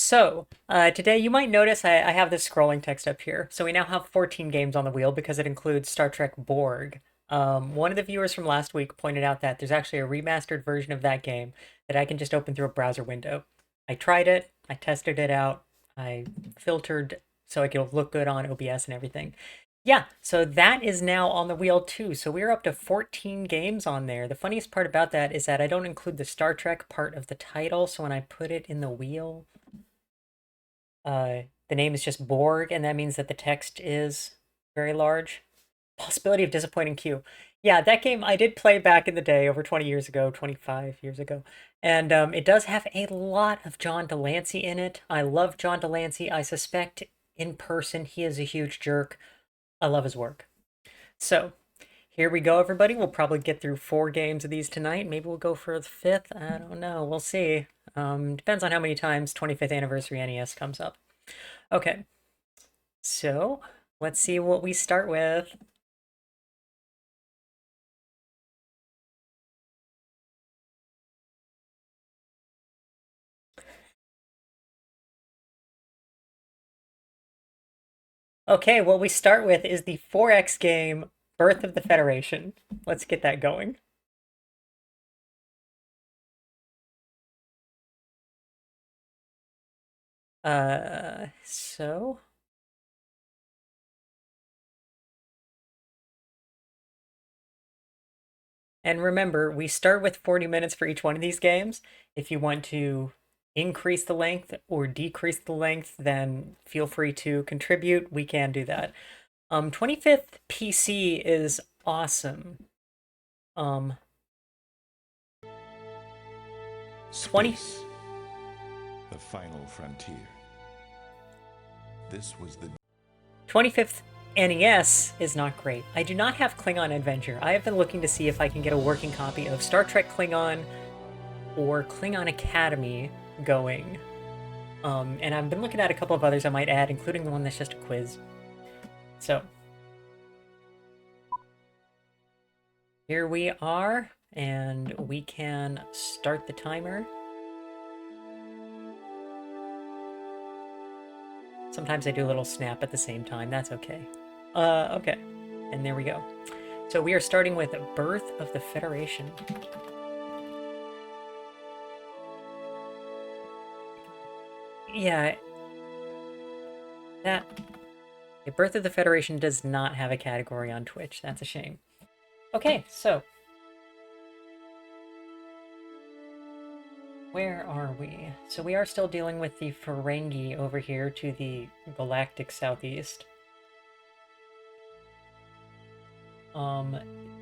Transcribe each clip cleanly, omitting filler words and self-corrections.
Today you might notice I have this scrolling text up here. So we now have 14 games on the wheel because it includes Star Trek Borg. One of the viewers from last week pointed out that there's actually a remastered version of that game that I can just open through a browser window. I tried it, I tested it out, I filtered so it could look good on OBS and everything. Yeah, so that is now on the wheel too. So we're up to 14 games on there. The funniest part about that is that I don't include the Star Trek part of the title, so when I put it in the wheel, the name is just Borg, and that means that the text is very large. Possibility of disappointing Q. Yeah, that game I did play back in the day, over 20 years ago, 25 years ago. And it does have a lot of John Delancey in it. I love John Delancey. I suspect in person he is a huge jerk. I love his work. So, here we go, everybody. We'll probably get through 4 games of these tonight. Maybe we'll go for the 5th. I don't know. We'll see. Depends on how many times 25th anniversary NES comes up. Okay, so let's see what we start with. Okay, what we start with is the 4X game, Birth of the Federation. Let's get that going. So... And remember, we start with 40 minutes for each one of these games. If you want to increase the length or decrease the length, then feel free to contribute. We can do that. 25th PC is awesome. 20... Space, the final frontier. This was the 25th NES is not great. I do not have Klingon Adventure. I have been looking to see if I can get a working copy of Star Trek Klingon or Klingon Academy going. And I've been looking at a couple of others I might add, including the one that's just a quiz. So, here we are, and we can start the timer. Sometimes I do a little snap at the same time. That's okay. Okay. And there we go. So we are starting with Birth of the Federation. Yeah. Birth of the Federation does not have a category on Twitch. That's a shame. Okay, so... where are we? So we are still dealing with the Ferengi over here to the galactic southeast.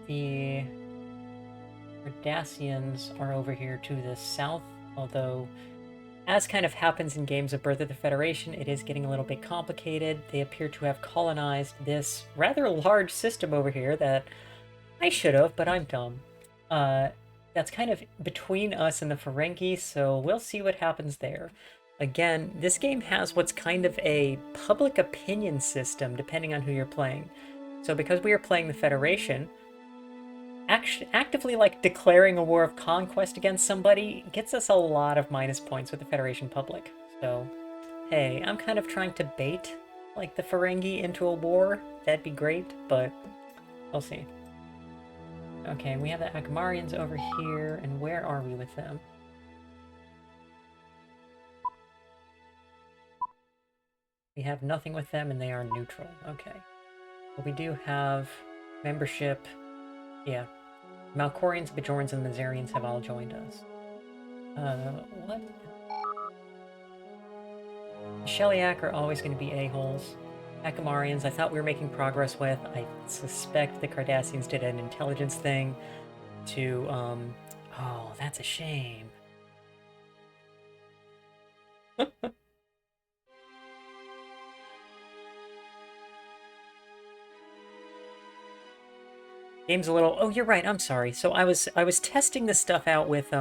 The Cardassians are over here to the south, although, as kind of happens in games of Birth of the Federation, it is getting a little bit complicated. They appear to have colonized this rather large system over here that I should have, but I'm dumb. That's kind of between us and the Ferengi, so we'll see what happens there. Again, this game has what's kind of a public opinion system, depending on who you're playing. So because we are playing the Federation, actively like declaring a war of conquest against somebody gets us a lot of minus points with the Federation public. So, hey, I'm kind of trying to bait like the Ferengi into a war. That'd be great, but we'll see. Okay, we have the Akamarians over here, and where are we with them? We have nothing with them, and they are neutral. Okay. But we do have membership. Yeah. Malkorians, Bajorans, and Mazarians have all joined us. What? The Shellyak are always going to be a-holes. Akamarians, I thought we were making progress with. I suspect the Cardassians did an intelligence thing to, oh, that's a shame. Game's a little... Oh, you're right, I'm sorry. So I was testing this stuff out with,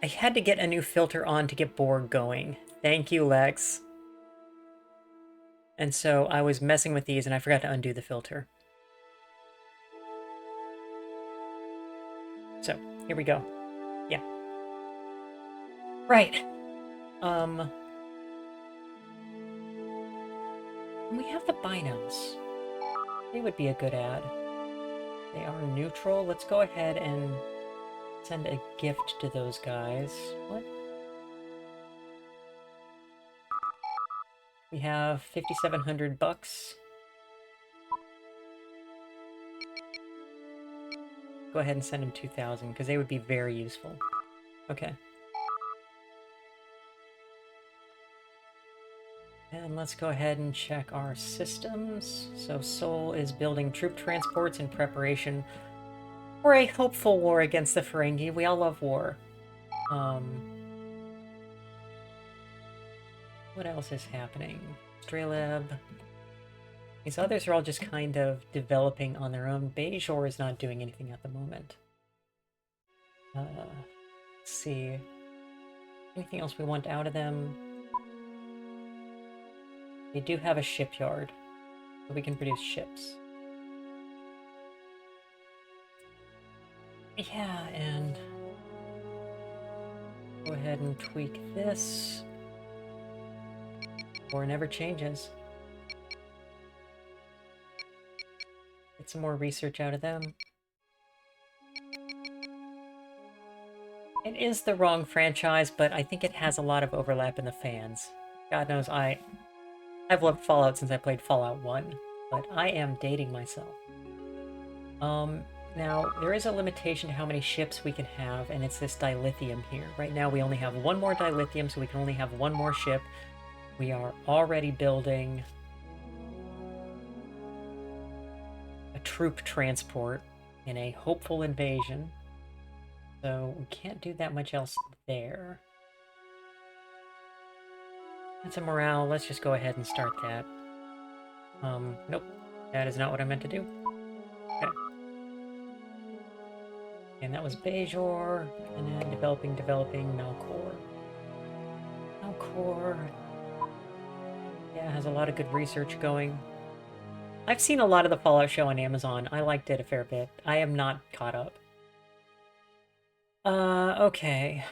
I had to get a new filter on to get Borg going. Thank you, Lex. And so I was messing with these and I forgot to undo the filter. So, here we go. Right. We have the binos. They would be a good ad. They are neutral. Let's go ahead and send a gift to those guys. What? We have 5,700 bucks. Go ahead and send them 2,000 because they would be very useful. Okay. And let's go ahead and check our systems. So Sol is building troop transports in preparation for a hopeful war against the Ferengi. We all love war. What else is happening? Strelab. These others are all just kind of developing on their own. Bajor is not doing anything at the moment. Let's see. Anything else we want out of them? They do have a shipyard, so we can produce ships. Yeah, and go ahead and tweak this. War never changes. Get some more research out of them. It is the wrong franchise, but I think it has a lot of overlap in the fans. God knows I've loved Fallout since I played Fallout 1, but I am dating myself. Now, there is a limitation to how many ships we can have, and it's this dilithium here. Right now we only have one more dilithium, so we can only have one more ship. We are already building a troop transport in a hopeful invasion, so we can't do that much else there. That's a morale. Let's just go ahead and start that. Nope. That is not what I meant to do. Okay. And that was Bajor, and then developing Melkor. Melkor... yeah, has a lot of good research going. I've seen a lot of the Fallout show on Amazon. I liked it a fair bit. I am not caught up. Okay.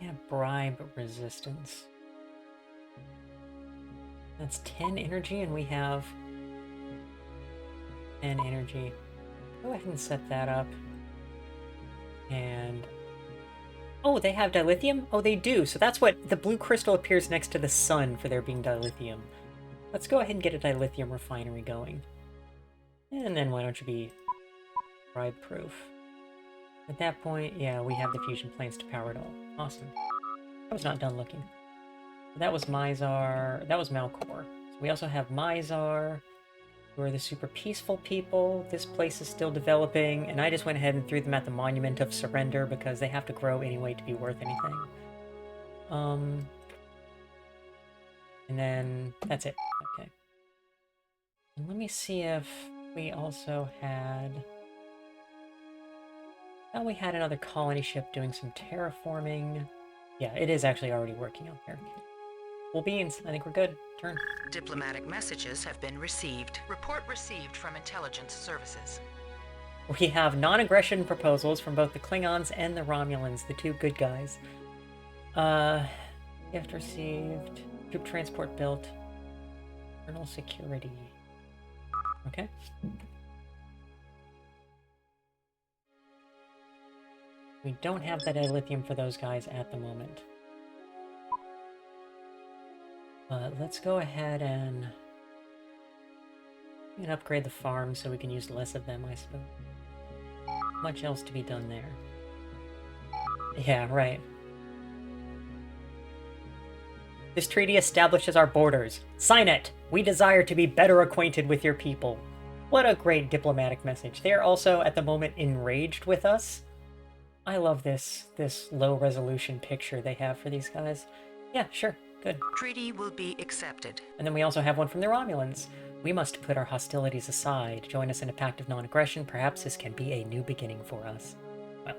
Yeah, bribe resistance. That's 10 energy, and we have 10 energy. Go ahead and set that up. And... oh, they have dilithium? Oh, they do. So that's what... the blue crystal appears next to the sun for there being dilithium. Let's go ahead and get a dilithium refinery going. And then why don't you be bribe-proof? At that point, yeah, we have the fusion planes to power it all. Awesome. I was not done looking. That was Mizar. That was Malcor. So we also have Mizar, who are the super peaceful people. This place is still developing, and I just went ahead and threw them at the Monument of Surrender because they have to grow anyway to be worth anything. And then that's it. Okay. And let me see if we also had... oh, we had another colony ship doing some terraforming. Yeah, it is actually already working out there. Well, beans, I think we're good. Turn. Diplomatic messages have been received. Report received from intelligence services. We have non-aggression proposals from both the Klingons and the Romulans, the two good guys. Gift received. Troop transport built. Internal security. Okay. We don't have that dilithium for those guys at the moment. But let's go ahead and upgrade the farm so we can use less of them, I suppose. Much else to be done there. Yeah, right. This treaty establishes our borders. Sign it! We desire to be better acquainted with your people. What a great diplomatic message. They are also, at the moment, enraged with us. I love this low-resolution picture they have for these guys. Yeah, sure. Good. Treaty will be accepted. And then we also have one from the Romulans. We must put our hostilities aside. Join us in a pact of non-aggression. Perhaps this can be a new beginning for us. Well.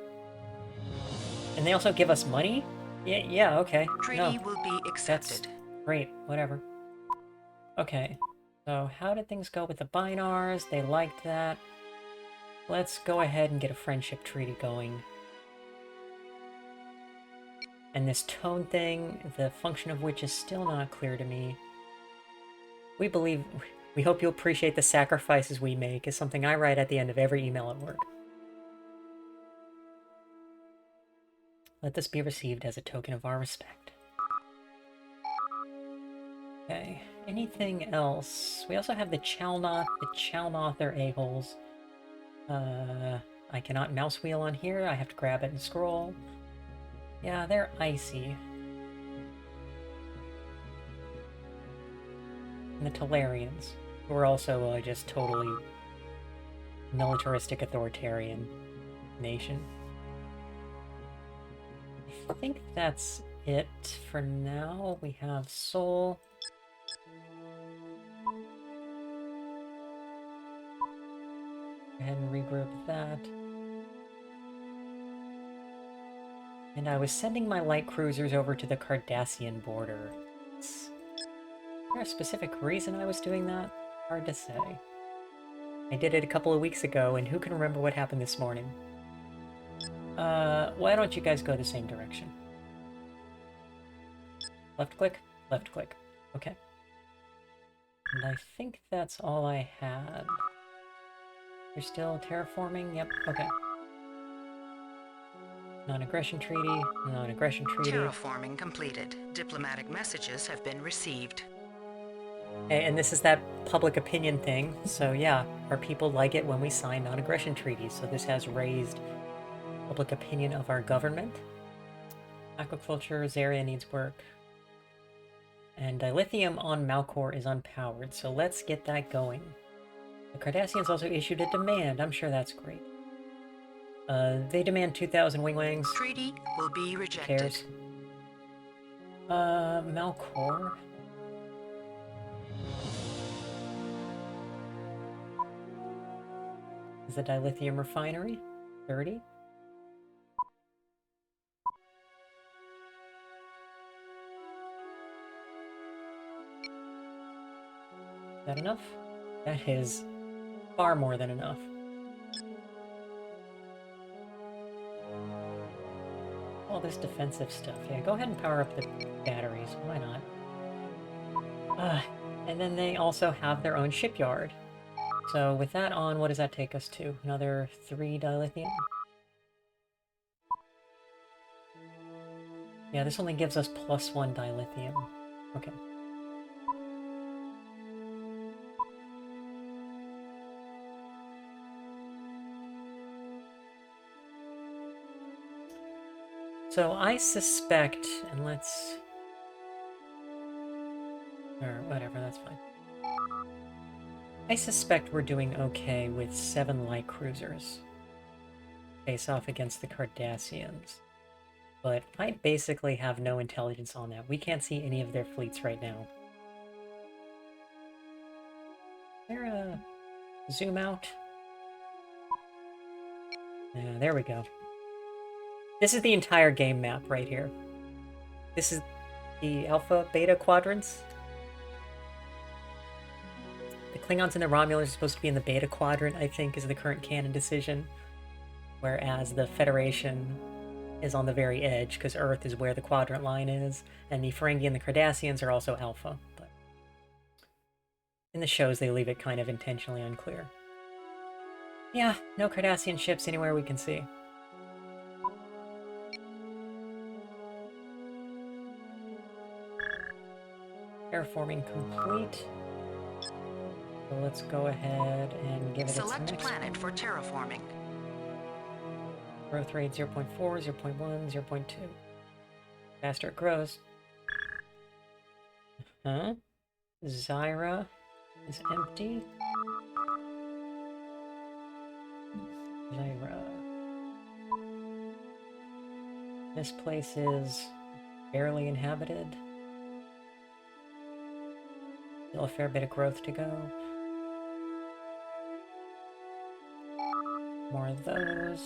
And they also give us money? Yeah, okay. Treaty will be accepted. That's great. Whatever. Okay. So how did things go with the Binars? They liked that. Let's go ahead and get a friendship treaty going. And this tone thing, the function of which is still not clear to me. We hope you'll appreciate the sacrifices we make is something I write at the end of every email at work. Let this be received as a token of our respect. Okay, anything else? We also have the Chalnoth. The Chalnoth are a-holes. I cannot mouse wheel on here. I have to grab it and scroll. Yeah, they're icy. And the Talarians, who are also just totally militaristic authoritarian nation. I think that's it for now. We have Soul. Go ahead and regroup that. And I was sending my light cruisers over to the Cardassian border. Is there a specific reason I was doing that? Hard to say. I did it a couple of weeks ago, and who can remember what happened this morning? Why don't you guys go the same direction? Left click? Left click. Okay. And I think that's all I had. You're still terraforming? Yep, okay. Non-aggression treaty, non-aggression treaty. Terraforming completed. Diplomatic messages have been received. And this is that public opinion thing, so yeah, our people like it when we sign non-aggression treaties, so this has raised public opinion of our government. Aquaculture, Zaria needs work. And dilithium on Malcor is unpowered, so let's get that going. The Cardassians also issued a demand, I'm sure that's great. They demand 2,000 wing-wangs. Treaty will be rejected. Who cares? Malcor. Is the dilithium refinery? 30? Is that enough? That is far more than enough. All this defensive stuff. Yeah, go ahead and power up the batteries. Why not? And then they also have their own shipyard. So with that on, what does that take us to? Another 3 dilithium? Yeah, this only gives us +1 dilithium. Okay. So I suspect, and let's... or whatever, that's fine. I suspect we're doing okay with 7 light cruisers. Face off against the Cardassians. But I basically have no intelligence on that. We can't see any of their fleets right now. Is there a zoom out? Yeah, there we go. This is the entire game map right here. This is the Alpha Beta quadrants. The Klingons and the Romulans are supposed to be in the Beta quadrant, I think, is the current canon decision. Whereas the Federation is on the very edge, because Earth is where the quadrant line is, and the Ferengi and the Cardassians are also Alpha. But in the shows, they leave it kind of intentionally unclear. Yeah, no Cardassian ships anywhere we can see. Terraforming complete. So let's go ahead and give it Select its next planet one. for terraforming. Growth rate 0.4, 0.1, 0.2. Faster it grows. Huh? Zyra is empty. Zyra. This place is barely inhabited. Still a fair bit of growth to go. More of those.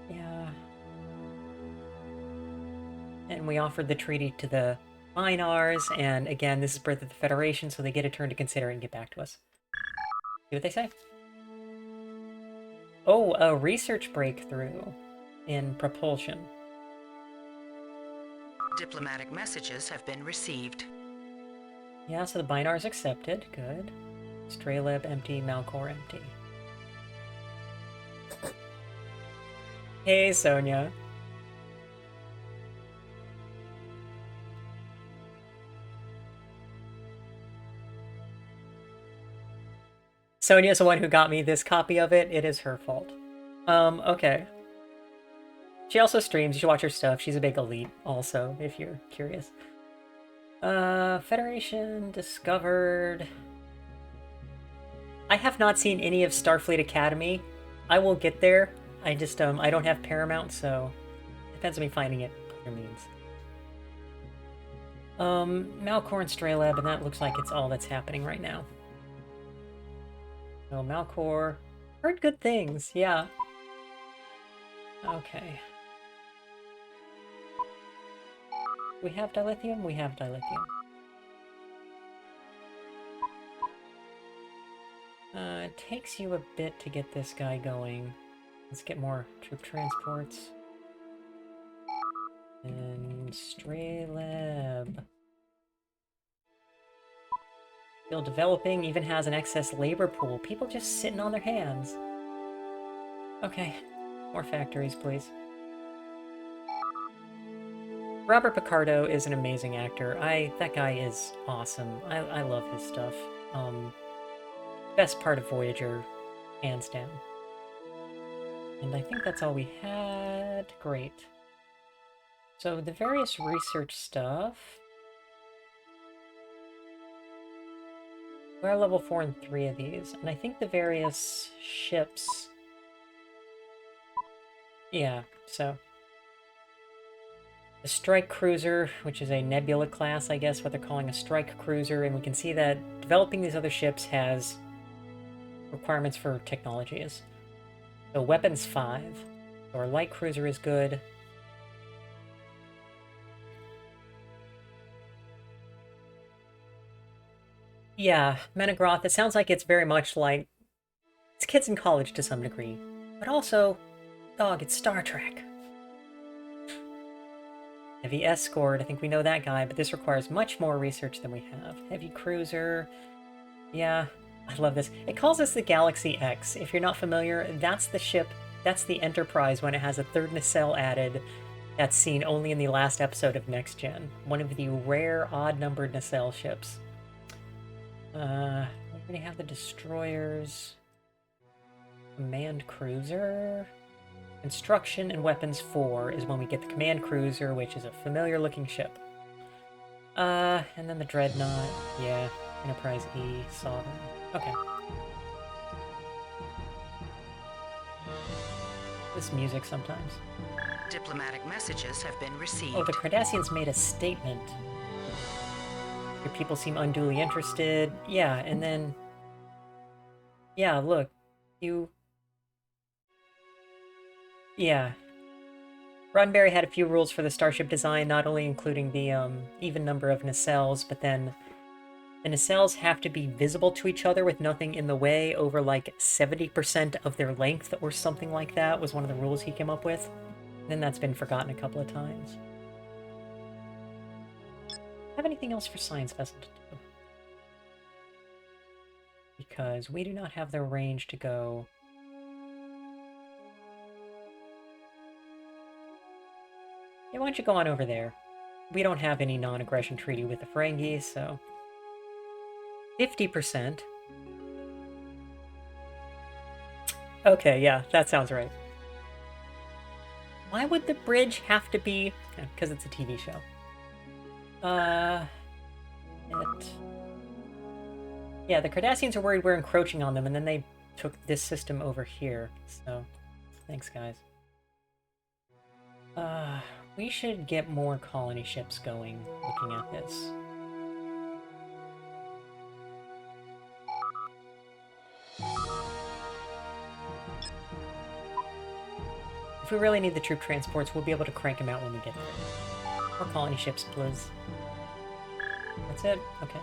Yeah. And we offered the treaty to the Minars, and again, this is Birth of the Federation, so they get a turn to consider it and get back to us. See what they say. Oh, a research breakthrough in propulsion. Diplomatic messages have been received. Yeah, so the binar's accepted. Good. Straylab empty, Malcor empty. Hey, Sonia. Sonia's the one who got me this copy of it. It is her fault. Okay. She also streams. You should watch her stuff. She's a big elite also, if you're curious. Federation discovered. I have not seen any of Starfleet Academy. I will get there. I just, I don't have Paramount, so it depends on me finding it by other means. Malcor and Straylab, and that looks like it's all that's happening right now. So Malcor, heard good things, yeah. Okay. We have dilithium? We have dilithium. It takes you a bit to get this guy going. Let's get more troop transports. And Straylab. Still developing, even has an excess labor pool. People just sitting on their hands. Okay, more factories, please. Robert Picardo is an amazing actor. That guy is awesome. I love his stuff. Best part of Voyager, hands down. And I think that's all we had. Great. So the various research stuff. We're level 4 in 3 of these, and I think the various ships. Yeah, so the strike cruiser, which is a nebula class, I guess, what they're calling a strike cruiser, and we can see that developing these other ships has requirements for technologies. So weapons 5. So our light cruiser is good. Yeah, Menegroth, it sounds like it's very much like it's kids in college to some degree. But also, dog, it's Star Trek. Heavy Escort, I think we know that guy, but this requires much more research than we have. Heavy Cruiser, yeah, I love this. It calls us the Galaxy X. If you're not familiar, that's the ship, that's the Enterprise when it has a third nacelle added. That's seen only in the last episode of Next Gen. One of the rare odd-numbered nacelle ships. We already have the destroyers. Command Cruiser. Construction and Weapons 4 is when we get the Command Cruiser, which is a familiar-looking ship. And then the Dreadnought. Yeah, Enterprise E, Sovereign. Okay. This music sometimes. Diplomatic messages have been received. Oh, the Cardassians made a statement. Your people seem unduly interested. Yeah, and then... Yeah, look. Yeah. Roddenberry had a few rules for the starship design, not only including the even number of nacelles, but then the nacelles have to be visible to each other with nothing in the way over like 70% of their length or something like that was one of the rules he came up with. And then that's been forgotten a couple of times. Have anything else for Science Vessel to do? Because we do not have the range to go. Yeah, why don't you go on over there? We don't have any non-aggression treaty with the Ferengi, so... 50%. Okay, yeah, that sounds right. Why would the bridge have to be... Because it's a TV show. Yeah, the Cardassians are worried we're encroaching on them, and then they took this system over here, so... Thanks, guys. We should get more colony ships going, looking at this. If we really need the troop transports, we'll be able to crank them out when we get there. More colony ships, please. That's it? Okay.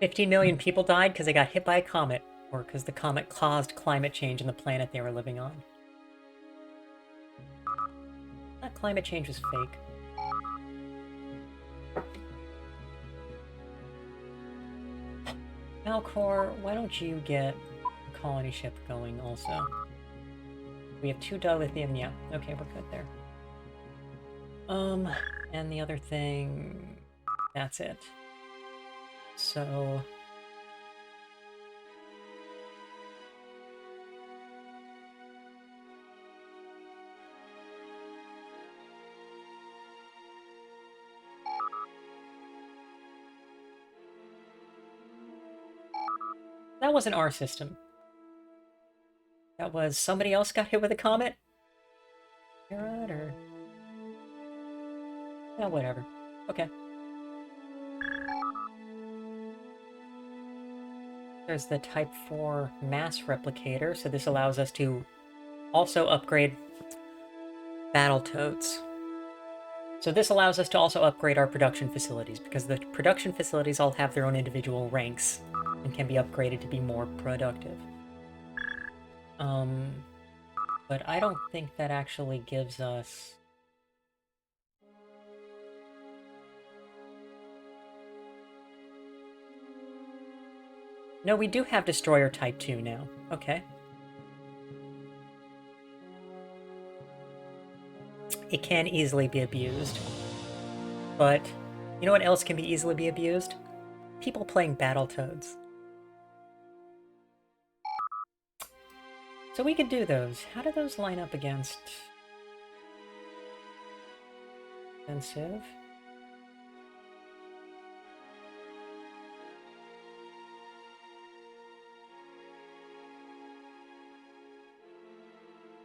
$50 million people died because they got hit by a comet, or because the comet caused climate change on the planet they were living on. That climate change was fake. Malcor, why don't you get a colony ship going also? We have 2 dilithium, yeah. Okay, we're good there. And the other thing... That's it. So... That wasn't our system. That was somebody else got hit with a comet? Herod, or... Yeah, whatever. Okay. There's the Type 4 mass replicator, so this allows us to also upgrade Battletoads. So this allows us to also upgrade our production facilities, because the production facilities all have their own individual ranks and can be upgraded to be more productive. But I don't think that actually gives us... No, we do have Destroyer Type 2 now. Okay. It can easily be abused. But, you know what else can be easily be abused? People playing Battletoads. So we could do those. How do those line up against... Offensive?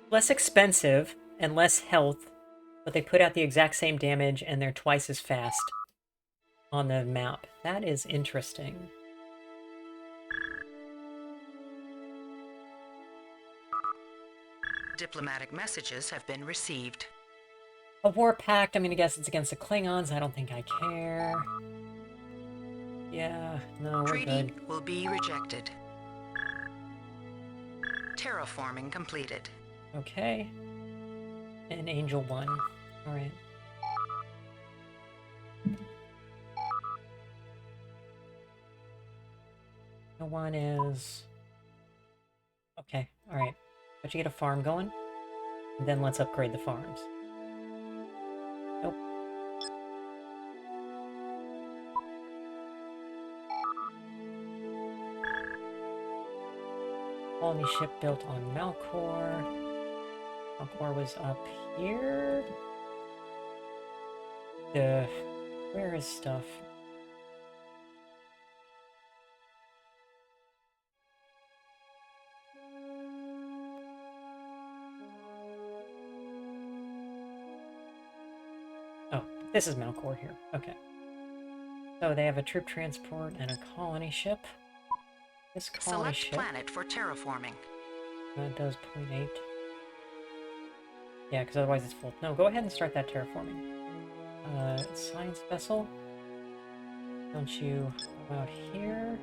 Less expensive and less health, but they put out the exact same damage and they're twice as fast on the map. That is interesting. Diplomatic messages have been received. A war pact, I'm gonna guess it's against the Klingons. I don't think I care. Yeah, no, we're Treaty good. will be rejected. Terraforming completed. Okay. And Angel 1. Alright. The one is... Okay, alright. But you get a farm going? And then let's upgrade the farms. Nope. Colony ship built on Malcor. Malcor was up here. Where is stuff? Oh, this is Malcor here. Okay. So they have a troop transport and a colony ship. This colony Select ship planet for terraforming. does 0.8. Yeah, because otherwise it's full. No, go ahead and start that terraforming. Science vessel. Don't you go out here?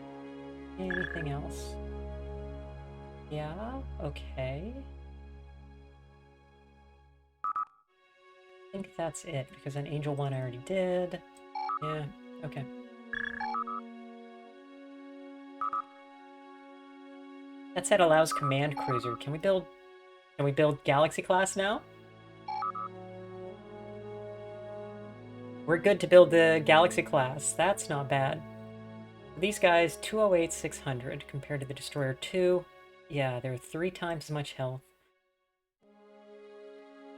Anything else? Yeah, okay. I think that's it, because an Angel 1 I already did. Yeah, okay. That set allows command cruiser. Can we build Galaxy class now? We're good to build the Galaxy class. That's not bad. These guys, 208, 600 compared to the Destroyer 2. Yeah, they're 3 times as much health.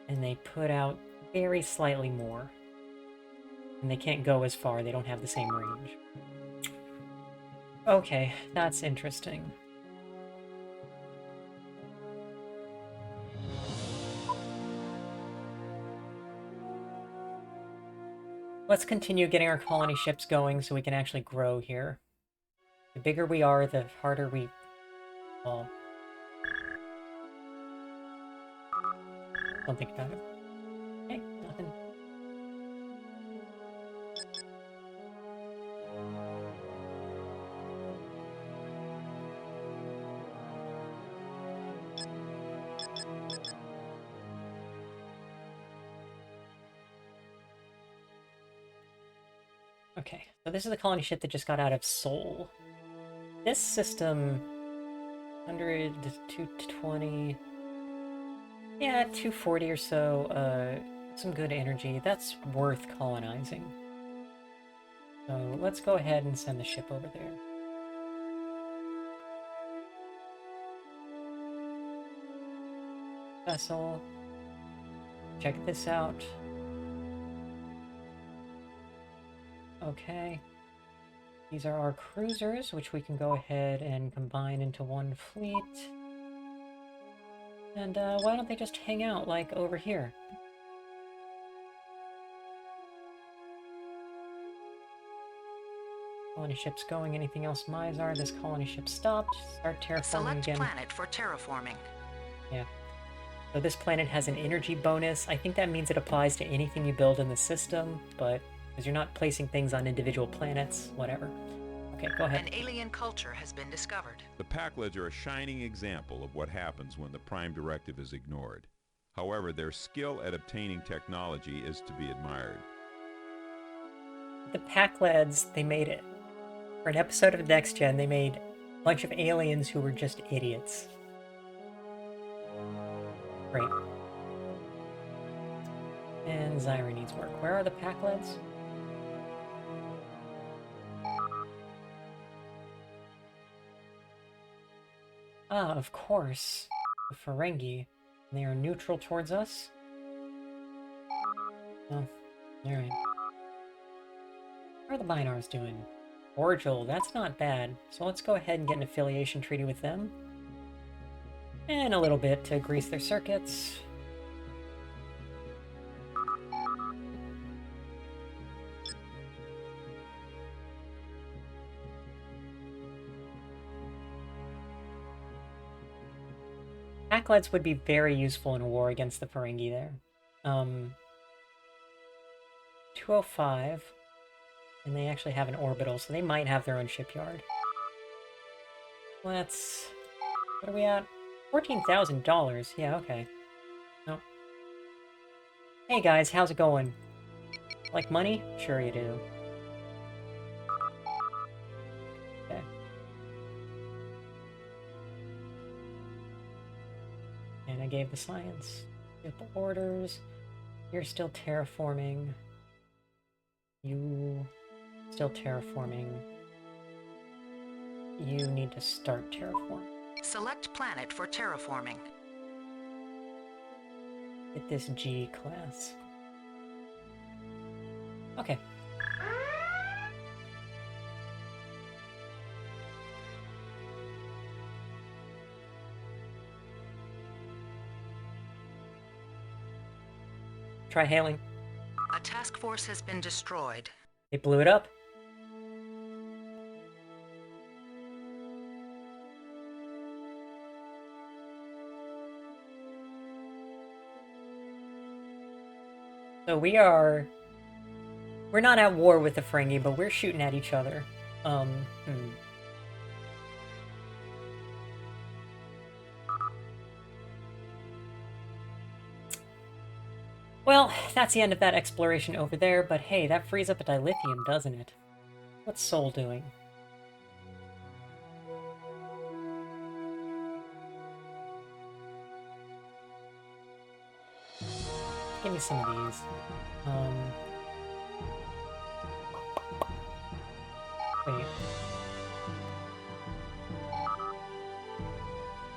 And they put out very slightly more. And they can't go as far, they don't have the same range. Okay, that's interesting. Let's continue getting our colony ships going so we can actually grow here. The bigger we are, the harder we fall. Don't think about it. Hey, nothing. Okay, so this is the colony ship that just got out of Sol. This system, 100, 220, yeah, 240 or so, some good energy. That's worth colonizing. So let's go ahead and send the ship over there. Vessel. Check this out. Okay. These are our cruisers, which we can go ahead and combine into one fleet. And why don't they just hang out, like, over here? Colony ship's going. Anything else, Mizar? This colony ship stopped. Start terraforming Select again. planet for terraforming. Yeah. So this planet has an energy bonus. I think that means it applies to anything you build in the system, but because you're not placing things on individual planets, whatever. Okay, go ahead. An alien culture has been discovered. The Packlids are a shining example of what happens when the Prime Directive is ignored. However, their skill at obtaining technology is to be admired. The Pack-Lads, they made it. For an episode of Next Gen, they made a bunch of aliens who were just idiots. Great. And Zyra needs work. Where are the Pack-Lads? Ah, of course. The Ferengi. They are neutral towards us? Oh, alright. How are the Binars doing? Cordial, that's not bad. So let's go ahead and get an affiliation treaty with them. And a little bit to grease their circuits. Pack-Lads would be very useful in a war against the Ferengi there. 205. And they actually have an orbital, so they might have their own shipyard. Let's... What are we at? $14,000. Yeah, okay. No. Hey guys, how's it going? Like money? Sure you do. Okay. And I gave the science. Get the orders. You're still terraforming. You... Still terraforming. You need to start terraforming. Select planet for terraforming. Get this G class. Okay. Try hailing. A task force has been destroyed. They blew it up. So we're not at war with the Ferengi, but we're shooting at each other. Well, that's the end of that exploration over there, but hey, that frees up a dilithium, doesn't it? What's Sol doing? Give me some of these. Wait.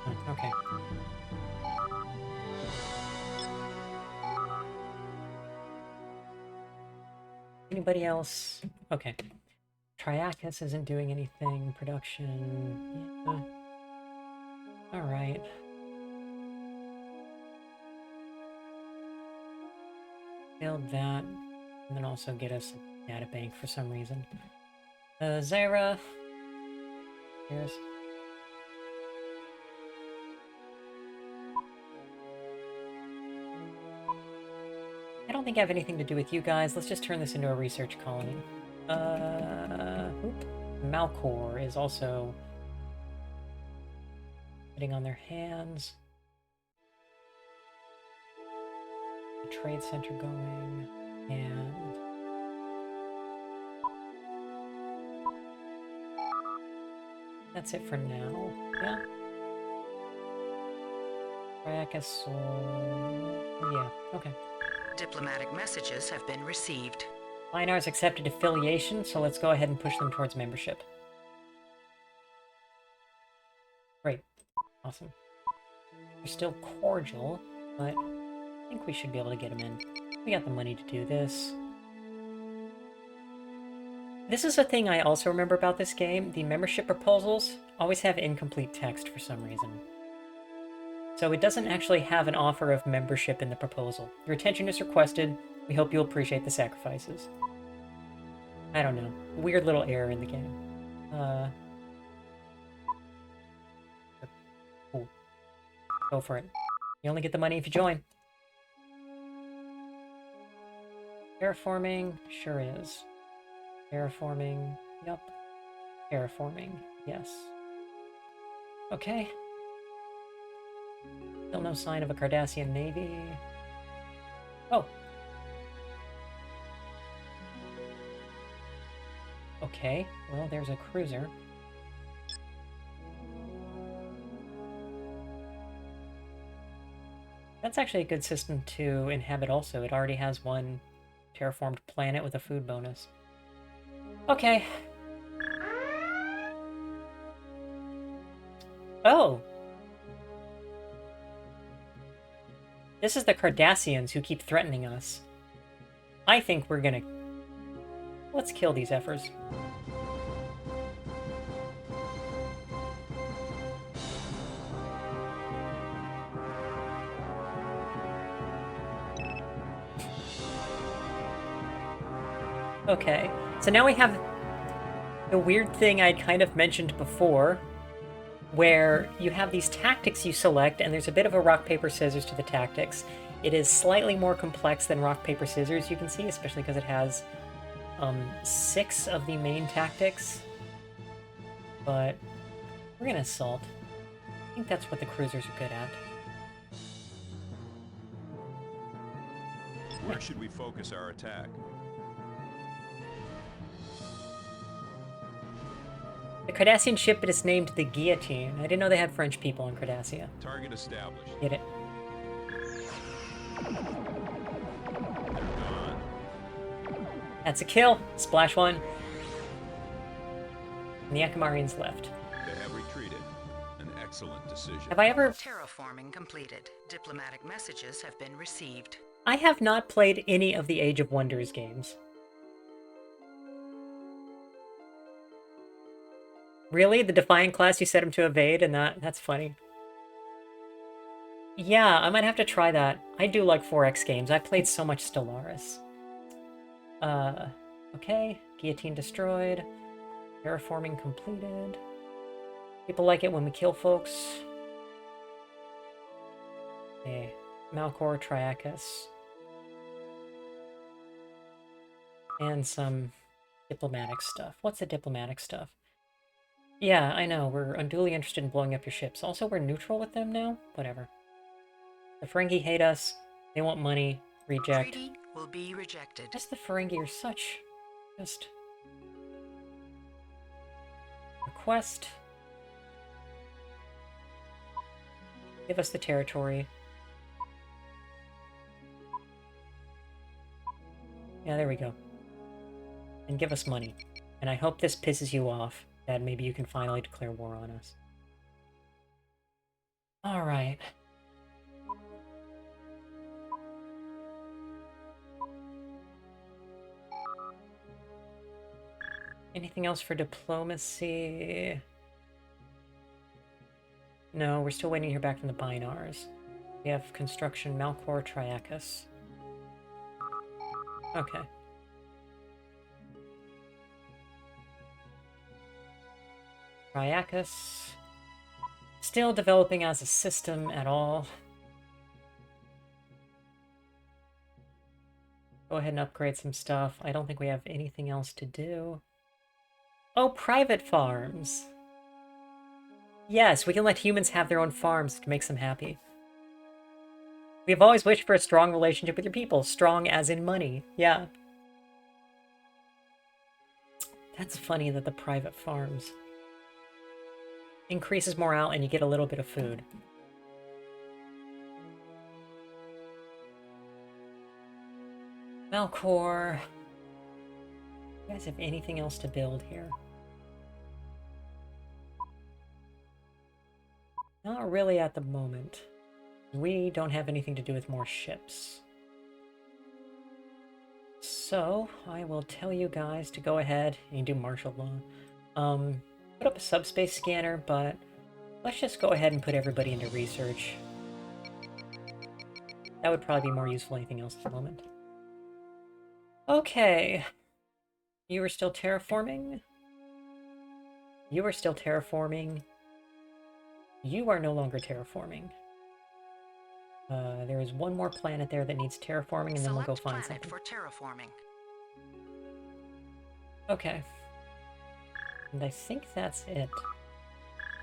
Oh, okay. Anybody else? Okay. Triacus isn't doing anything. Production. Yeah. Alright. Build that. And then also get us a data bank for some reason. Zaira. Here's... I don't think I have anything to do with you guys. Let's just turn this into a research colony. Oop. Malcor is also sitting on their hands. The trade center going, and that's it for now. Yeah. Caracas. Yeah. Okay. Diplomatic messages have been received. Linar's accepted affiliation, so let's go ahead and push them towards membership. Great. Awesome. They're still cordial, but I think we should be able to get them in. We got the money to do this. This is a thing I also remember about this game. The membership proposals always have incomplete text for some reason. So it doesn't actually have an offer of membership in the proposal. Your attention is requested. We hope you'll appreciate the sacrifices. I don't know. Weird little error in the game. Cool. Go for it. You only get the money if you join. Terraforming? Sure is. Terraforming. Yup. Terraforming. Yes. Okay. Still no sign of a Cardassian navy. Oh. Okay, well, there's a cruiser. That's actually a good system to inhabit also. It already has one terraformed planet with a food bonus. Okay. Oh! This is the Cardassians who keep threatening us. I think we're gonna... Let's kill these effers. Okay, so now we have the weird thing I'd kind of mentioned before, where you have these tactics you select, and there's a bit of a rock, paper, scissors to the tactics. It is slightly more complex than rock, paper, scissors, you can see, especially because it has 6 of the main tactics. But we're gonna assault. I think that's what the cruisers are good at. Where should we focus our attack? The Cardassian ship is named the Guillotine. I didn't know they had French people in Cardassia. Target established. Get it? They're gone. That's a kill. Splash one. And the Akamarians left. They have retreated. An excellent decision. Have I ever... Terraforming completed. Diplomatic messages have been received. I have not played any of the Age of Wonders games. Really? The Defiant class you set him to evade and that's funny. Yeah, I might have to try that. I do like 4X games. I played so much Stellaris. Okay. Guillotine destroyed. Terraforming completed. People like it when we kill folks. Okay. Malcor, Triacus. And some diplomatic stuff. What's the diplomatic stuff? Yeah, I know. We're unduly interested in blowing up your ships. Also, we're neutral with them now? Whatever. The Ferengi hate us. They want money. Reject. Treaty will be rejected. Just the Ferengi are such... just... Request. Give us the territory. Yeah, there we go. And give us money. And I hope this pisses you off. That maybe you can finally declare war on us. Alright. Anything else for diplomacy? No, we're still waiting to hear back from the Binars. We have construction, Malcor, Triacus. Okay. Triacus. Still developing as a system at all. Go ahead and upgrade some stuff. I don't think we have anything else to do. Oh, private farms! Yes, we can let humans have their own farms if it makes them happy. We have always wished for a strong relationship with your people. Strong as in money. Yeah. That's funny that the private farms increases morale and you get a little bit of food. Melkor. You guys have anything else to build here? Not really at the moment. We don't have anything to do with more ships. So, I will tell you guys to go ahead and do martial law. Put up a subspace scanner, but let's just go ahead and put everybody into research. That would probably be more useful than anything else at the moment. Okay. You are still terraforming? You are still terraforming. You are no longer terraforming. There is one more planet there that needs terraforming, and then we'll go find something. For terraforming. Okay. And I think that's it.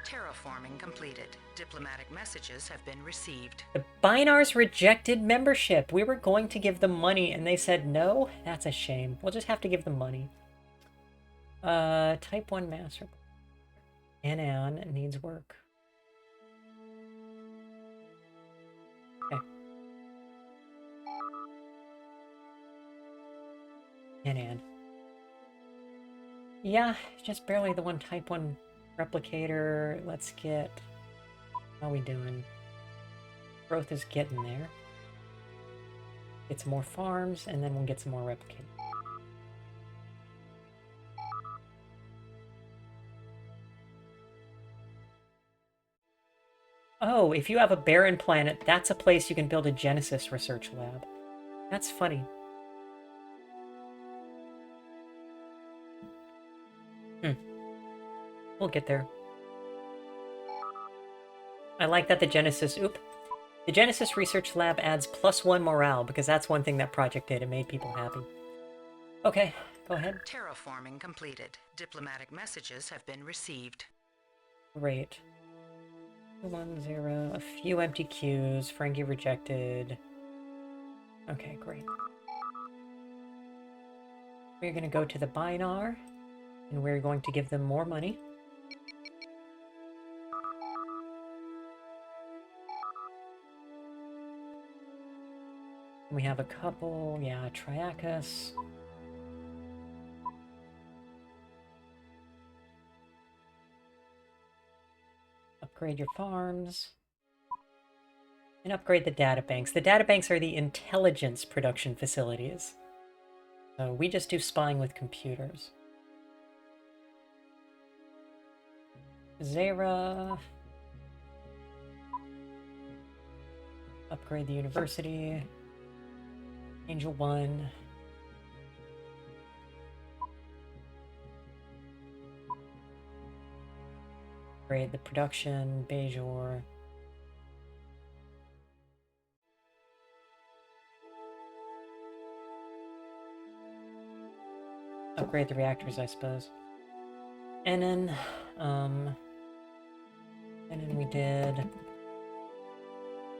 Terraforming completed. Diplomatic messages have been received. The Binars rejected membership. We were going to give them money, and they said no? That's a shame. We'll just have to give them money. Type 1 master. Anan needs work. Okay. Anan. Yeah, just barely the one type 1 replicator. Let's get... How are we doing? Growth is getting there. Get some more farms, and then we'll get some more replicators. Oh, if you have a barren planet, that's a place you can build a Genesis research lab. That's funny. We'll get there. I like that the Genesis... The Genesis Research Lab adds +1 morale, because that's one thing that project did. It made people happy. Okay, go ahead. Terraforming completed. Diplomatic messages have been received. Great. 210, a few empty queues, Frankie rejected. Okay, great. We're going to go to the Binar, and we're going to give them more money. We have a couple, yeah, Triacus. Upgrade your farms. And upgrade the databanks. The databanks are the intelligence production facilities. So we just do spying with computers. Zera. Upgrade the university. Angel 1. Upgrade the production, Bajor. Upgrade the reactors, I suppose. And then we did...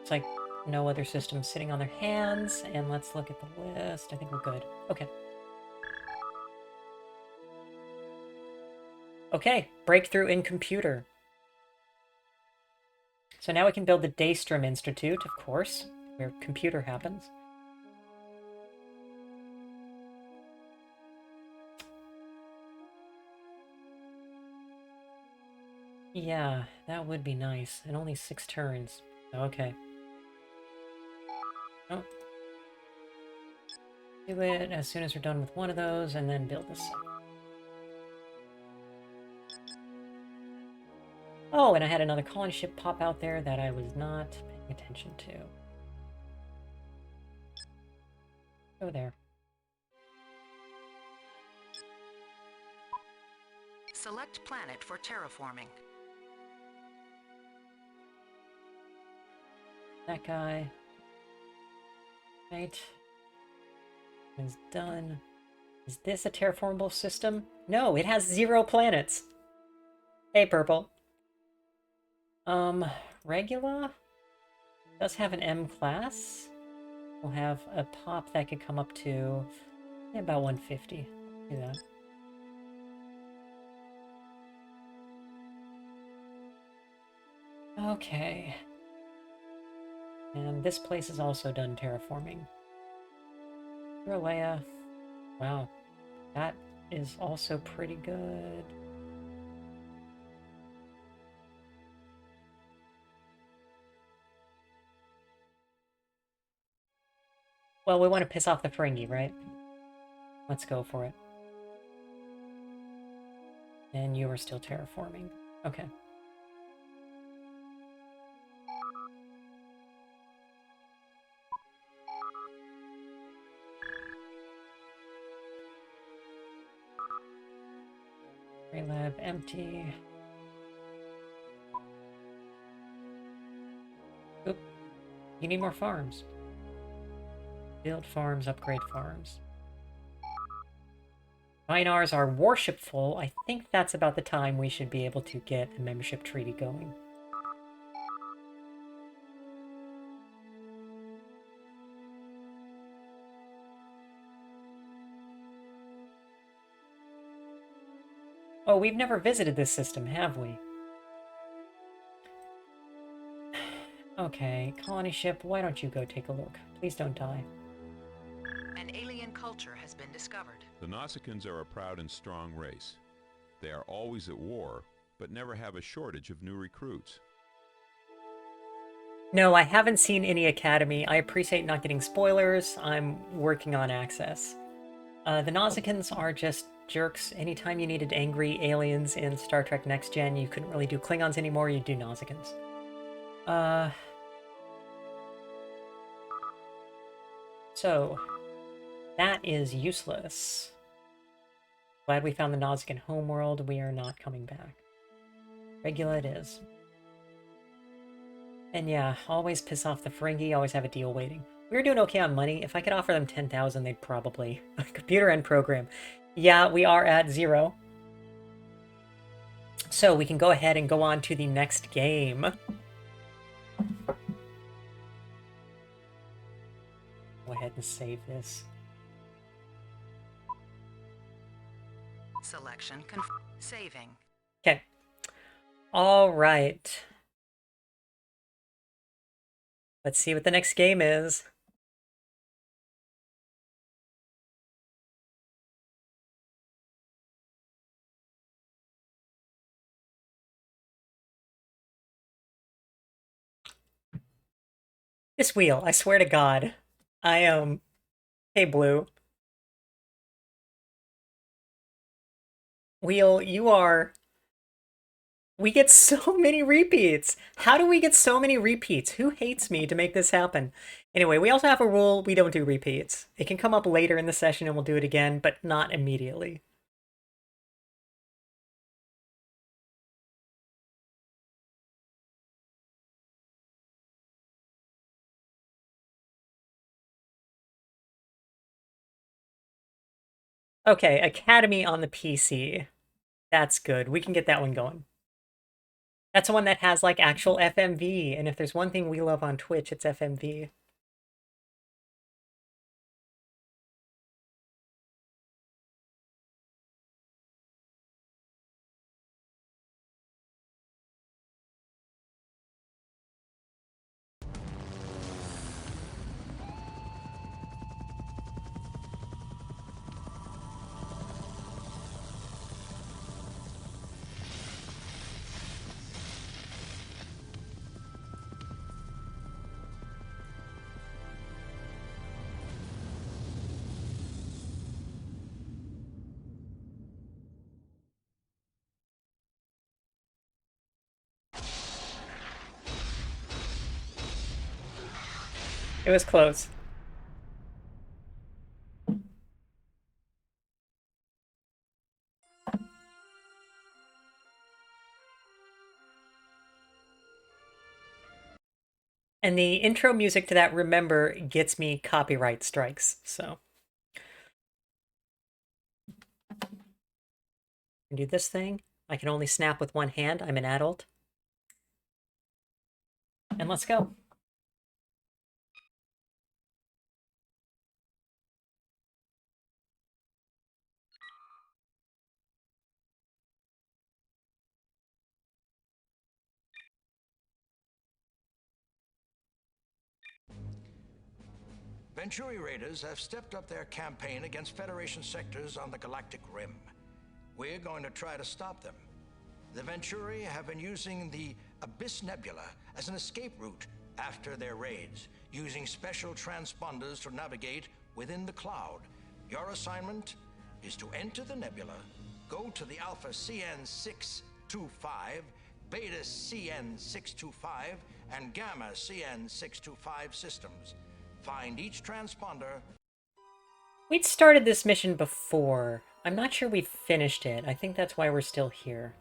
It's like no other systems sitting on their hands, and let's look at the list. I think we're good. Okay. Okay, breakthrough in computer. So now we can build the Daystrom Institute, of course, where computer happens. Yeah, that would be nice. And only 6 turns. Okay. Oh. Do it as soon as we're done with one of those, and then build this. Oh, and I had another colony ship pop out there that I was not paying attention to. Go there. Select planet for terraforming. That guy. Right. Is done. Is this a terraformable system? No, it has 0 planets. Hey, Purple. Regula does have an M class. We'll have a pop that could come up to about 150. Do that. Okay. And this place is also done terraforming. Leia. Wow. That is also pretty good. Well, we want to piss off the Ferengi, right? Let's go for it. And you are still terraforming. Okay. Lab empty. Oop. You need more farms. Build farms, upgrade farms. Minars are worshipful. I think that's about the time we should be able to get a membership treaty going. Oh, we've never visited this system, have we? Okay, colony ship, why don't you go take a look? Please don't die. An alien culture has been discovered. The Nausicaans are a proud and strong race. They are always at war, but never have a shortage of new recruits. No, I haven't seen any Academy. I appreciate not getting spoilers. I'm working on access. The Nausicaans are just jerks. Anytime you needed angry aliens in Star Trek Next Gen, you couldn't really do Klingons anymore, you'd do Nausicaans. So, that is useless. Glad we found the Nausicaan homeworld. We are not coming back. Regula it is. And yeah, always piss off the Ferengi, always have a deal waiting. We were doing okay on money. If I could offer them 10,000, they'd probably... Computer end program. Yeah, we are at 0. So we can go ahead and go on to the next game. Go ahead and save this. Selection saving. Okay. All right. Let's see what the next game is. This wheel, I swear to God. I am... Hey, Blue. Wheel, you are... We get so many repeats! How do we get so many repeats? Who hates me to make this happen? Anyway, we also have a rule, we don't do repeats. It can come up later in the session and we'll do it again, but not immediately. Okay, Academy on the PC. That's good. We can get that one going. That's the one that has, like, actual FMV, and if there's one thing we love on Twitch, it's FMV. It was close. And the intro music to that, remember, gets me copyright strikes, so. Do this thing. I can only snap with one hand. I'm an adult. And let's go. Venturi raiders have stepped up their campaign against Federation sectors on the Galactic Rim. We're going to try to stop them. The Venturi have been using the Abyss Nebula as an escape route after their raids, using special transponders to navigate within the cloud. Your assignment is to enter the nebula, go to the Alpha CN625, Beta CN625, and Gamma CN625 systems. Find each transponder. We'd started this mission before. I'm not sure we finished it. I think that's why we're still here.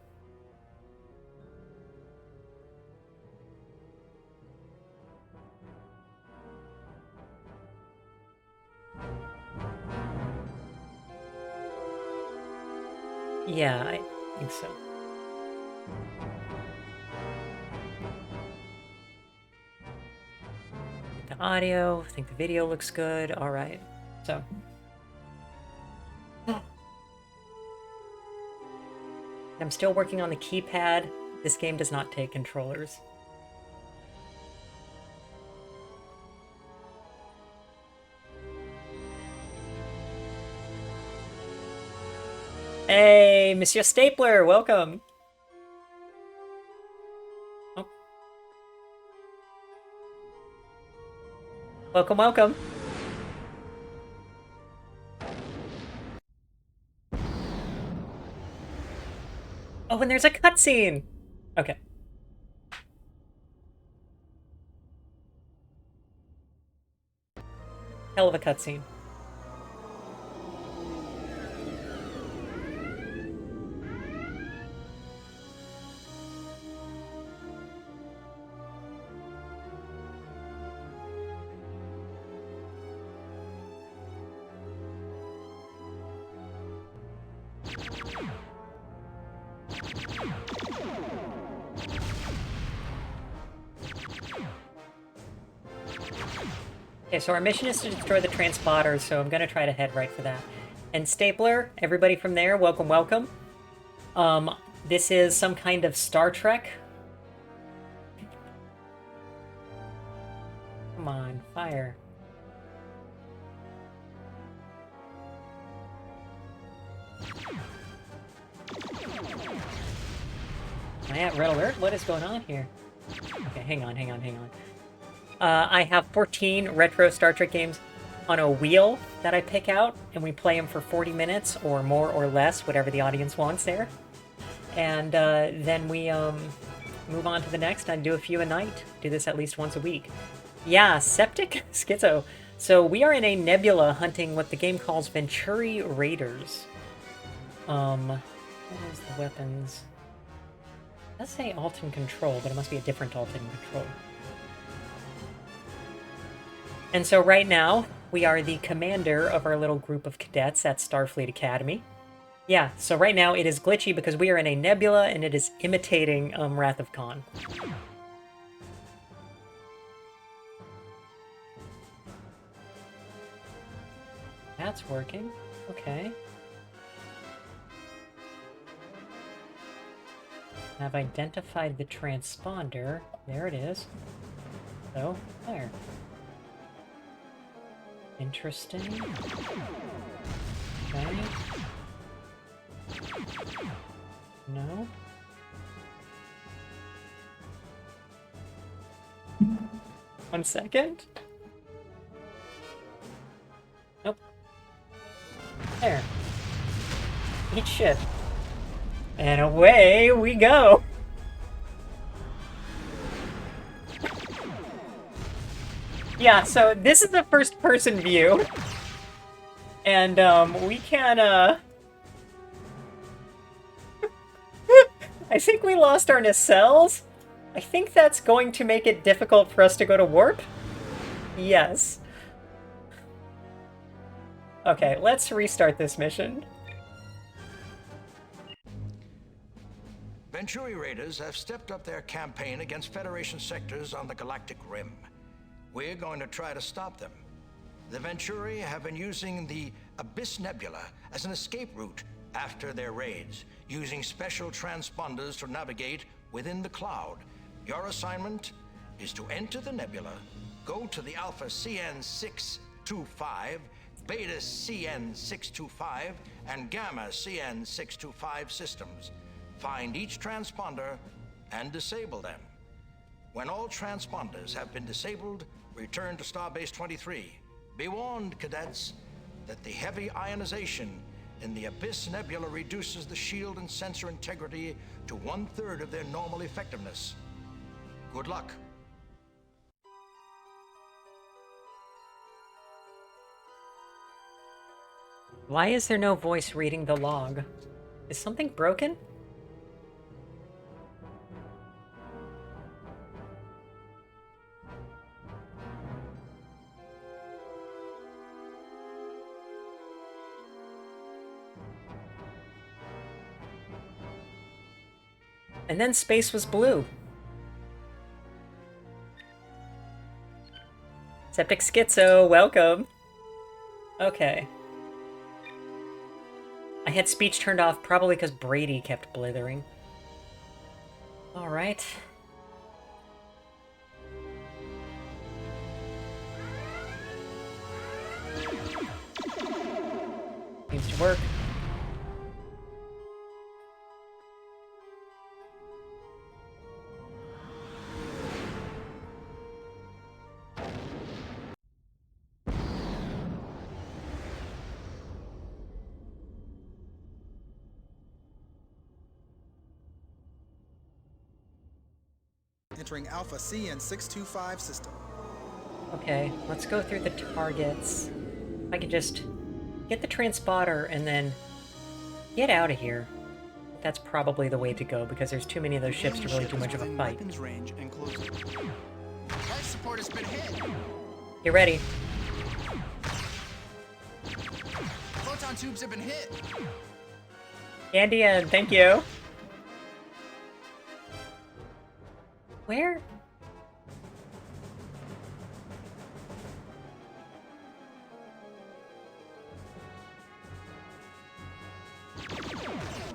Yeah, I think so. The audio, I think the video looks good. All right, so. I'm still working on the keypad. This game does not take controllers. Hey, Monsieur Stapler, welcome. Oh. Welcome, welcome. Oh, and there's a cutscene. Okay. Hell of a cutscene. Okay, so our mission is to destroy the transponders, so I'm gonna try to head right for that. And Stapler, everybody from there, welcome, welcome. This is some kind of Star Trek. Come on, fire. Am I at red alert? What is going on here? Okay, hang on. I have 14 retro Star Trek games on a wheel that I pick out, and we play them for 40 minutes or more or less, whatever the audience wants there. And then we move on to the next. I do a few a night. Do this at least once a week. Yeah, Septic Schizo. So we are in a nebula hunting what the game calls Venturi Raiders. What is the weapons? It does say Alton Control, but it must be a different Alton Control. And so right now, we are the commander of our little group of cadets at Starfleet Academy. Yeah, so right now it is glitchy because we are in a nebula and it is imitating Wrath of Khan. That's working. Okay. I've identified the transponder. There it is. So, there. Interesting. Okay. No. One second. Nope. There. Eat shit. And away we go! Yeah, so this is the first-person view. And, we can, I think we lost our nacelles. I think that's going to make it difficult for us to go to warp? Yes. Okay, let's restart this mission. Venturi raiders have stepped up their campaign against Federation sectors on the galactic rim. We're going to try to stop them. The Venturi have been using the Abyss Nebula as an escape route after their raids, using special transponders to navigate within the cloud. Your assignment is to enter the nebula, go to the Alpha CN625, Beta CN625, and Gamma CN625 systems. Find each transponder and disable them. When all transponders have been disabled, return to Starbase 23. Be warned, cadets, that the heavy ionization in the Abyss Nebula reduces the shield and sensor integrity to 1/3 of their normal effectiveness. Good luck. Why is there no voice reading the log? Is something broken? And then space was blue. Septic Schizo, welcome. Okay. I had speech turned off probably because Brady kept blithering. Alright. Seems to work. Entering Alpha CN625 system. Okay, let's go through the targets. If I could just get the transponder and then get out of here. That's probably the way to go because there's too many of those ships to really do much of a fight. Range and closing. Life support has been hit. Get ready. Photon tubes have been hit. Andian, thank you. Where?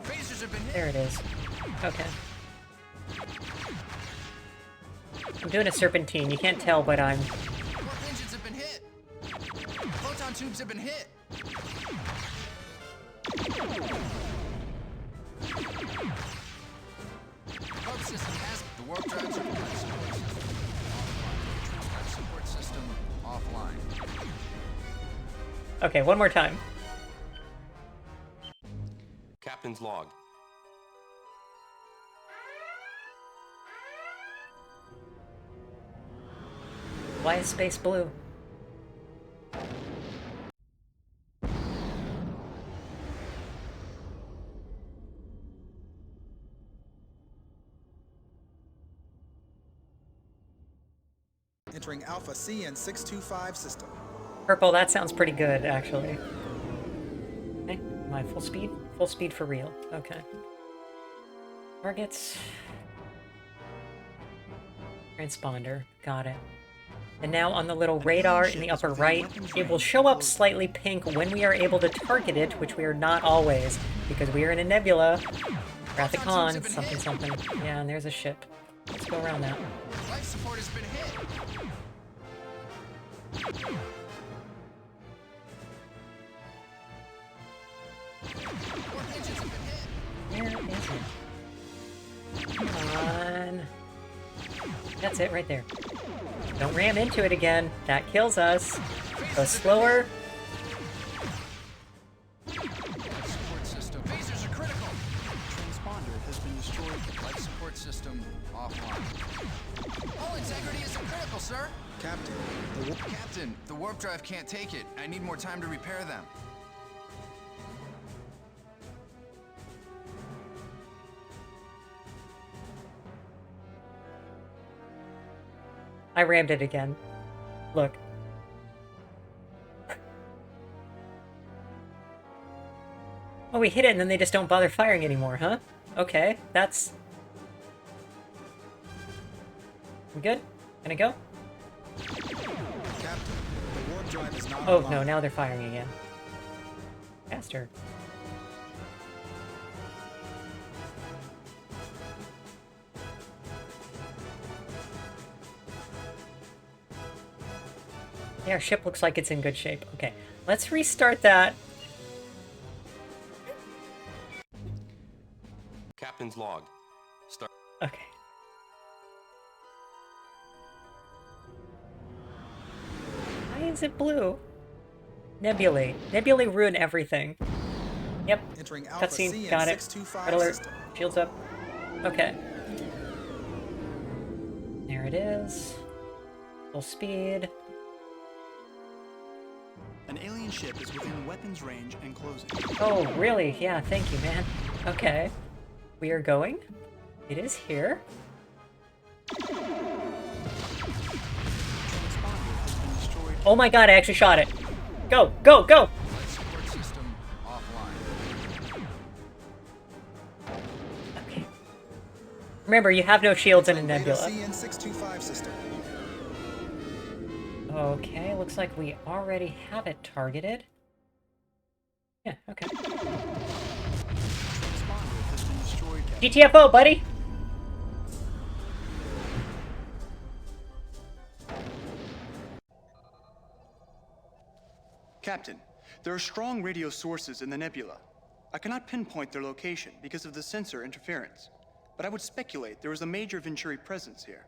Phasers have been hit. There it is. Okay. I'm doing a serpentine. You can't tell, but I'm... Warp engines have been hit. Photon tubes have been hit. Hub system has the warp drives are life support system offline. Okay, one more time. Captain's log. Why is space blue? Entering Alpha CN625 system. Purple, that sounds pretty good, actually. Okay, am I full speed? Full speed for real. Okay. Targets. Transponder. Got it. And now on the little radar in the upper right, it will show up slightly pink when we are able to target it, which we are not always, because we are in a nebula. Rathicon, something something. Yeah, and there's a ship. Let's go around that. Life support has been hit. Warp engines have been hit. Where is it? Come on. That's it right there. Don't ram into it again. That kills us. Go slower. Life support system. Phasers are critical. Transponder has been destroyed. Life support system offline. Hull integrity isn't critical, sir. Captain, the warp drive can't take it. I need more time to repair them. I rammed it again. Look. Oh, we hit it and then they just don't bother firing anymore, huh? Okay, that's... We good? Gonna go? Captain, the warp drive is not Oh, online. no, now they're firing again. Faster. Yeah, our ship looks like it's in good shape. Okay, let's restart that. Captain's log. Okay. Why is it blue? Nebulae. Nebulae ruin everything. Yep. Entering Alpha Cutscene. C Got and it. 625 Red alert. system. Shields up. Okay. There it is. Full speed. An alien ship is within weapons range and closing. Oh, really? Yeah, thank you, man. Okay. We are going. It is here. Transponder has been destroyed. Oh my god, I actually shot it. Go, go, go! Life support system offline. Okay. Remember, you have no shields in a Beta nebula. C and 625 system. Okay, looks like we already have it targeted. Yeah, okay. Transponder has been destroyed. Captain. GTFO, buddy! Captain, there are strong radio sources in the nebula. I cannot pinpoint their location because of the sensor interference, but I would speculate there is a major Venturi presence here.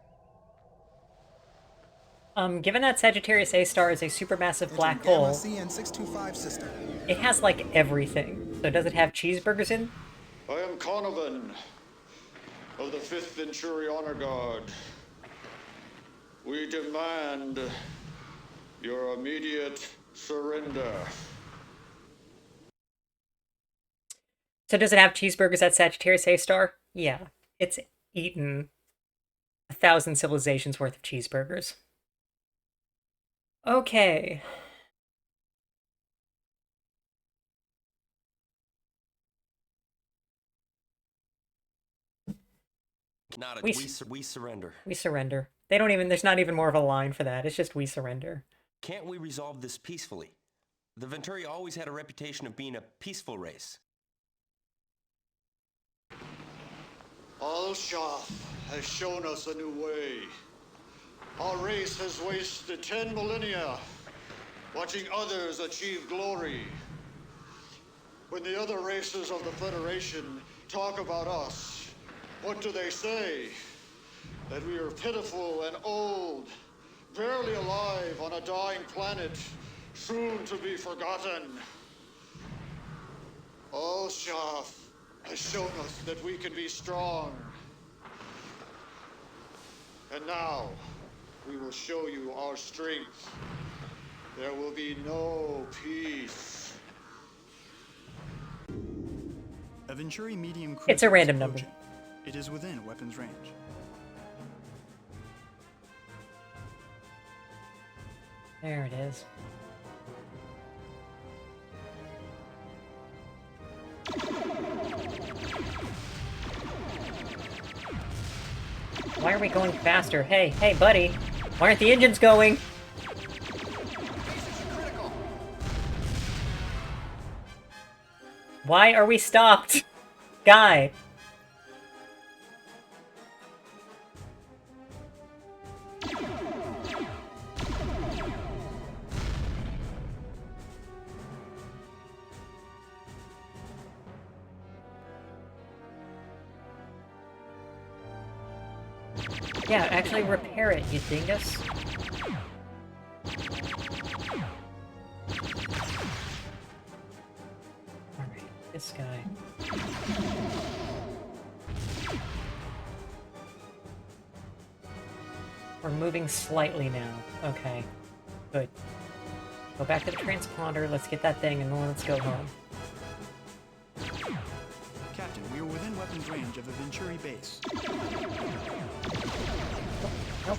Given that Sagittarius A star is a supermassive black Entering Gamma hole, C and 625 system. it has like everything. So does it have cheeseburgers in? I am Conovan of the 5th Venturi Honor Guard. We demand your immediate surrender. So does it have cheeseburgers at Sagittarius A star? Yeah. It's eaten 1,000 civilizations worth of cheeseburgers. Okay. Not We a, we surrender. We surrender. They don't even, there's not even more of a line for that. It's just we surrender. Can't we resolve this peacefully? The Venturi always had a reputation of being a peaceful race. Al-Shaf has shown us a new way. Our race has wasted 10 millennia watching others achieve glory. When the other races of the Federation talk about us, what do they say? That we are pitiful and old, barely alive on a dying planet, soon to be forgotten. Al-Shaf has shown us that we can be strong. And now, we will show you our strength. There will be no peace. A Venturi medium cruiser It's a is random number. approaching. It is within weapons range. There it is. Why are we going faster? Hey, hey, buddy. Why aren't the engines going? Why are we stopped? Guy. Yeah, actually repair it, you dingus. Alright, this guy. We're moving slightly now. Okay, good. Go back to the transponder, let's get that thing, and then let's go home. Captain, we are within weapons range of a Venturi base. Nope.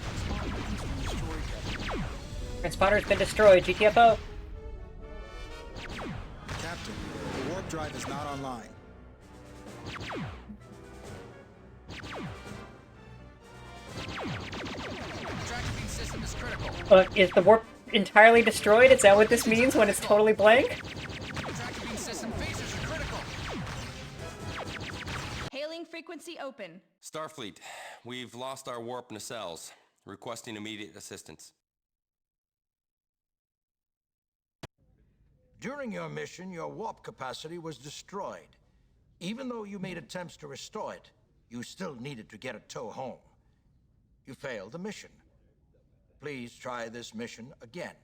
Transponder's been destroyed. GTFO. Captain, the warp drive is not online. Tractor beam system is critical. Is the warp entirely destroyed? Is that what this means when it's totally blank? Tractor beam system phasers are critical. Hailing frequency open. Starfleet, we've lost our warp nacelles. Requesting immediate assistance. During your mission, your warp capacity was destroyed. Even though you made attempts to restore it, you still needed to get a tow home. You failed the mission. Please try this mission again.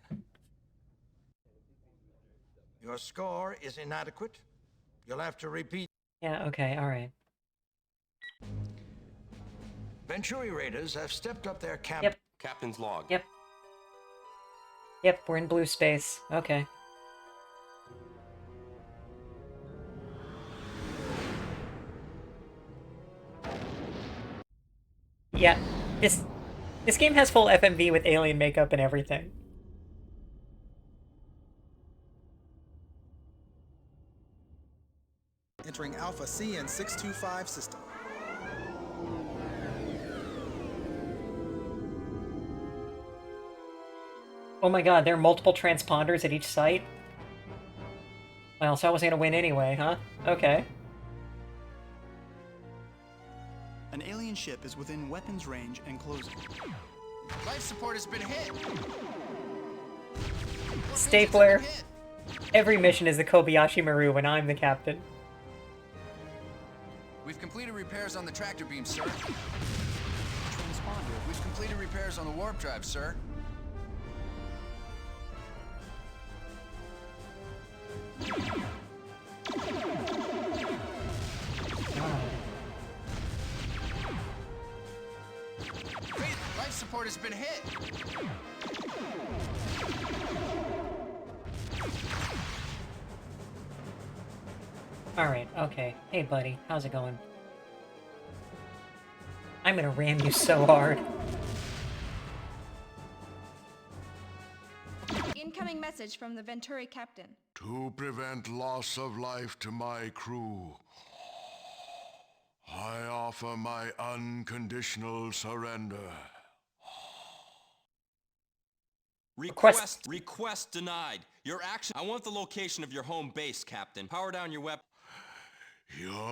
Your score is inadequate. You'll have to repeat. Yeah, okay, alright. Venturi raiders have stepped up their camp. Yep. Captain's log. Yep. Yep, we're in blue space. Okay. Yeah, this game has full FMV with alien makeup and everything. Entering Alpha CN 625 system. Oh my god, there are multiple transponders at each site? Well, so I was gonna win anyway, huh? Okay. An alien ship is within weapons range and closing. Life support has been hit. Stapler. Every mission is the Kobayashi Maru when I'm the captain. We've completed repairs on the tractor beam, sir. Transponder. We've completed repairs on the warp drive, sir. Life support has been hit. Alright, okay. Hey buddy, how's it going? I'm gonna ram you so hard. Incoming message from the Venturi captain. To prevent loss of life to my crew, I offer my unconditional surrender. Request denied. Your action. I want the location of your home base, Captain. Power down your weapon.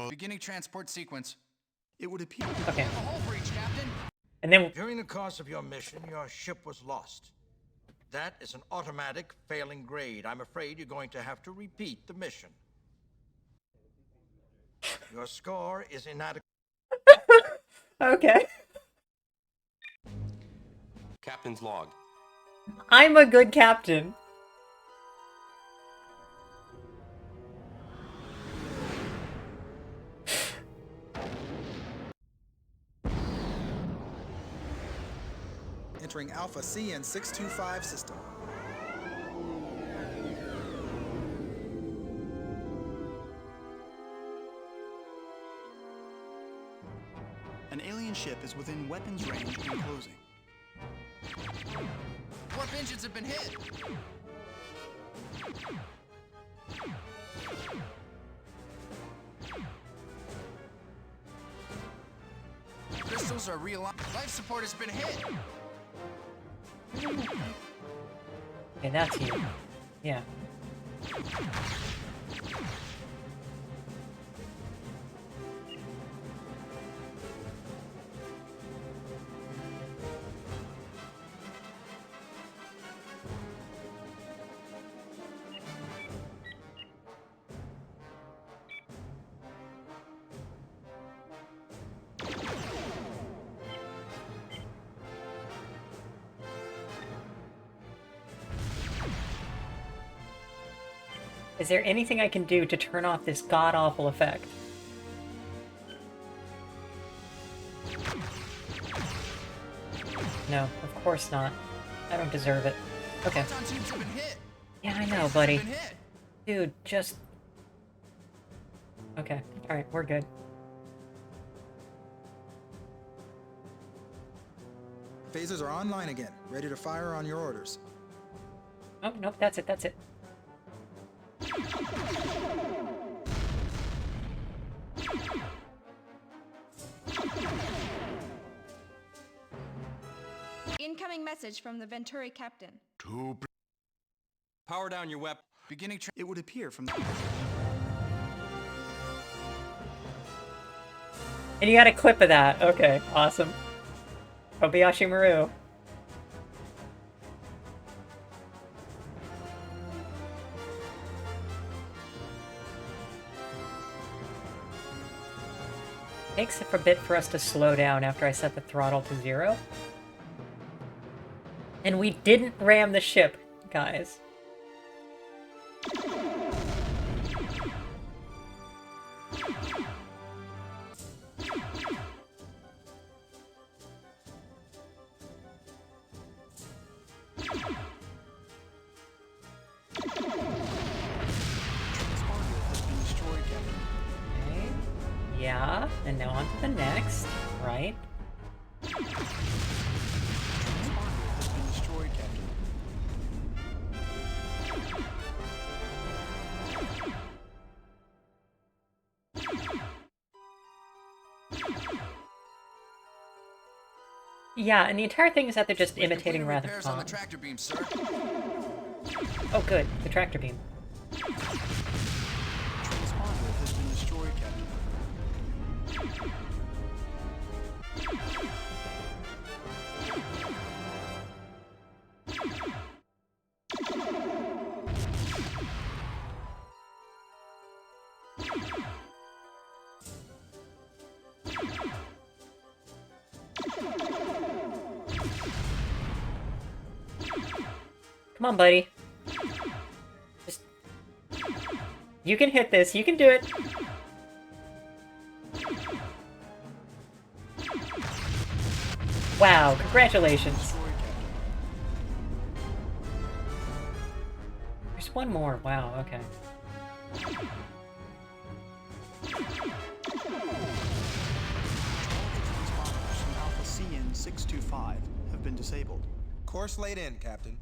Beginning transport sequence. It would appear. Okay. A hull breach, Captain. And then During the course of your mission, your ship was lost. That is an automatic failing grade. I'm afraid you're going to have to repeat the mission. Your score is inadequate. okay. Captain's log. I'm a good captain. Entering Alpha CN 625 system. An alien ship is within weapons range and closing. Warp engines have been hit. Crystals are realigned. Life support has been hit. Okay, that's you. Yeah. Is there anything I can do to turn off this god-awful effect? No, of course not. I don't deserve it. Okay. Photon tubes have been hit. Yeah, I know, Lasers buddy. have been hit. Dude, just... Okay, alright, we're good. Phasers are online again, ready to fire on your orders. Oh, nope, that's it, that's it. Incoming message from the Venturi captain. Power down your weapon. Beginning it would appear from the... And you got a clip of that. Okay, awesome. Kobayashi Maru. Takes a bit for us to slow down after I set the throttle to 0. And we didn't ram the ship, guys. Okay. Yeah, and now on to the next, right? Yeah, and the entire thing is that they're just imitating Wrath of repairs on Khan. the tractor beam, sir. Oh, good. The tractor beam. Transponder has been destroyed, Captain. Come on, buddy. Just... You can hit this. You can do it. Wow, congratulations. There's one more. Wow, okay. Alpha CN 625 have been disabled. Course laid in, Captain.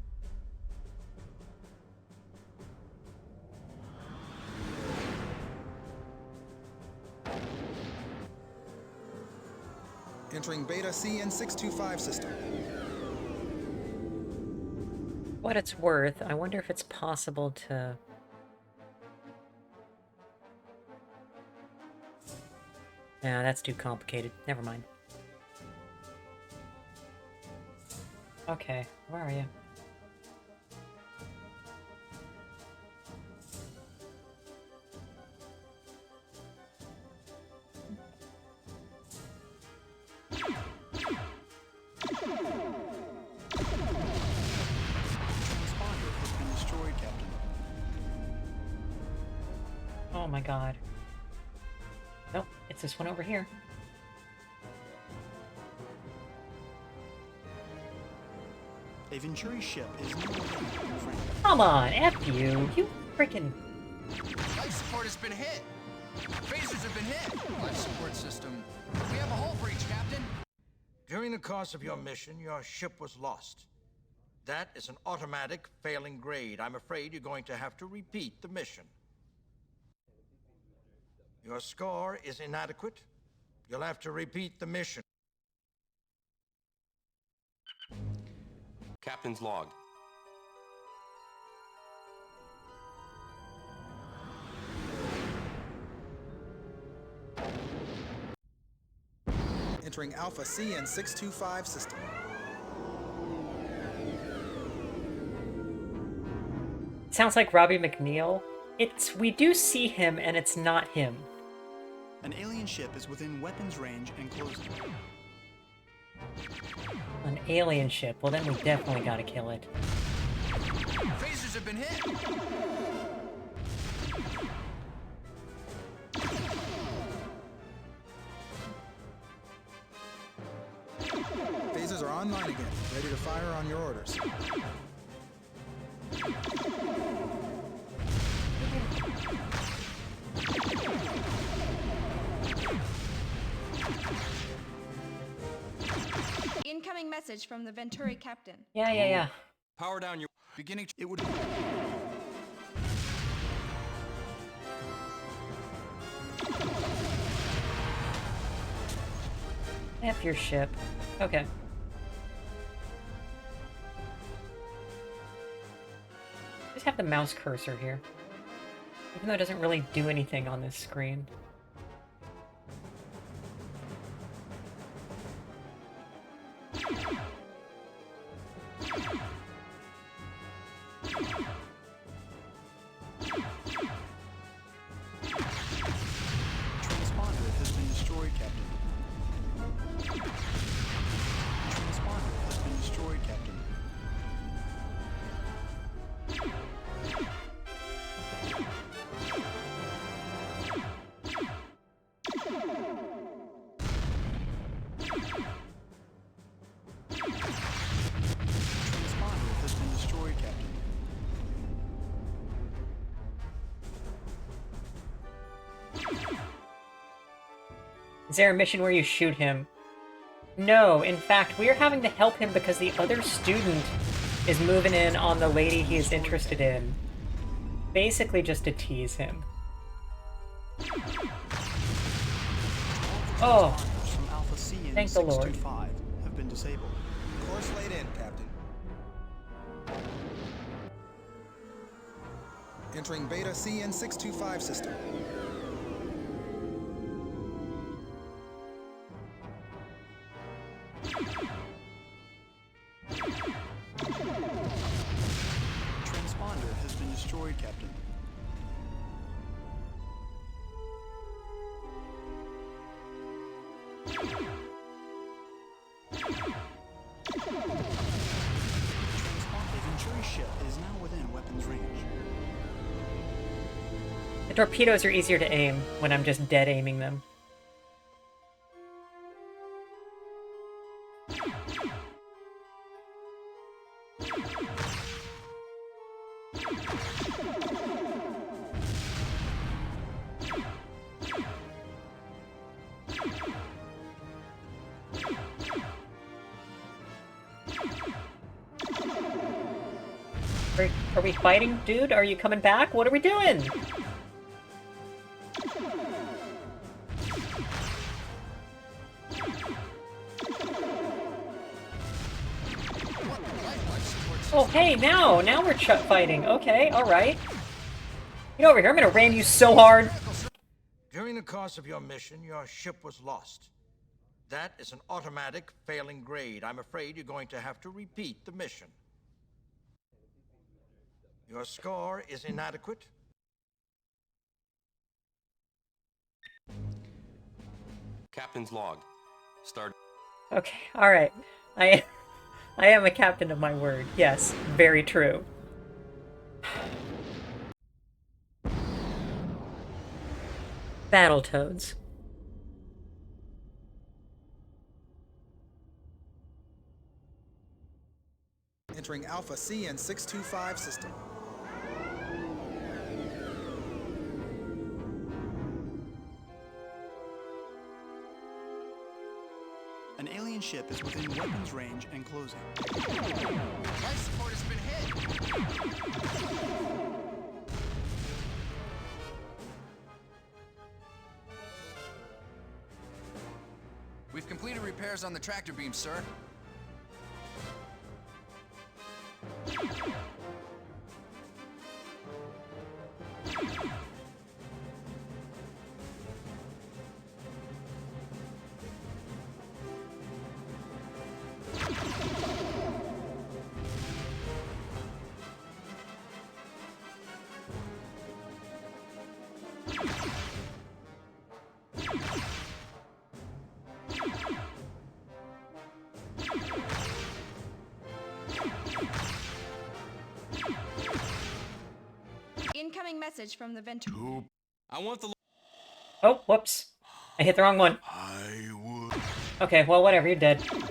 Entering Beta CN 625 system. What it's worth, I wonder if it's possible to... Nah, that's too complicated. Never mind. Okay, where are you? Transponder has been destroyed, Captain. Oh my god. Nope, it's this one over here. A Venturi ship is no longer in frame. Come on, F you. You freaking... Life support has been hit. Phasers have been hit. Life support system. We have a hull breach, Captain. During the course of your mission, your ship was lost. That is an automatic failing grade. I'm afraid you're going to have to repeat the mission. Your score is inadequate. You'll have to repeat the mission. Captain's log. Entering Alpha CN 625 system. Sounds like Robbie McNeil. We do see him, and it's not him. An alien ship is within weapons range and closing. An alien ship. Well, then we definitely gotta kill it. Phasers have been hit. Phasers are online again, ready to fire on your orders. Incoming message from the Venturi captain. Yeah. Power down your... Beginning. It would. F your ship. Okay. Just have the mouse cursor here. Even though it doesn't really do anything on this screen. Transponder has been destroyed, Captain. Transponder has been destroyed, Captain. Transponder has been destroyed, Captain. Is there a mission where you shoot him? No, in fact, we are having to help him because the other student is moving in on the lady he is interested in. Basically just to tease him. Oh, From Alpha C and thank the Lord. 625 have been disabled. Course laid in, Captain. Entering Beta CN 625 system. Transponder has been destroyed, Captain. The Venturi ship is now within weapons range. The torpedoes are easier to aim when I'm just dead aiming them. Are we fighting, dude? Are you coming back? What are we doing? Oh, hey, now we're fighting. Okay, alright. Get over here, I'm gonna ram you so hard. During the course of your mission, your ship was lost. That is an automatic failing grade. I'm afraid you're going to have to repeat the mission. Your score is inadequate. Captain's log. Start. Okay, alright. I am a captain of my word. Yes, very true. Battletoads. Entering Alpha CN 625 system. An alien ship is within weapons range and closing. Life support has been hit. We've completed repairs on the tractor beam, sir. Incoming message from the Venturi. I want the... Oh, whoops. I hit the wrong one. I would. Okay, well, whatever, you're dead. We have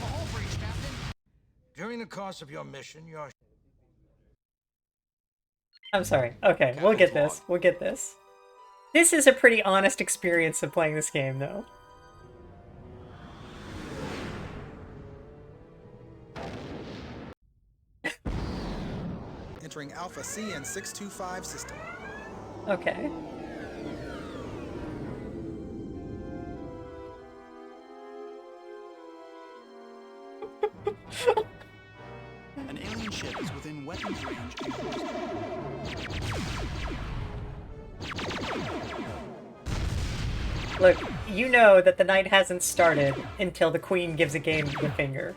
a hull breach, Captain. During the course of your mission, your I'm sorry. Okay, we'll get this. We'll get this. This is a pretty honest experience of playing this game, though. Entering Alpha CN625 system. Okay. An alien ship is within weapons range and close. Look, you know that the night hasn't started until the queen gives a game the finger.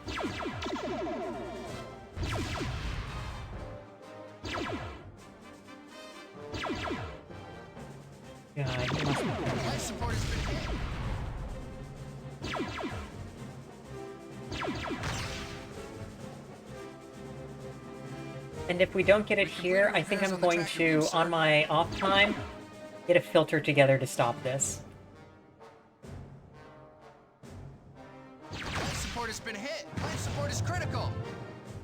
God, he must be Life support has been hit. And if we don't get it here, I think I'm going to, on my off time, get a filter together to stop this. Life support has been hit. Life support is critical.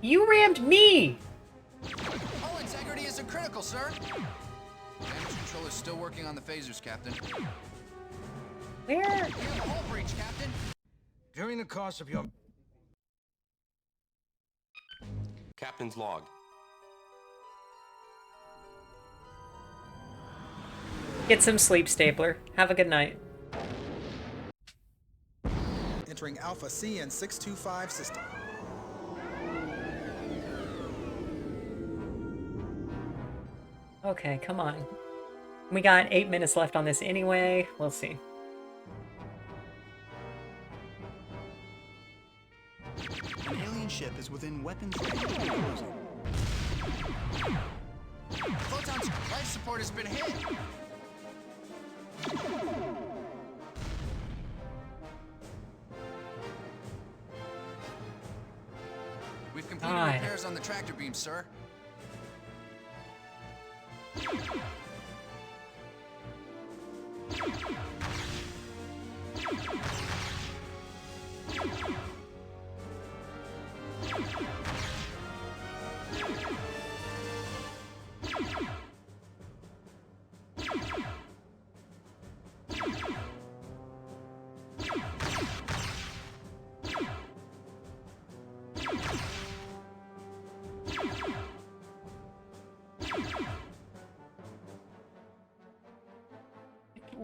You rammed me! Hull integrity isn't critical, sir. Damage control is still working on the phasers, Captain. Where? We have a hull breach, Captain. During the course of your... Captain's log. Get some sleep, Stapler. Have a good night. Entering Alpha CN625 system. Okay, come on. We got 8 minutes left on this anyway. We'll see. An alien ship is within weapons range and closing. Photons, life support has been hit. We've completed God. repairs on the tractor beam, sir.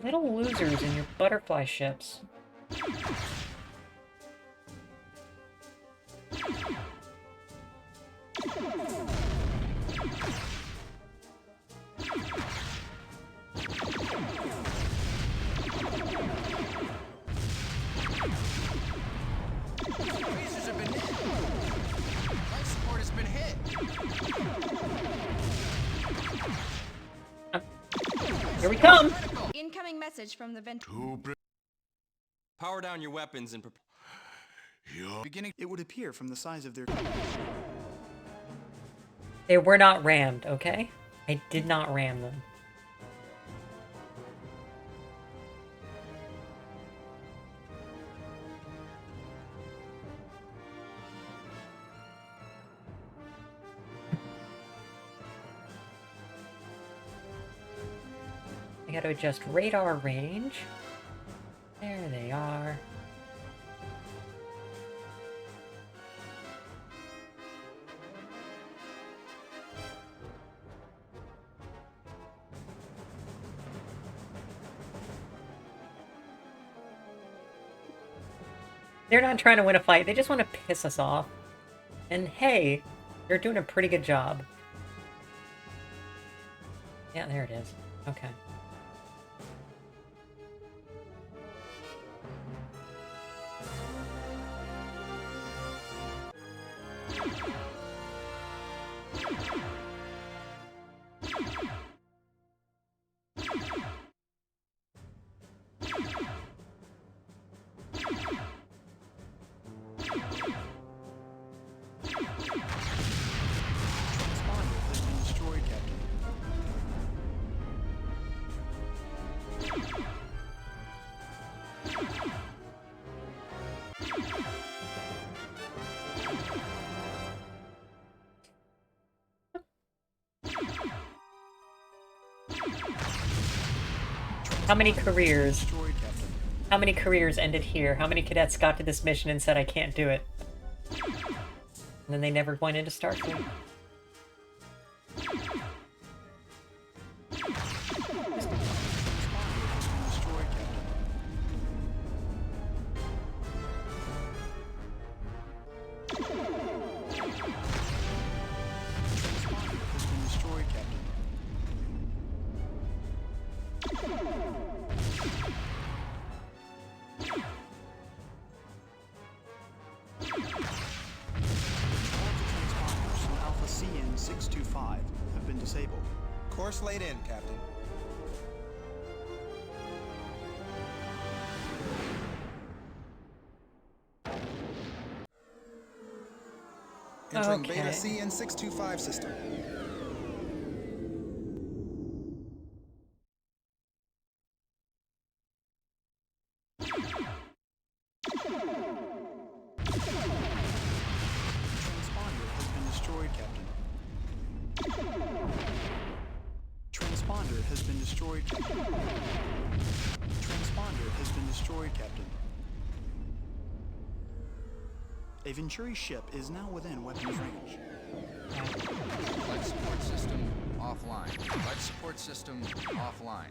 Little losers in your butterfly ships. Phasers have been hit. Life support has been hit. Here we come! Incoming message from the Power down your weapons and Beginning. It would appear from the size of their... They were not rammed, okay? I did not ram them. I gotta adjust radar range. There they are. They're not trying to win a fight, they just want to piss us off. And hey, they're doing a pretty good job. Yeah, there it is. Okay. Transponder has been destroyed, Captain. How many careers? Destroyed, Captain. How many careers ended here? How many cadets got to this mission and said, I can't do it? And then they never went into Starfleet. 625 have been disabled. Course laid in, Captain. Entering Beta CN 625 system. Transponder has been destroyed, Captain. Transponder has been destroyed, Captain. Transponder has been destroyed, Captain. A Venturi ship is now within weapons range. Life support system offline. Life support system offline.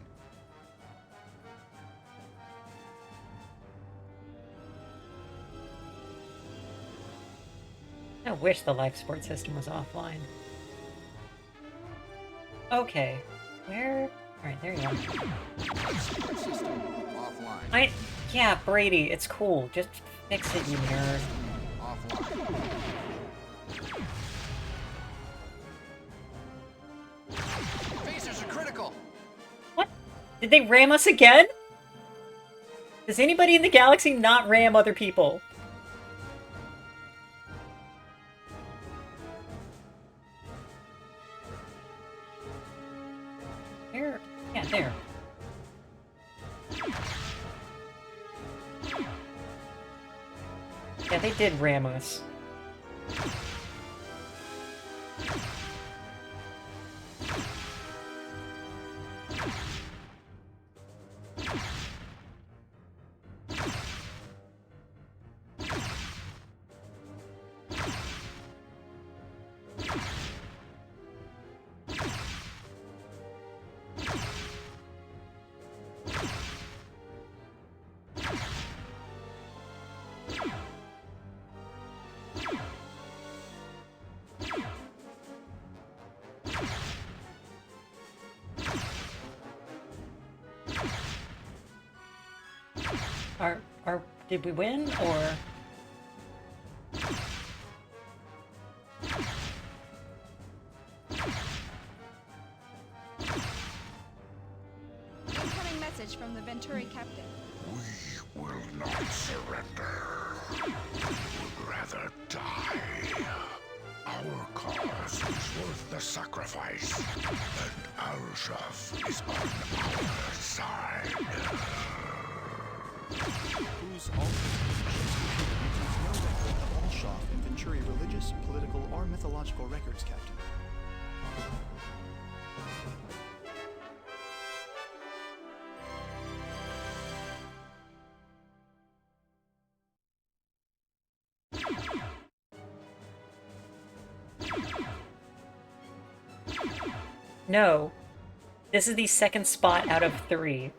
I wish the life support system was offline. Okay, where? Alright, there you are. Life support system offline. Yeah, Brady, it's cool. Just fix it, you nerd. Offline. Phasers are critical. What? Did they ram us again? Does anybody in the galaxy not ram other people? There. Yeah, there. Yeah, they did ram us. Did we win, or? Incoming message from the Venturi captain. We will not surrender. We would rather die. Our cause is worth the sacrifice, and Al-Shaf is on our side. Whose alternate contains no record of Al-Shaf and Venturi religious, political, or mythological records, Captain. No. This is the second spot out of 3.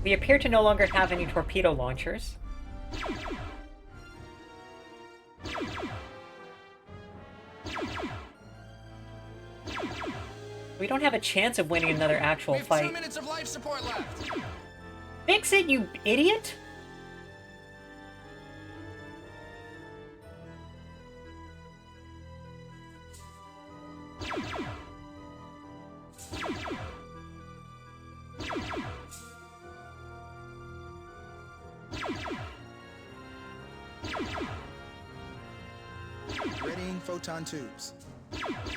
We appear to no longer have any torpedo launchers. We don't have a chance of winning another actual We have fight. 2 minutes of life support left. Fix it, you idiot! Readying photon tubes.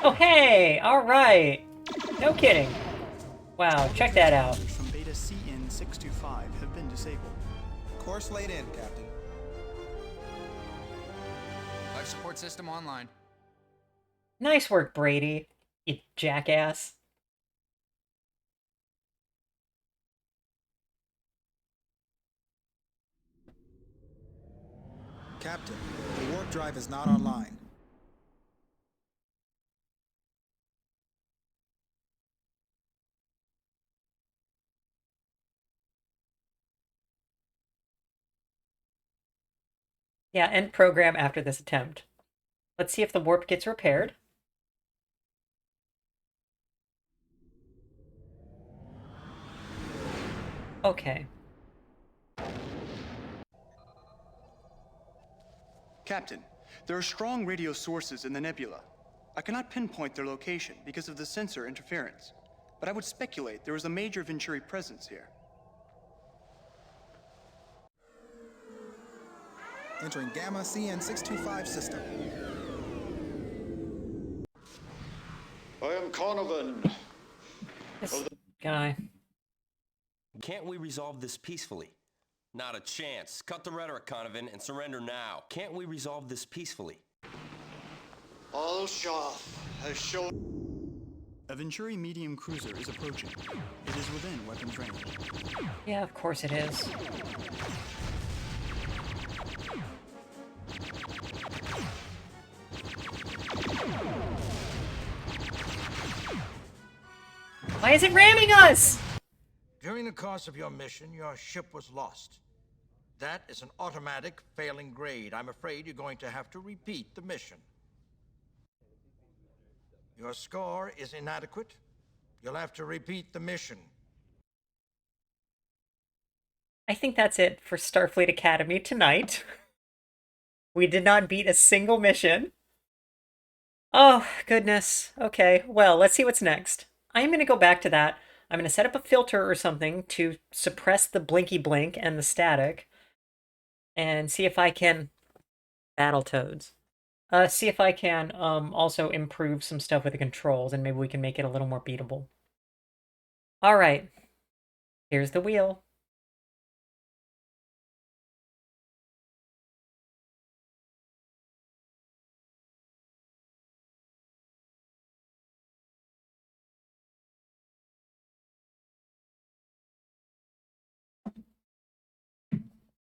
Oh hey! Alright! No kidding. Wow, check that out. From Beta CN 625 have been disabled. Course laid in, Captain. Life support system online. Nice work, Brady, you jackass. Captain, the warp drive is not online. Yeah, end program after this attempt. Let's see if the warp gets repaired. Okay. Captain, there are strong radio sources in the nebula. I cannot pinpoint their location because of the sensor interference, but I would speculate there is a major Venturi presence here. Entering Gamma CN625 system. I am Conovan. This guy. Can't we resolve this peacefully? Not a chance. Cut the rhetoric, Conovan, and surrender now. Can't we resolve this peacefully? Al-Shaf has shown... A Venturi medium cruiser is approaching. It is within weapons range. Yeah, of course it is. Why is it ramming us? During the course of your mission, your ship was lost. That is an automatic failing grade. I'm afraid you're going to have to repeat the mission. Your score is inadequate. You'll have to repeat the mission. I think that's it for Starfleet Academy tonight. We did not beat a single mission. Oh, goodness. Okay, well, let's see what's next. I'm going to go back to that. I'm going to set up a filter or something to suppress the blinky blink and the static. And see if I can... Battletoads. See if I can also improve some stuff with the controls, and maybe we can make it a little more beatable. Alright. Here's the wheel.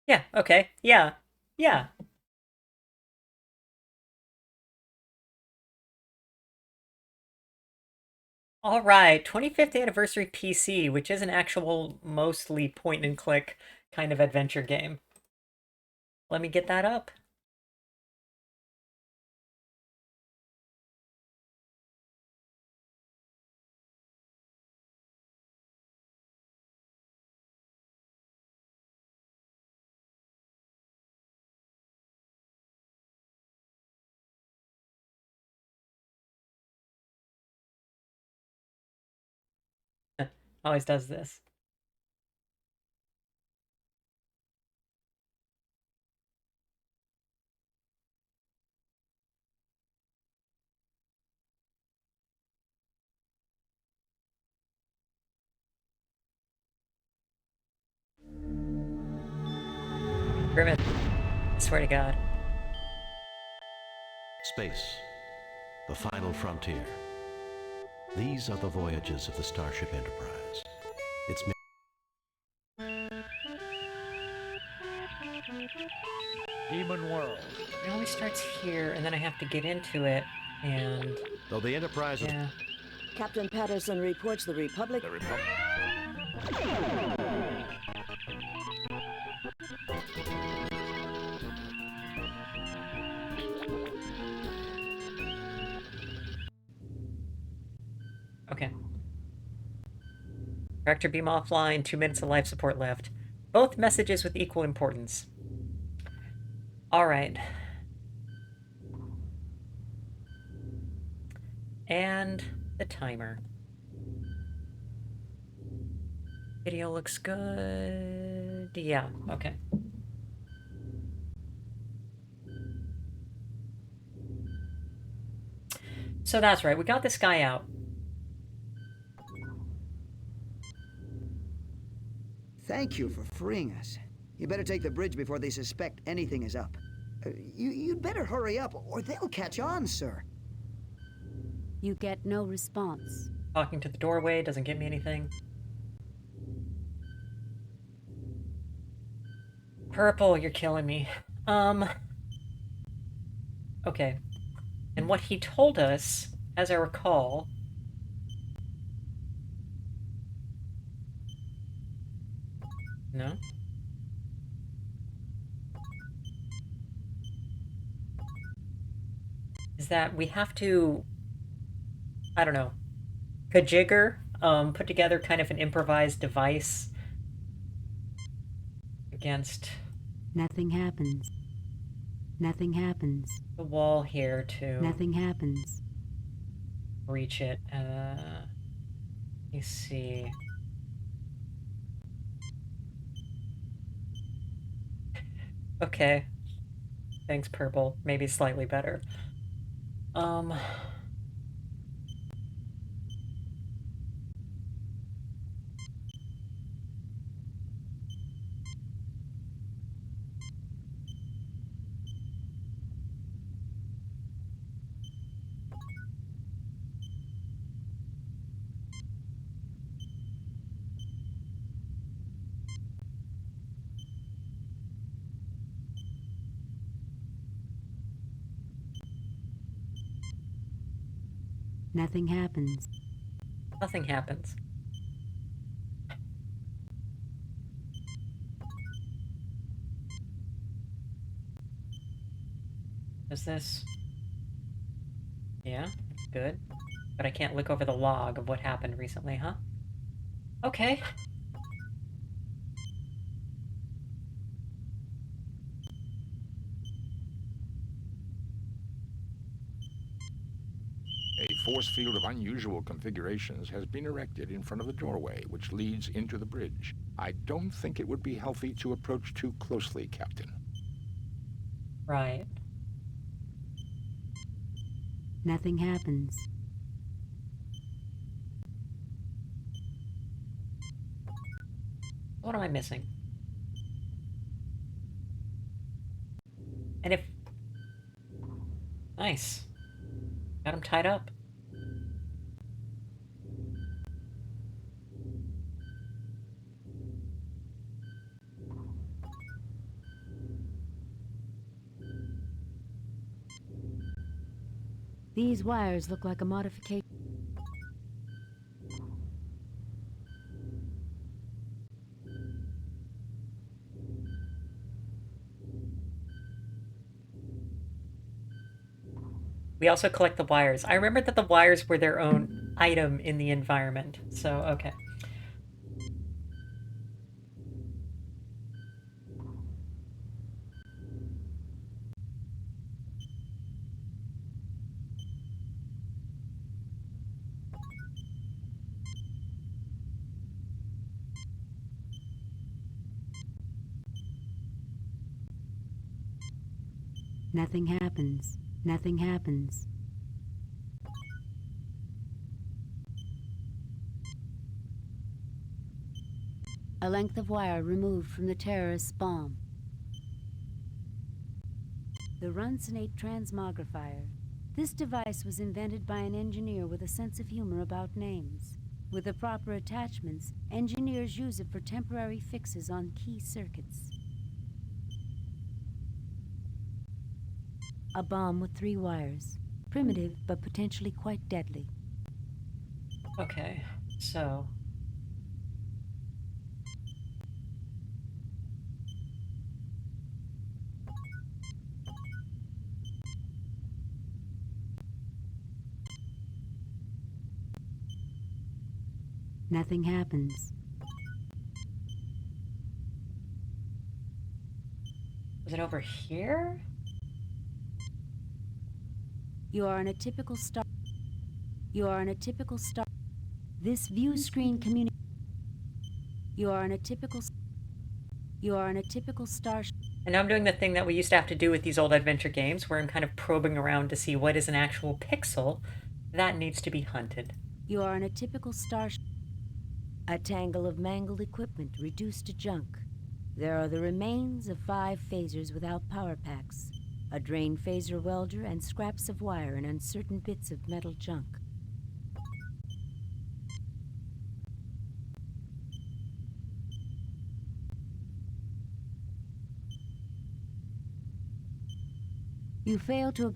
Yeah, okay. Yeah. Yeah. All right, 25th anniversary PC, which is an actual mostly point and click kind of adventure game. Let me get that up. Always does this. Grimmett, I swear to God. Space, the final frontier. These are the voyages of the Starship Enterprise. Its Demon World. It always starts here, and then I have to get into it, and... Though the Enterprise is... Yeah. Captain Patterson reports the Republic... Okay. Reactor beam offline, 2 minutes of life support left. Both messages with equal importance. Alright. And the timer. Video looks good. Yeah, okay. So that's right, we got this guy out. Thank you for freeing us. You better take the bridge before they suspect anything is up. You'd better hurry up, or they'll catch on, sir. You get no response. Talking to the doorway doesn't get me anything. Purple, you're killing me. Okay. And what he told us, as I recall... No? Is that we have to, I don't know, kajigger, put together kind of an improvised device against Nothing happens. Nothing happens. the wall here to Nothing happens. reach it. Let me see. Okay. Thanks, Purple. Maybe slightly better. Nothing happens. Nothing happens. Is this... Yeah, good. But I can't look over the log of what happened recently, huh? Okay. A force field of unusual configurations has been erected in front of the doorway, which leads into the bridge. I don't think it would be healthy to approach too closely, Captain. Right. Nothing happens. What am I missing? And if... Nice. Got him tied up. These wires look like a modification. We also collect the wires. I remember that the wires were their own item in the environment. So, okay. Nothing happens. Nothing happens. A length of wire removed from the terrorist's bomb. The Runsonate transmogrifier. This device was invented by an engineer with a sense of humor about names. With the proper attachments, engineers use it for temporary fixes on key circuits. A bomb with 3 wires. Primitive, but potentially quite deadly. Okay, so... Nothing happens. Was it over here? You are on a typical star. You are on a typical star. This view screen community. You are on a typical. You are on a typical star. And now I'm doing the thing that we used to have to do with these old adventure games, where I'm kind of probing around to see what is an actual pixel that needs to be hunted. You are on a typical star. A tangle of mangled equipment reduced to junk. There are the remains of 5 phasers without power packs, a drained phaser welder, and scraps of wire and uncertain bits of metal junk. You fail to...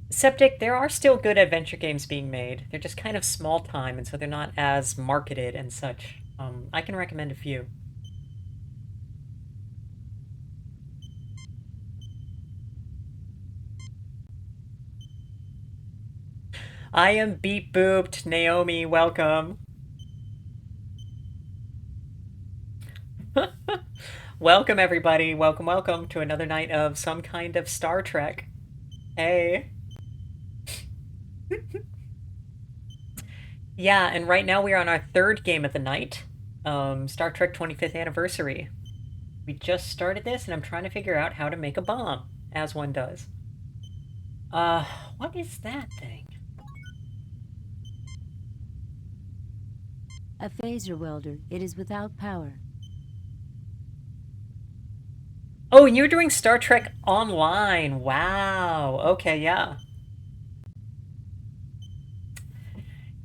Septic, there are still good adventure games being made. They're just kind of small time, and so they're not as marketed and such. I can recommend a few. I am beep booped. Naomi, welcome. Welcome, everybody. Welcome, welcome to another night of some kind of Star Trek. Hey. Yeah, and right now we are on our third game of the night. Star Trek 25th Anniversary. We just started this, and I'm trying to figure out how to make a bomb, as one does. What is that thing? A phaser welder. It is without power. Oh, and you're doing Star Trek Online. Wow. Okay, yeah.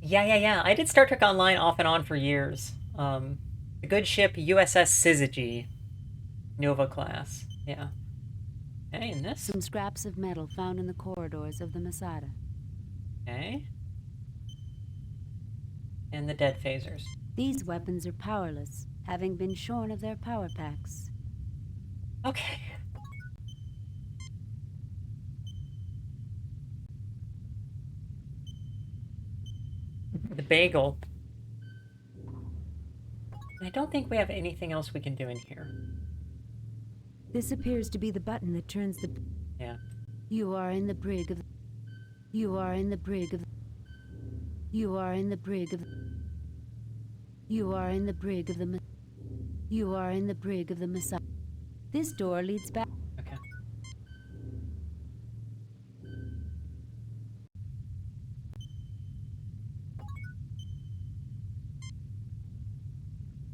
Yeah. I did Star Trek Online off and on for years. The good ship USS Syzygy. Nova class. Yeah. Okay, and this? Some scraps of metal found in the corridors of the Masada. Okay. And the dead phasers. These weapons are powerless, having been shorn of their power packs. Okay. The bagel. I don't think we have anything else we can do in here. This appears to be the button that turns the... Yeah. You are in the brig of... You are in the brig of... You are in the brig of... You are in the brig of the... You are in the brig of the Messiah. This door leads back... Okay.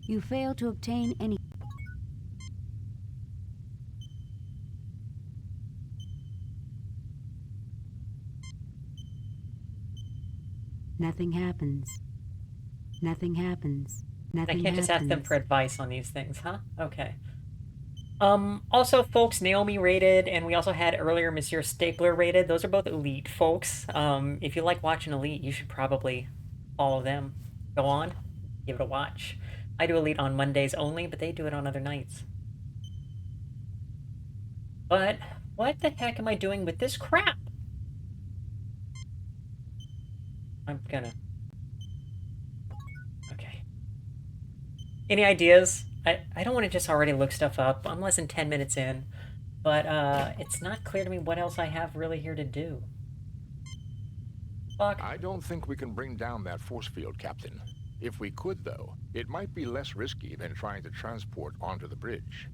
You fail to obtain any... Nothing happens. Nothing happens. Nothing I can't just ask them happens. for advice on these things, huh? Okay. Also, folks, Naomi rated, and we also had earlier Monsieur Stapler rated. Those are both Elite, folks. If you like watching Elite, you should probably follow them. Go on, give it a watch. I do Elite on Mondays only, but they do it on other nights. But what the heck am I doing with this crap? I'm gonna... Okay. Any ideas? I don't want to just already look stuff up. I'm less than 10 minutes in. But it's not clear to me what else I have really here to do. Fuck. I don't think we can bring down that force field, Captain. If we could, though, it might be less risky than trying to transport onto the bridge.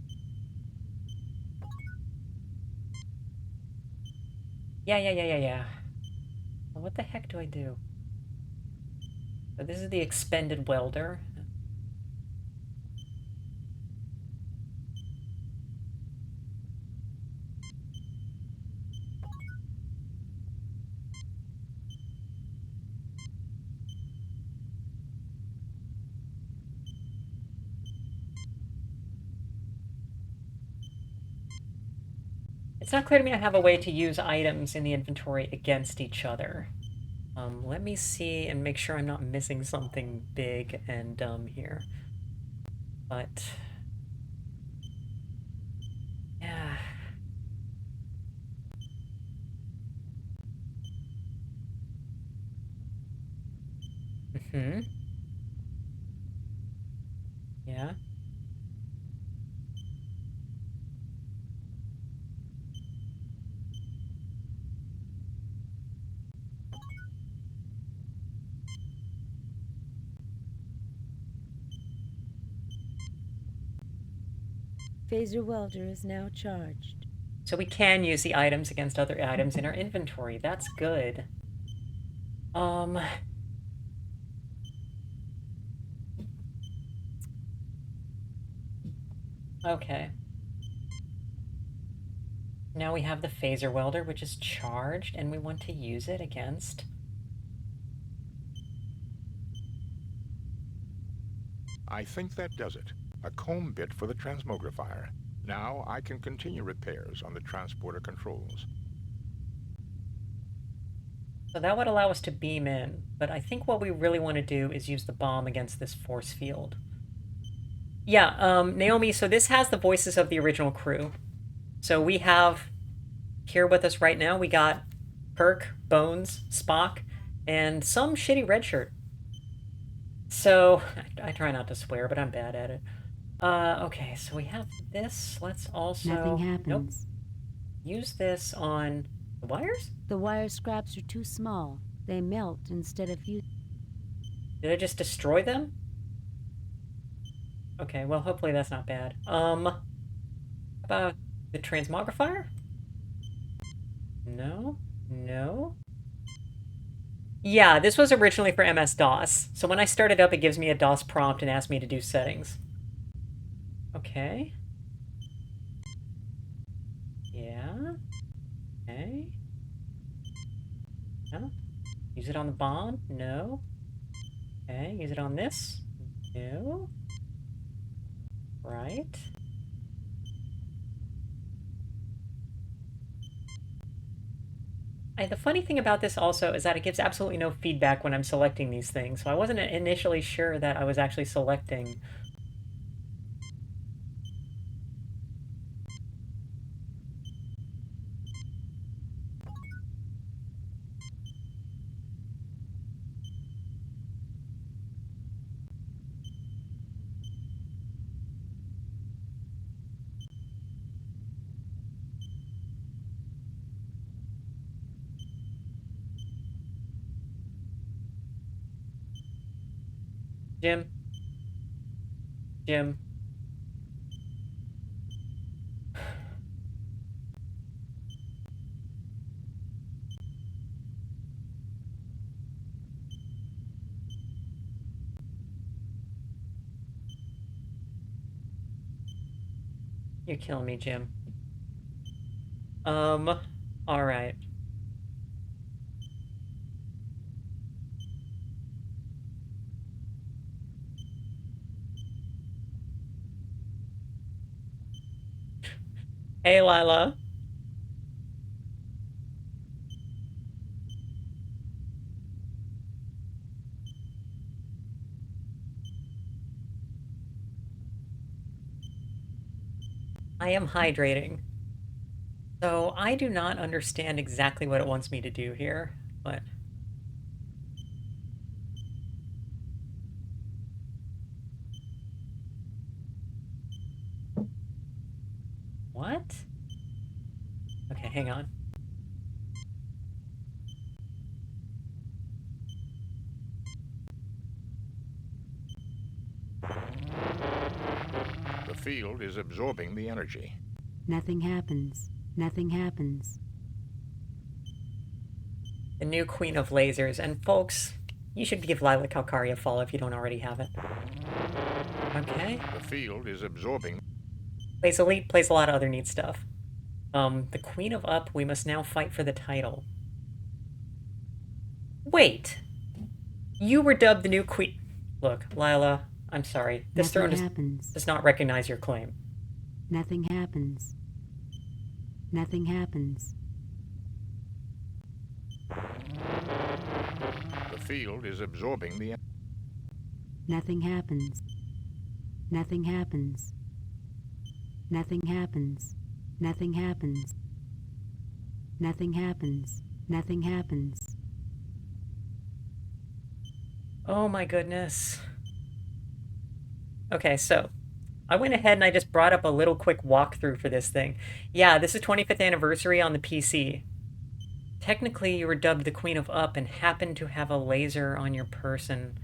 Yeah. Well, what the heck do I do? So this is the expended welder. It's not clear to me I have a way to use items in the inventory against each other. Let me see and make sure I'm not missing something big and dumb here. But... yeah. Yeah. Phaser welder is now charged. So we can use the items against other items in our inventory. That's good. Okay. Now we have the phaser welder, which is charged, and we want to use it against... I think that does it. A comb bit for the transmogrifier. Now I can continue repairs on the transporter controls. So that would allow us to beam in, but I think what we really want to do is use the bomb against this force field. Yeah, Naomi, so this has the voices of the original crew. So we have here with us right now, we got Kirk, Bones, Spock, and some shitty red shirt. So, I try not to swear, but I'm bad at it. Okay, so we have this. Let's also... Nothing happens. Nope. Use this on the wires? The wire scraps are too small. They melt instead of fusing. Did I just destroy them? Okay, well, hopefully that's not bad. About the transmogrifier? No? No? Yeah, this was originally for MS-DOS. So when I start it up, it gives me a DOS prompt and asks me to do settings. Okay. Yeah. Okay. No. Use it on the bomb? No. Okay, use it on this? No. Right. The funny thing about this also is that it gives absolutely no feedback when I'm selecting these things, so I wasn't initially sure that I was actually selecting. Jim? Jim? You're killing me, Jim. Alright. Hey, Lila. I am hydrating. So I do not understand exactly what it wants me to do here, but... What? Okay, hang on. The field is absorbing the energy. Nothing happens. Nothing happens. The new Queen of Lasers, and folks, you should give Lila Calcaria a follow if you don't already have it. Okay. The field is absorbing. Plays Elite, plays a lot of other neat stuff. The Queen of Up, we must now fight for the title. Wait! You were dubbed the new Queen... Look, Lila, I'm sorry. This throne does not recognize your claim. Nothing happens. Nothing happens. The field is absorbing the... Nothing happens. Nothing happens. Nothing happens. Nothing happens. Nothing happens. Nothing happens. Oh my goodness. Okay, so I went ahead and I just brought up a little quick walkthrough for this thing. Yeah, this is 25th anniversary on the PC. Technically, you were dubbed the Queen of Up and happened to have a laser on your person.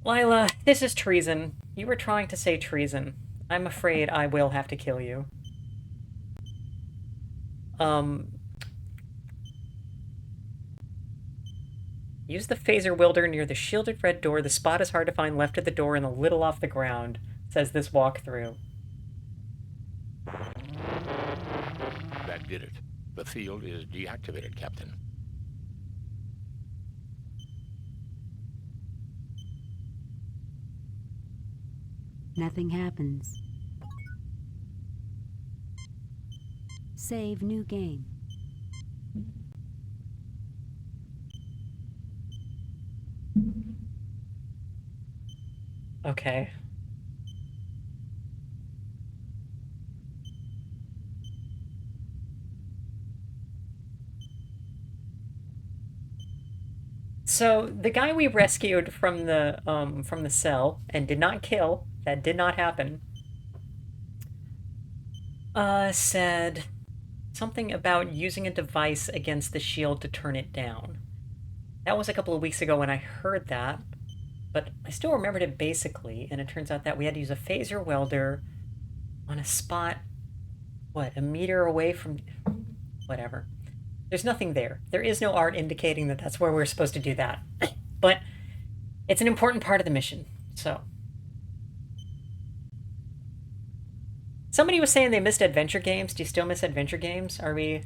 Lila, this is treason. You were trying to say treason. I'm afraid I will have to kill you. Use the phaser wielder near the shielded red door. The spot is hard to find left of the door and a little off the ground, says this walkthrough. That did it. The field is deactivated, Captain. Nothing happens. Save new game. Okay. So the guy we rescued from the cell and did not kill, that did not happen, said something about using a device against the shield to turn it down. That was a couple of weeks ago when I heard that, but I still remembered it basically, and it turns out that we had to use a phaser welder on a spot, what, a meter away from... whatever. There's nothing there. There is no art indicating that that's where we're supposed to do that. But it's an important part of the mission, so... Somebody was saying they missed adventure games. Do you still miss adventure games? Are we...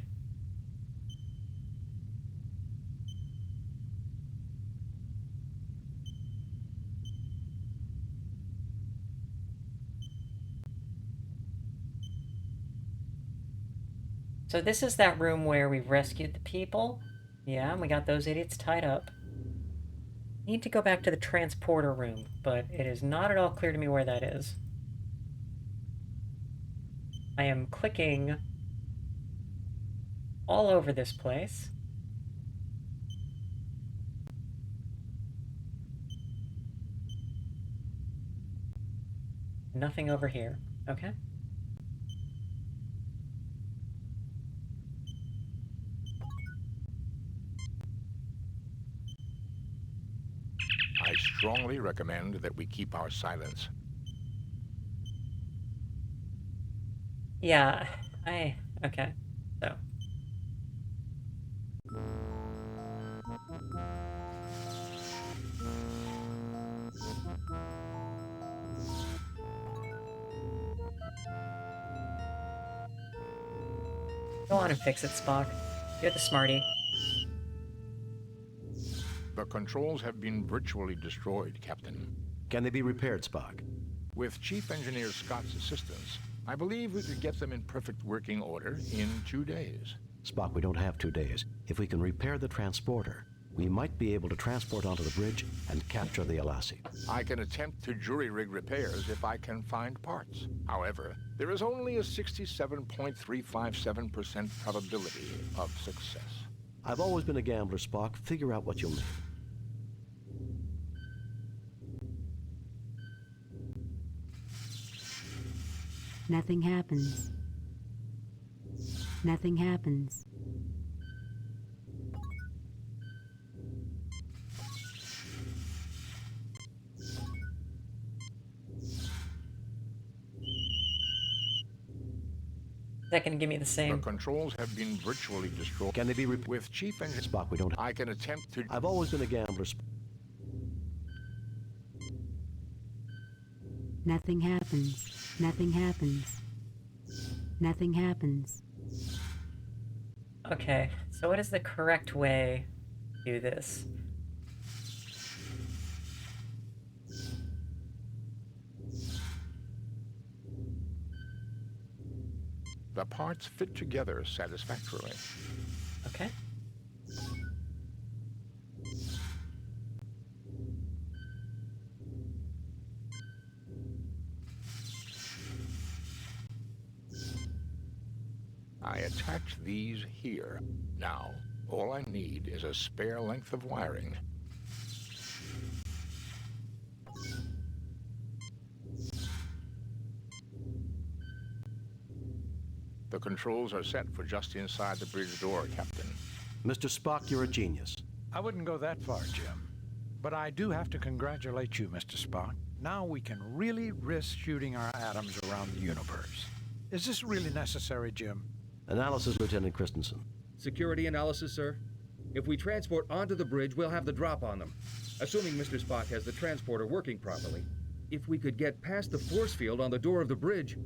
So this is that room where we rescued the people. Yeah, and we got those idiots tied up. Need to go back to the transporter room, but it is not at all clear to me where that is. I am clicking all over this place. Nothing over here. Okay. I strongly recommend that we keep our silence. Yeah, okay, so. Go on and fix it, Spock. You're the smarty. The controls have been virtually destroyed, Captain. Can they be repaired, Spock? With Chief Engineer Scott's assistance, I believe we could get them in perfect working order in 2 days. Spock, we don't have 2 days. If we can repair the transporter, we might be able to transport onto the bridge and capture the Alassi. I can attempt to jury-rig repairs if I can find parts. However, there is only a 67.357% probability of success. I've always been a gambler, Spock. Figure out what you'll need. Nothing happens. Nothing happens. That can give me the same. The controls have been virtually destroyed. Can they be with Chief Engineer Spock, we don't... I can attempt to... I've always been a gambler, Nothing happens. Nothing happens. Nothing happens. Okay, so what is the correct way to do this? The parts fit together satisfactorily. Okay. I attach these here. Now, all I need is a spare length of wiring. The controls are set for just inside the bridge door, Captain. Mr. Spock, you're a genius. I wouldn't go that far, Jim. But I do have to congratulate you, Mr. Spock. Now we can really risk shooting our atoms around the universe. Is this really necessary, Jim? Analysis, Lieutenant Christensen. Security analysis, sir. If we transport onto the bridge, we'll have the drop on them. Assuming Mr. Spock has the transporter working properly. If we could get past the force field on the door of the bridge,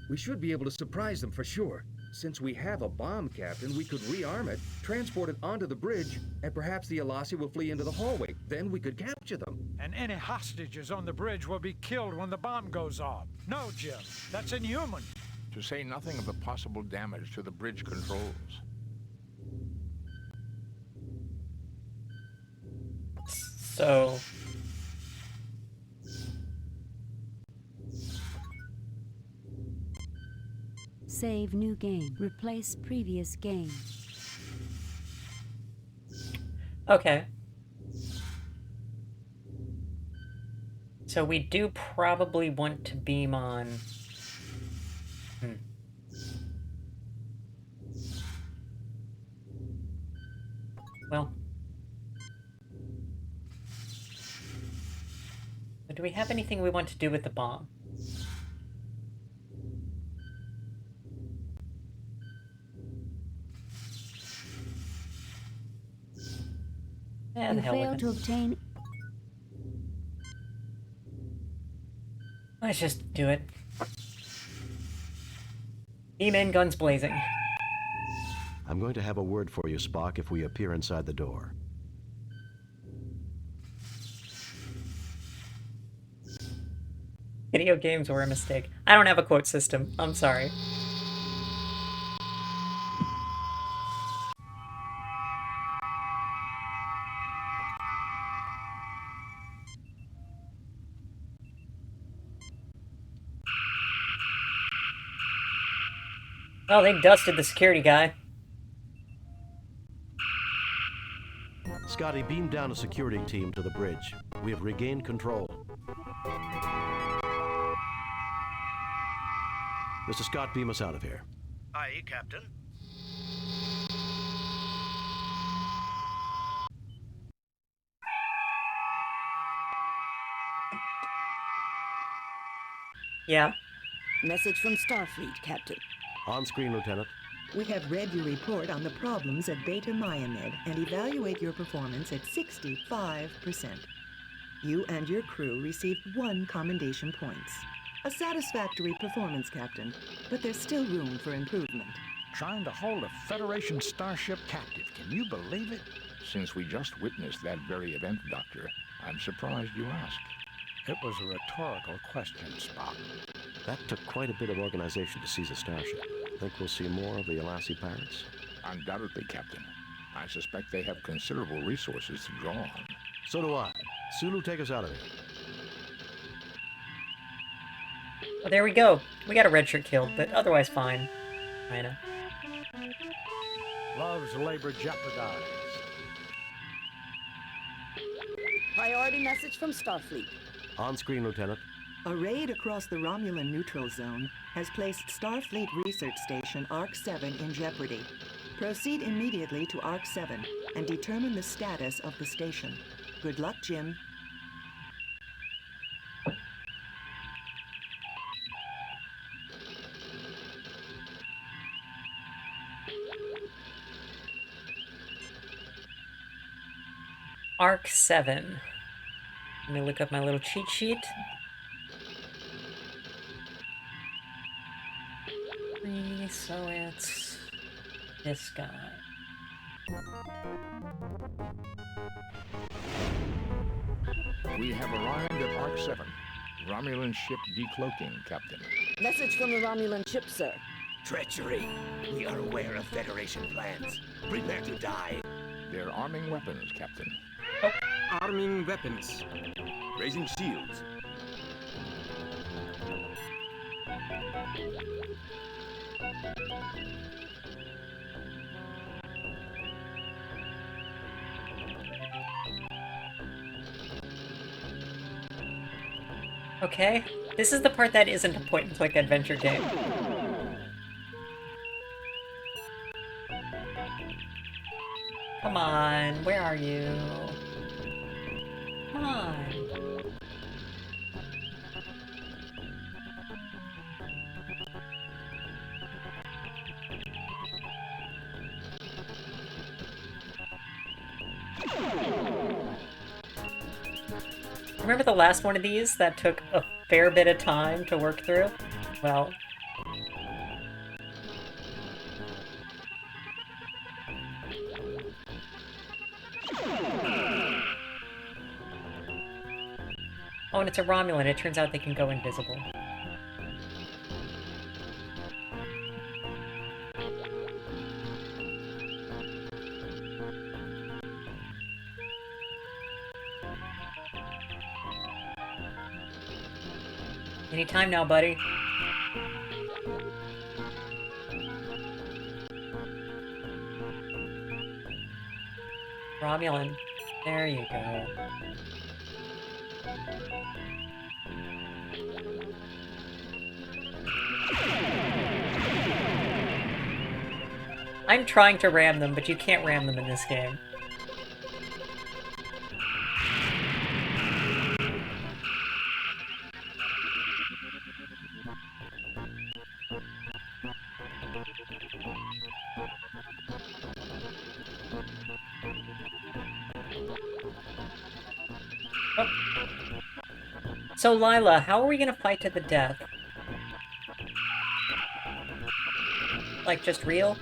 we should be able to surprise them for sure. Since we have a bomb, Captain, we could rearm it, transport it onto the bridge, and perhaps the Alassi will flee into the hallway. Then we could capture them. And any hostages on the bridge will be killed when the bomb goes off. No, Jim, that's inhuman. To say nothing of the possible damage to the bridge controls. So... Save new game. Replace previous game. Okay. So we do probably want to beam on... Well... So do we have anything we want to do with the bomb? Yeah, the You hell with failed it. to obtain... Let's just do it. Beam in, guns blazing. I'm going to have a word for you, Spock, if we appear inside the door. Video games were a mistake. I don't have a quote system. I'm sorry. Oh, they dusted the security guy. Scotty, beam down a security team to the bridge. We have regained control. Mr. Scott, beam us out of here. Aye, Captain. Yeah. Message from Starfleet, Captain. On screen, Lieutenant. We have read your report on the problems at Beta Myamed and evaluate your performance at 65%. You and your crew received 1 commendation points. A satisfactory performance, Captain, but there's still room for improvement. Trying to hold a Federation starship captive, can you believe it? Since we just witnessed that very event, Doctor, I'm surprised you asked. It was a rhetorical question, Spock. That took quite a bit of organization to seize a starship. Think we'll see more of the Alassi pirates? Undoubtedly, Captain. I suspect they have considerable resources to draw on. So do I. Sulu, take us out of here. Well, there we go. We got a red shirt killed, but otherwise fine. Kinda. Love's labor jeopardized. Priority message from Starfleet. On screen, Lieutenant. A raid across the Romulan neutral zone has placed Starfleet Research Station ARC-7 in jeopardy. Proceed immediately to ARC-7 and determine the status of the station. Good luck, Jim. ARC-7. Let me look up my little cheat sheet. So it's this guy. We have arrived at ARC-7. Romulan ship decloaking, Captain. Message from the Romulan ship, sir. Treachery. We are aware of Federation plans. Prepare to die. They're arming weapons, Captain. Oh. Arming weapons. Raising shields. Okay, this is the part that isn't a point-and-click adventure game. Come on, where are you? Come on. Remember the last one of these that took a fair bit of time to work through? Well... Oh, and it's a Romulan. It turns out they can go invisible. Anytime now, buddy. Romulan. There you go. I'm trying to ram them, but you can't ram them in this game. Oh. So, Lila, how are we gonna fight to the death? Like, just real?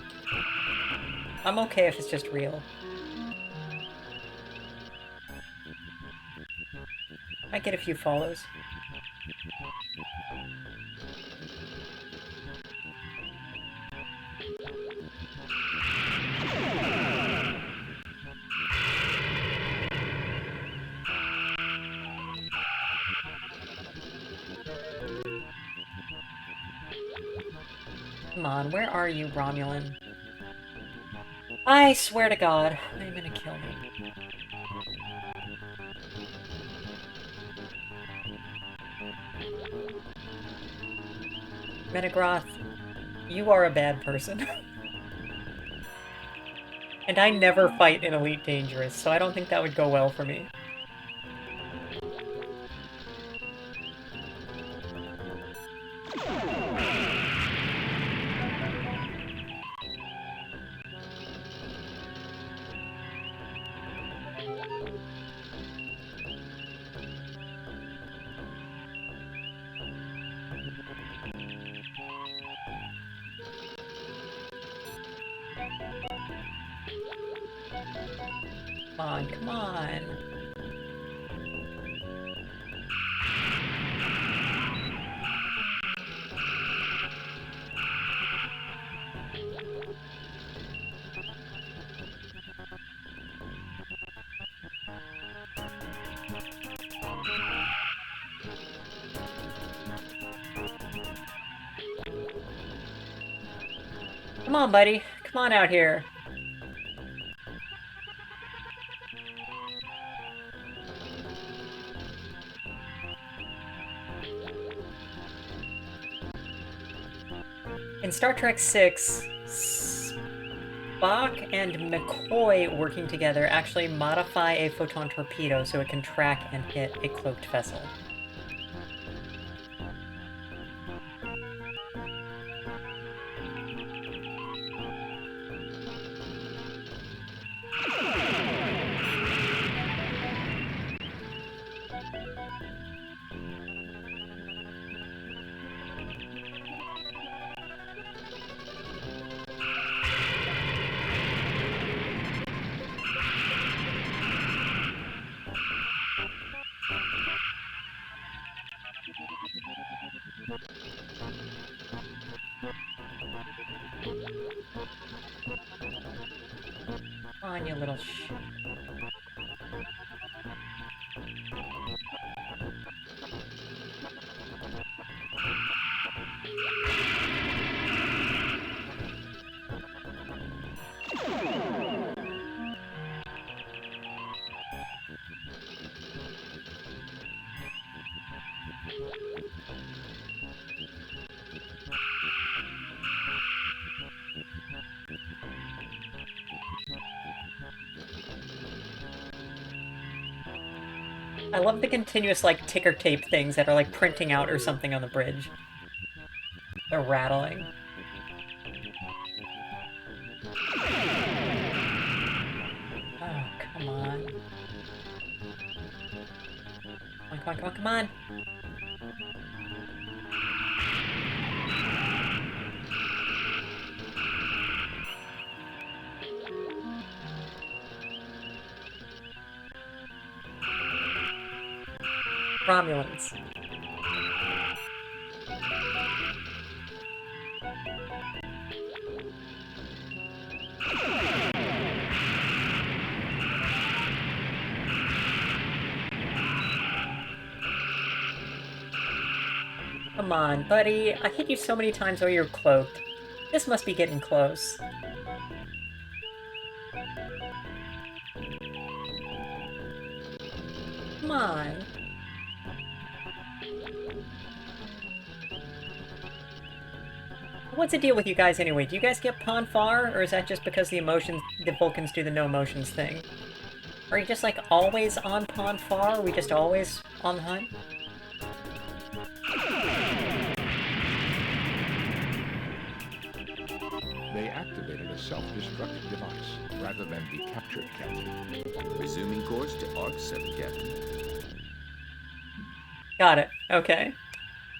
I'm okay if it's just real. I get a few follows. Come on, where are you, Romulan? I swear to God, I'm gonna kill you. Metagroth, you are a bad person. And I never fight in Elite Dangerous, so I don't think that would go well for me. Come on, come on. Come on, buddy. Come on out here. In Star Trek VI, Spock and McCoy working together actually modify a photon torpedo so it can track and hit a cloaked vessel. Come on, you little I love the continuous, like, ticker tape things that are, like, printing out or something on the bridge. They're rattling. Oh, come on. Come on, come on, come on, come on! Romulans. Come on, buddy. I hit you so many times while you're cloaked. This must be getting close. Come on. What's the deal with you guys anyway? Do you guys get Pon farr, or is that just because the Vulcans do the no emotions thing? Are you just like always on Pon farr? Are we just always on the hunt? They activated a self-destruct device rather than be captured, Captain. Resuming course to Arc 7, Captain. Got it. Okay.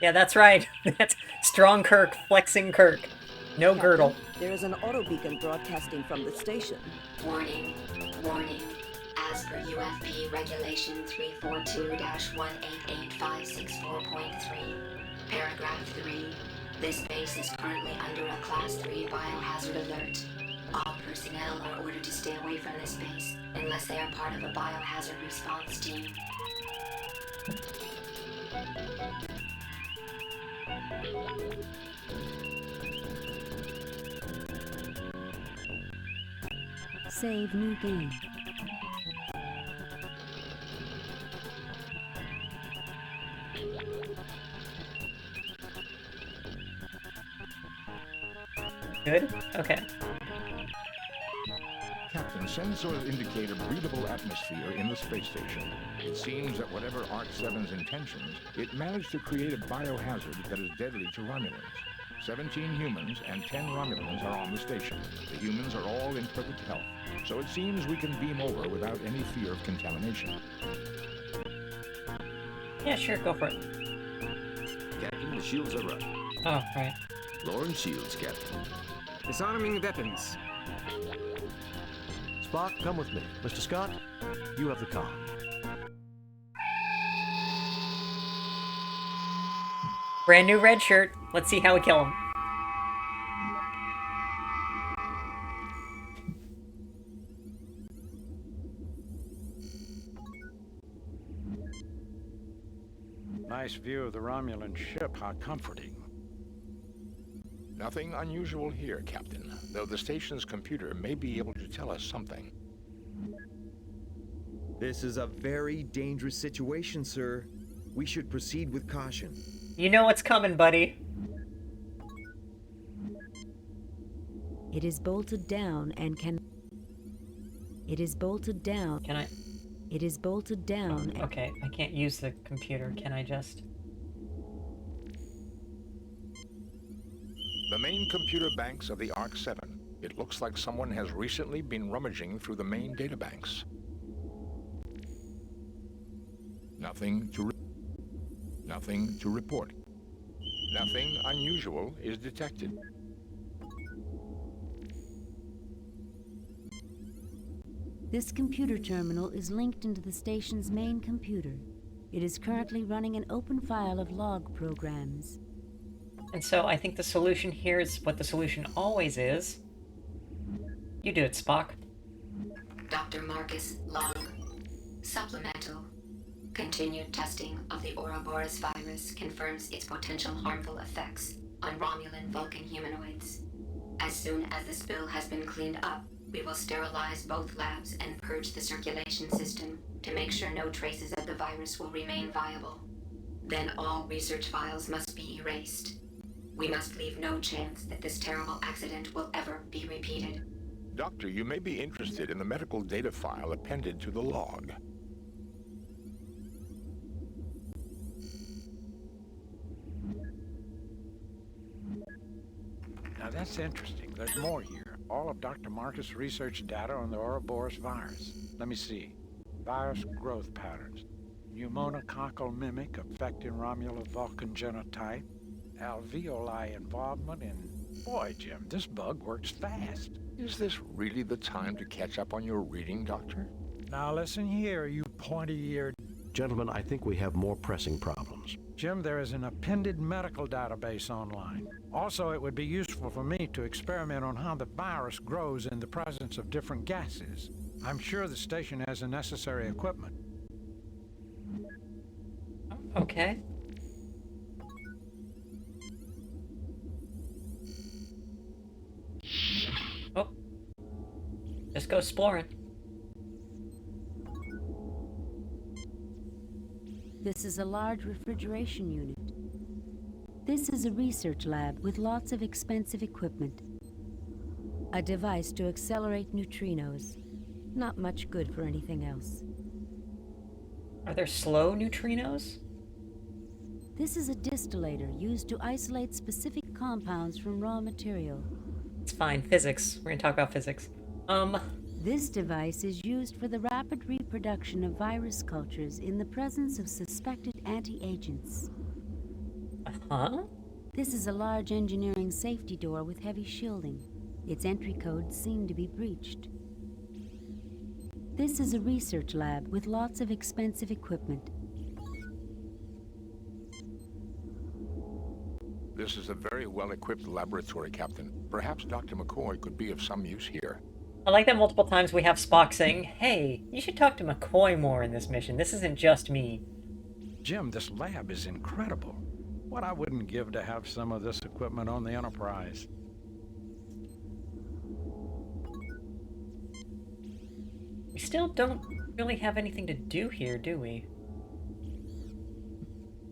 Yeah, that's right. That's strong Kirk, flexing Kirk. No Captain, girdle. There is an auto beacon broadcasting from the station. Warning. Warning. As per UFP Regulation 342-18856.4.3, Paragraph 3, this base is currently under a Class 3 biohazard alert. All personnel are ordered to stay away from this base unless they are part of a biohazard response team. Save new game. Good? Okay. Captain, sensors indicate a breathable atmosphere in the space station. It seems that whatever Arc-7's intentions, it managed to create a biohazard that is deadly to Romulans. 17 humans and 10 Romulans are on the station. The humans are all in perfect health, so it seems we can beam over without any fear of contamination. Yeah, sure, go for it. Captain, the shields are up. Oh, right. Lowering shields, Captain. Disarming weapons. Spock, come with me. Mr. Scott, you have the comm. Brand new red shirt. Let's see how we kill him. Nice view of the Romulan ship. How comforting. Nothing unusual here, Captain, though the station's computer may be able to tell us something. This is a very dangerous situation, sir. We should proceed with caution. You know what's coming, buddy. It is bolted down and can... It is bolted down. Can I... It is bolted down. Okay, I can't use the computer. Can I just... The main computer banks of the Arc-7. It looks like someone has recently been rummaging through the main databanks. Nothing to report. Nothing unusual is detected. This computer terminal is linked into the station's main computer. It is currently running an open file of log programs. And so I think the solution here is what the solution always is. You do it, Spock. Dr. Marcus Log. Supplemental. Continued testing of the Ouroboros virus confirms its potential harmful effects on Romulan Vulcan humanoids. As soon as the spill has been cleaned up, we will sterilize both labs and purge the circulation system to make sure no traces of the virus will remain viable. Then all research files must be erased. We must leave no chance that this terrible accident will ever be repeated. Doctor, you may be interested in the medical data file appended to the log. Now that's interesting. There's more here. All of Dr. Marcus' research data on the Ouroboros virus. Let me see. Virus growth patterns. Pneumococcal mimic affecting Romulo-Vulcan genotype. Alveoli involvement in... Boy, Jim, this bug works fast. Is this really the time to catch up on your reading, Doctor? Now listen here, you pointy-eared... Gentlemen, I think we have more pressing problems. Jim, there is an appended medical database online. Also, it would be useful for me to experiment on how the virus grows in the presence of different gases. I'm sure the station has the necessary equipment. Okay. Oh. Just go exploring. This is a large refrigeration unit. This is a research lab with lots of expensive equipment. A device to accelerate neutrinos. Not much good for anything else. Are there slow neutrinos? This is a distillator used to isolate specific compounds from raw material. It's fine. Physics. We're gonna talk about physics. This device is used for the rapid reproduction of virus cultures in the presence of suspected anti-agents. Huh? This is a large engineering safety door with heavy shielding. Its entry codes seem to be breached. This is a research lab with lots of expensive equipment. This is a very well-equipped laboratory, Captain. Perhaps Dr. McCoy could be of some use here. I like that multiple times we have Spock saying, hey, you should talk to McCoy more in this mission. This isn't just me. Jim, this lab is incredible. What I wouldn't give to have some of this equipment on the Enterprise. We still don't really have anything to do here, do we?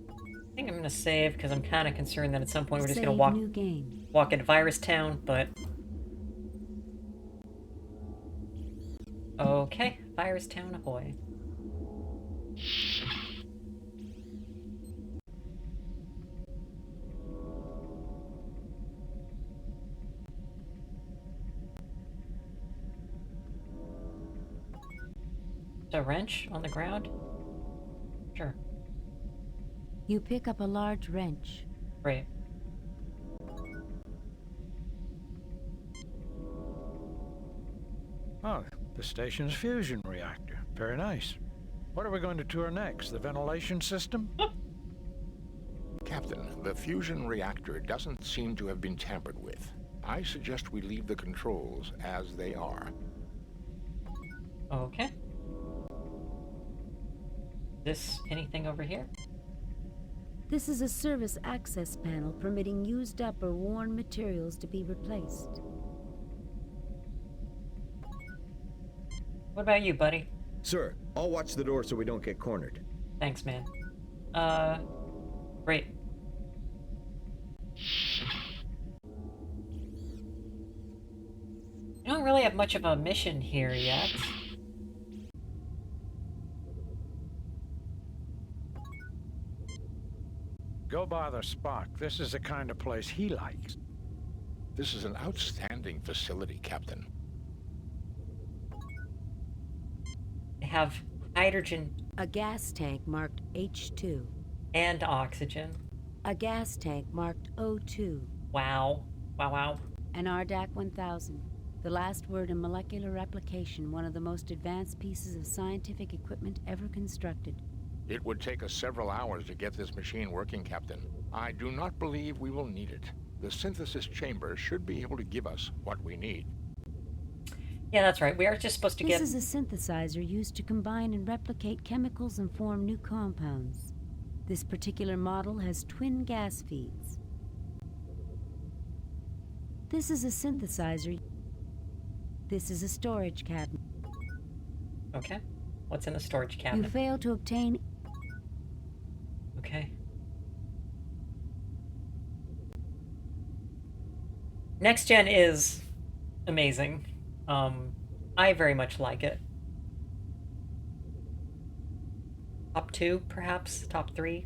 I think I'm gonna save because I'm kind of concerned that at some point we're just gonna walk into Virus Town, but okay, Virus Town ahoy. A wrench on the ground? Sure. You pick up a large wrench. Great. Oh, the station's fusion reactor. Very nice. What are we going to tour next? The ventilation system? Captain, the fusion reactor doesn't seem to have been tampered with. I suggest we leave the controls as they are. Okay. This anything over here? This is a service access panel permitting used up or worn materials to be replaced. What about you, buddy? Sir, I'll watch the door so we don't get cornered. Thanks, man. Great. I don't really have much of a mission here yet. Go bother Spock. This is the kind of place he likes. This is an outstanding facility, Captain. They have hydrogen. A gas tank marked H2. And oxygen. A gas tank marked O2. Wow. Wow, wow. An RDAC 1000. The last word in molecular replication, one of the most advanced pieces of scientific equipment ever constructed. It would take us several hours to get this machine working, Captain. I do not believe we will need it. The synthesis chamber should be able to give us what we need. Yeah, that's right. We are just supposed to get... This is a synthesizer used to combine and replicate chemicals and form new compounds. This particular model has twin gas feeds. This is a synthesizer. This is a storage cabinet. Okay. What's in the storage cabinet? You failed to obtain... Okay. Next Gen is amazing. I very much like it. Top 2, perhaps? Top 3?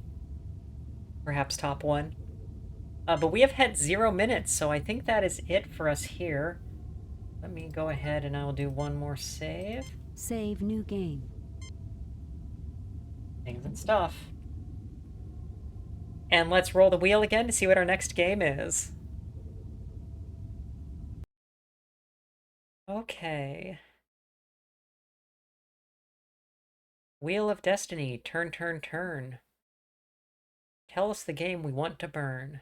Perhaps top 1? But we have had 0 minutes, so I think that is it for us here. Let me go ahead and I will do one more save. Save new game. Things and stuff. And let's roll the wheel again to see what our next game is. Okay. Wheel of Destiny. Turn, turn, turn. Tell us the game we want to burn.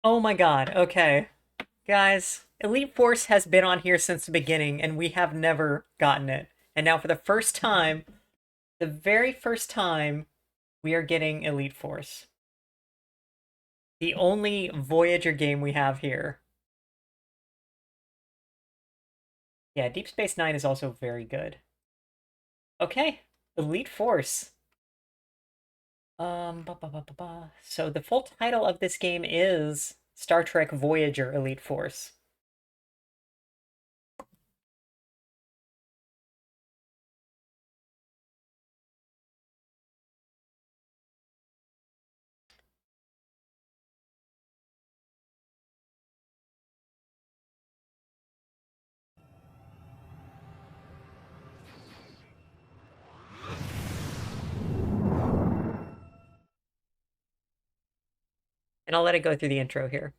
Oh my god, okay. Guys, Elite Force has been on here since the beginning, and we have never gotten it. And now for the first time, the very first time, we are getting Elite Force. The only Voyager game we have here. Yeah, Deep Space Nine is also very good. Okay, Elite Force. So the full title of this game is Star Trek Voyager Elite Force. And I'll let it go through the intro here.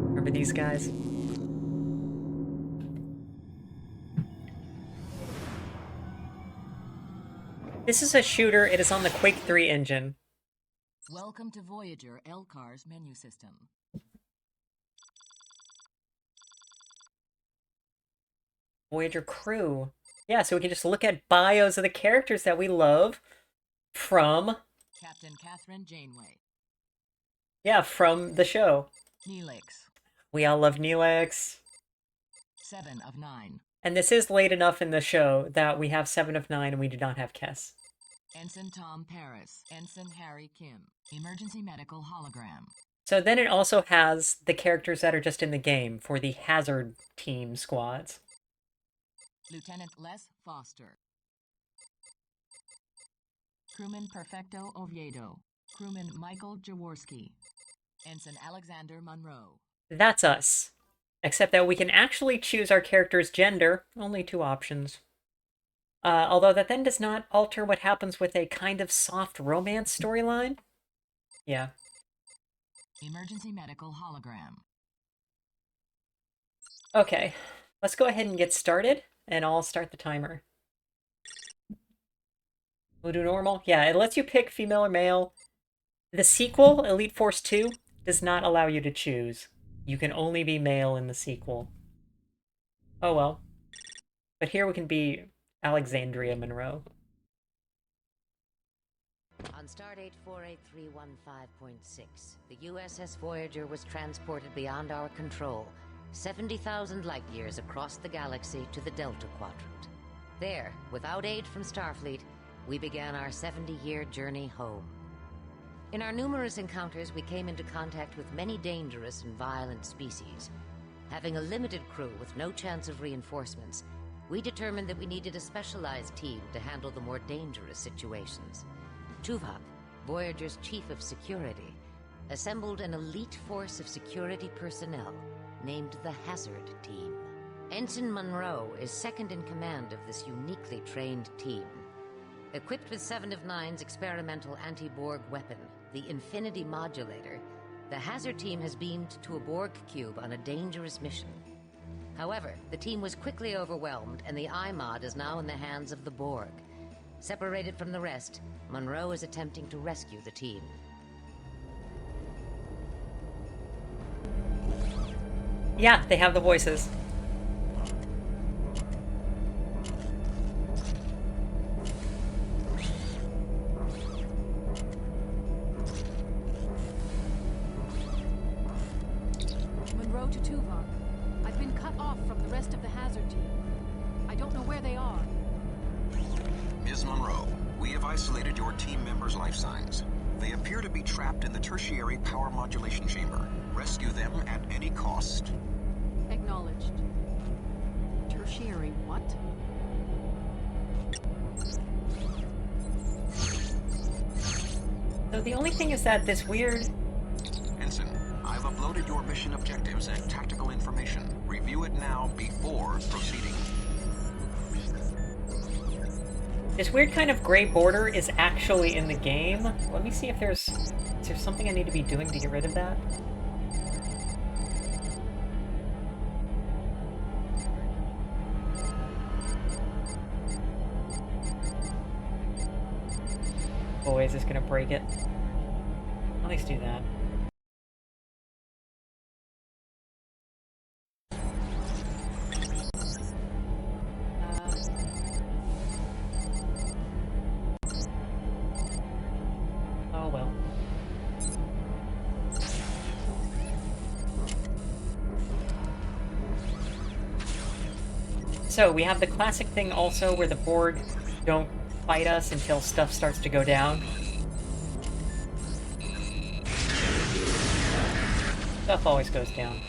Remember these guys? This is a shooter. It is on the Quake 3 engine. Welcome to Voyager LCAR's menu system. Voyager crew. Yeah, so we can just look at bios of the characters that we love from... Captain Catherine Janeway. Yeah, from the show. Neelix. We all love Neelix. 7 of 9. And this is late enough in the show that we have 7 of 9 and we do not have Kess. Ensign Tom Paris. Ensign Harry Kim. Emergency medical hologram. So then it also has the characters that are just in the game for the Hazard team squads. Lieutenant Les Foster. Crewman Perfecto Oviedo. Crewman Michael Jaworski. Ensign Alexander Monroe. That's us. Except that we can actually choose our character's gender. Only 2 options. Although that then does not alter what happens with a kind of soft romance storyline. Yeah. Emergency medical hologram. Okay, let's go ahead and get started, and I'll start the timer. We'll do normal. Yeah, it lets you pick female or male. The sequel, Elite Force 2, does not allow you to choose. You can only be male in the sequel. Oh well. But here we can be Alexandria Monroe. On Stardate 48315.6, the USS Voyager was transported beyond our control, 70,000 light-years across the galaxy to the Delta Quadrant. There, without aid from Starfleet, we began our 70-year journey home. In our numerous encounters, we came into contact with many dangerous and violent species. Having a limited crew with no chance of reinforcements, we determined that we needed a specialized team to handle the more dangerous situations. Tuvok, Voyager's chief of security, assembled an elite force of security personnel named the Hazard Team. Ensign Monroe is second in command of this uniquely trained team. Equipped with 7 of 9's experimental anti-Borg weapon, the Infinity Modulator, the Hazard Team has beamed to a Borg cube on a dangerous mission. However, the team was quickly overwhelmed, and the iMod is now in the hands of the Borg. Separated from the rest, Monroe is attempting to rescue the team. Yeah, they have the voices. Monroe to Tuvok. I've been cut off from the rest of the Hazard Team. I don't know where they are. Ms. Monroe, we have isolated your team members' life signs. They appear to be trapped in the tertiary power modulation chamber. Rescue them at any cost. Acknowledged. Tertiary what? So the only thing is that this weird... Ensign, I've uploaded your mission objectives and tactical information. Review it now before proceeding. This weird kind of gray border is actually in the game. Let me see if there's... Is there something I need to be doing to get rid of that? Boy, is this gonna break it. At least do that. Oh well. So, we have the classic thing also where the Borg don't fight us until stuff starts to go down. Stuff always goes down.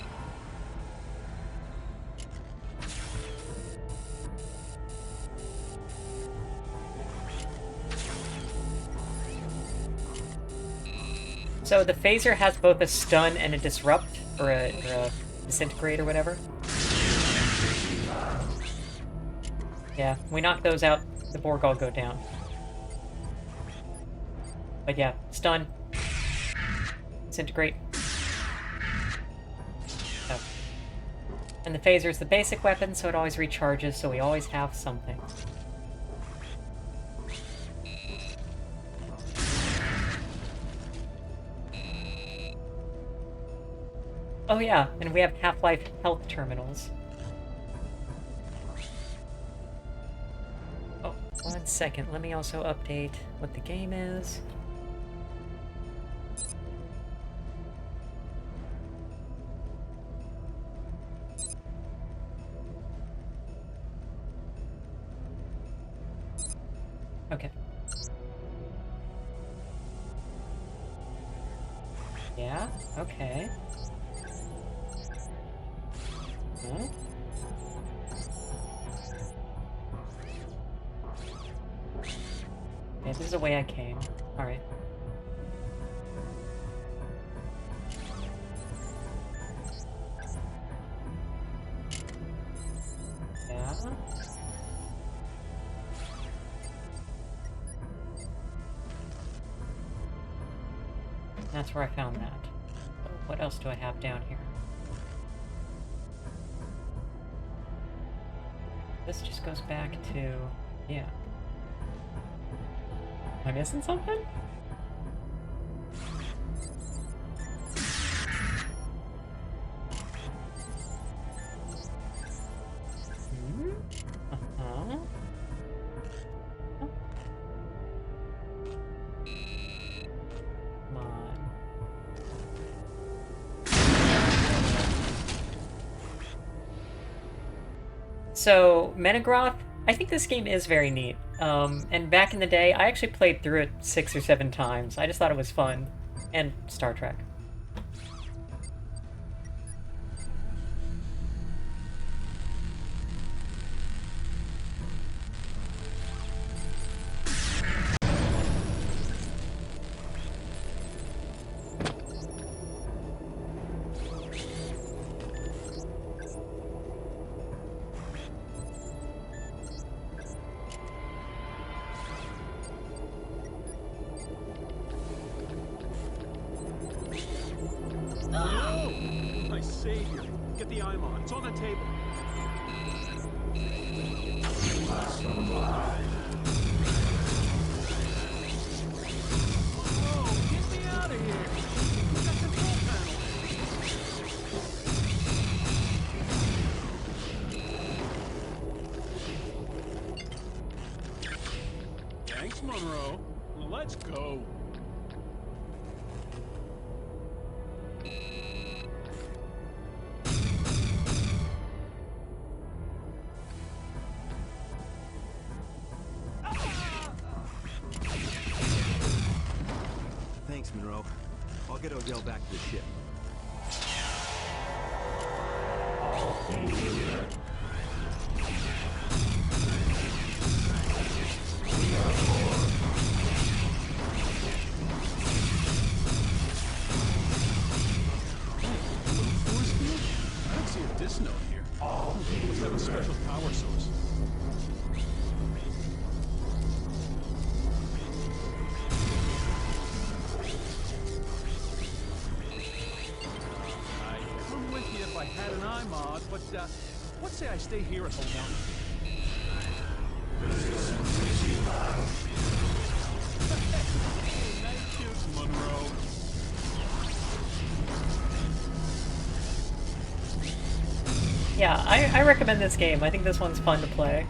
So the phaser has both a stun and a disrupt, or a disintegrate or whatever. Yeah, we knock those out, the Borg all go down. But yeah, stun, disintegrate. Oh. And the phaser is the basic weapon, so it always recharges, so we always have something. Oh yeah, and we have Half-Life health terminals. Oh, 1 second. Let me also update what the game is. Okay. Yeah, okay. Huh? Okay, this is the way I came. Alright. Yeah. That's where I found that. So what else do I have down here? This just goes back to... yeah. Am I missing something? Hmm? Uh-huh. Come on. So, Menegroth, I think this game is very neat. And back in the day, I actually played through it 6 or 7 times. I just thought it was fun. And Star Trek. My savior. Get the IMOD. It's on the table. Whoa, get me out of here. We got control panel. Thanks, Monroe. Let's go. Thanks, Monroe. I'll get Odell back to the ship. Force field? I don't see a dis note here. Must have a special power source. I'd come with you if I had an iMod, but let's say I stay here at the one. Nice shoots, Monroe. Yeah, I recommend this game. I think this one's fun to play.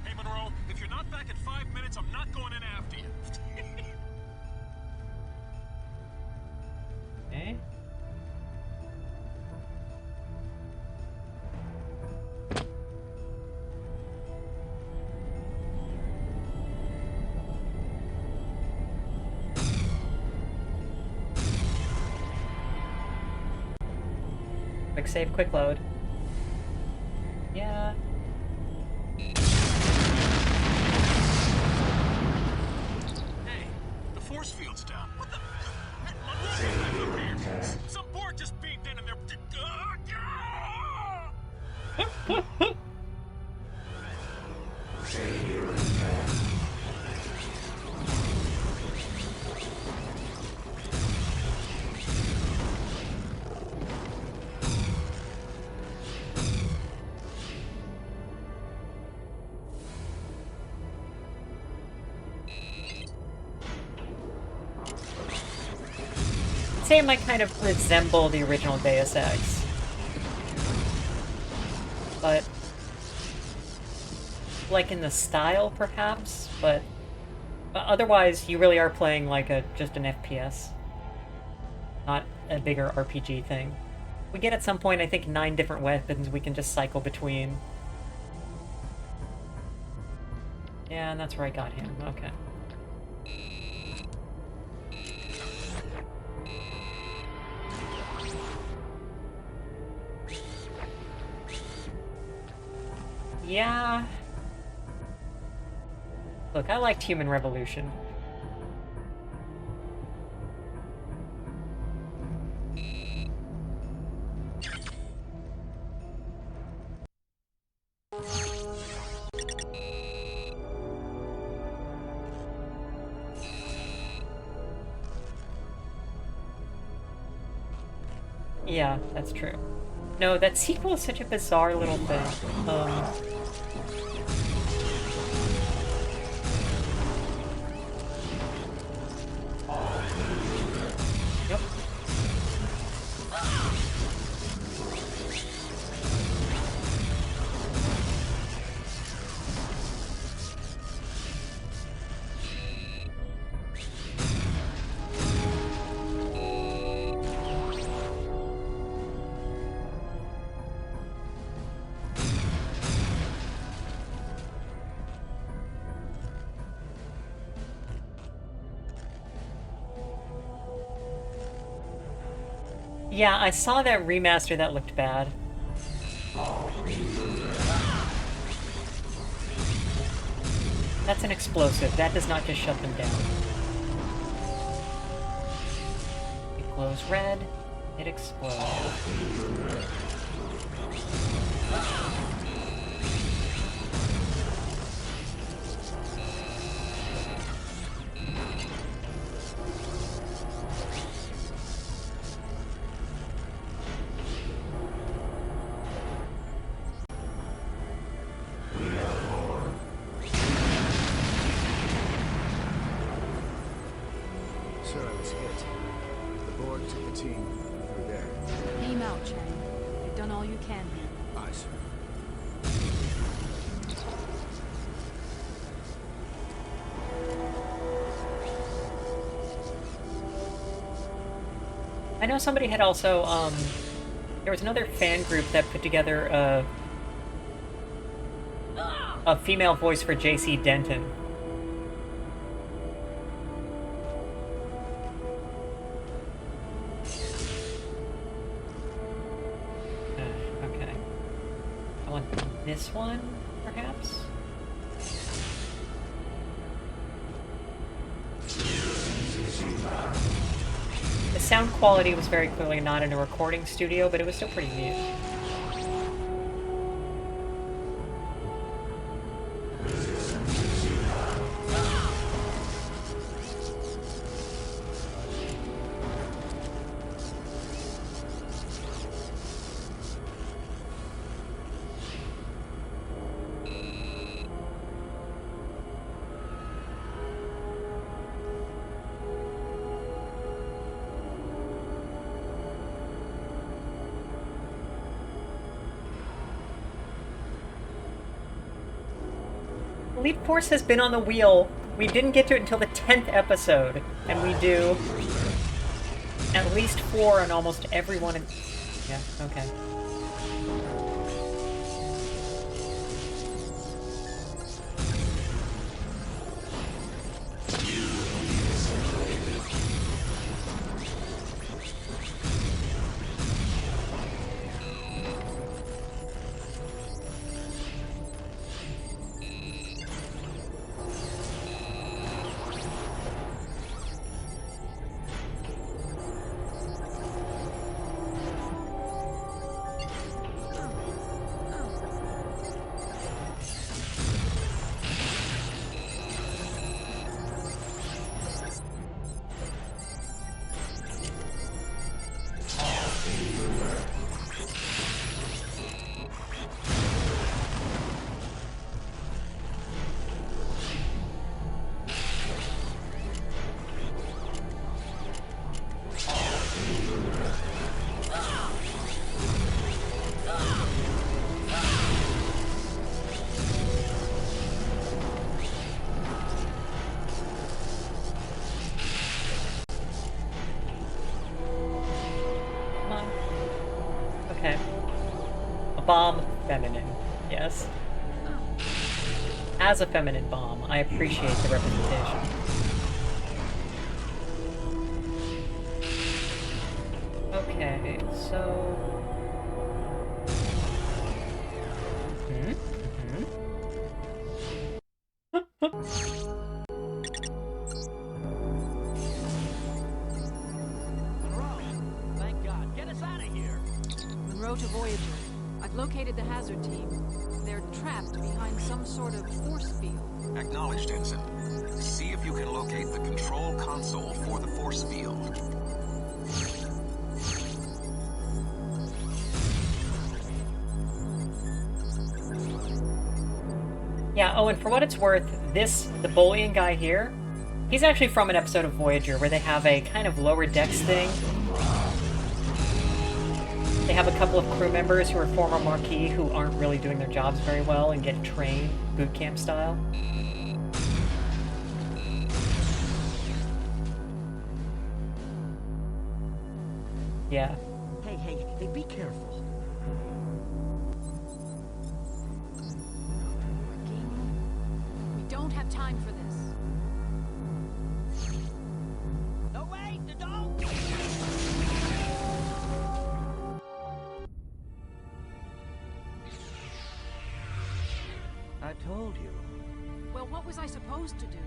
Hey, Monroe, if you're not back in 5 minutes, I'm not going in after you. Quick save, quick load. Yeah. Hey, the force field's down. What the? Some port just beamed in and they're. I'd say it might kind of resemble the original Deus Ex. But like in the style, perhaps, but otherwise, you really are playing like just an FPS, not a bigger RPG thing. We get at some point, I think, 9 different weapons we can just cycle between. Yeah, and that's where I got him. Okay. Yeah. Look, I liked Human Revolution. Yeah, that's true. No, that sequel is such a bizarre little thing. Yep. Yeah, I saw that remaster that looked bad. That's an explosive. That does not just shut them down. It glows red. It explodes. Sir, I was hit. The Borg took the team through there. Beam out, Chang. You've done all you can here. Aye, sir. I know somebody had also, there was another fan group that put together a female voice for JC Denton. Okay. I want this one, perhaps? The sound quality was very clearly not in a recording studio, but it was still pretty neat. Leap Force has been on the wheel. We didn't get to it until the 10th episode, and we do at least 4 on almost every one of... Yeah, okay. bomb feminine, yes. As a feminine bomb, I appreciate the representation. Okay, so... Thank God. Get us out of here. Monroe to Voyager. I've located the hazard team. They're trapped behind some sort of force field. Acknowledged, Ensign. See if you can locate the control console for the force field. Yeah, oh, and for what it's worth, the Bolian guy here, he's actually from an episode of Voyager where they have a kind of lower decks thing. They have a couple of crew members who are former Marquis who aren't really doing their jobs very well and get trained boot camp style. Yeah. Hey, be careful. We don't have time for this. No, wait, don't! I told you. Well, what was I supposed to do?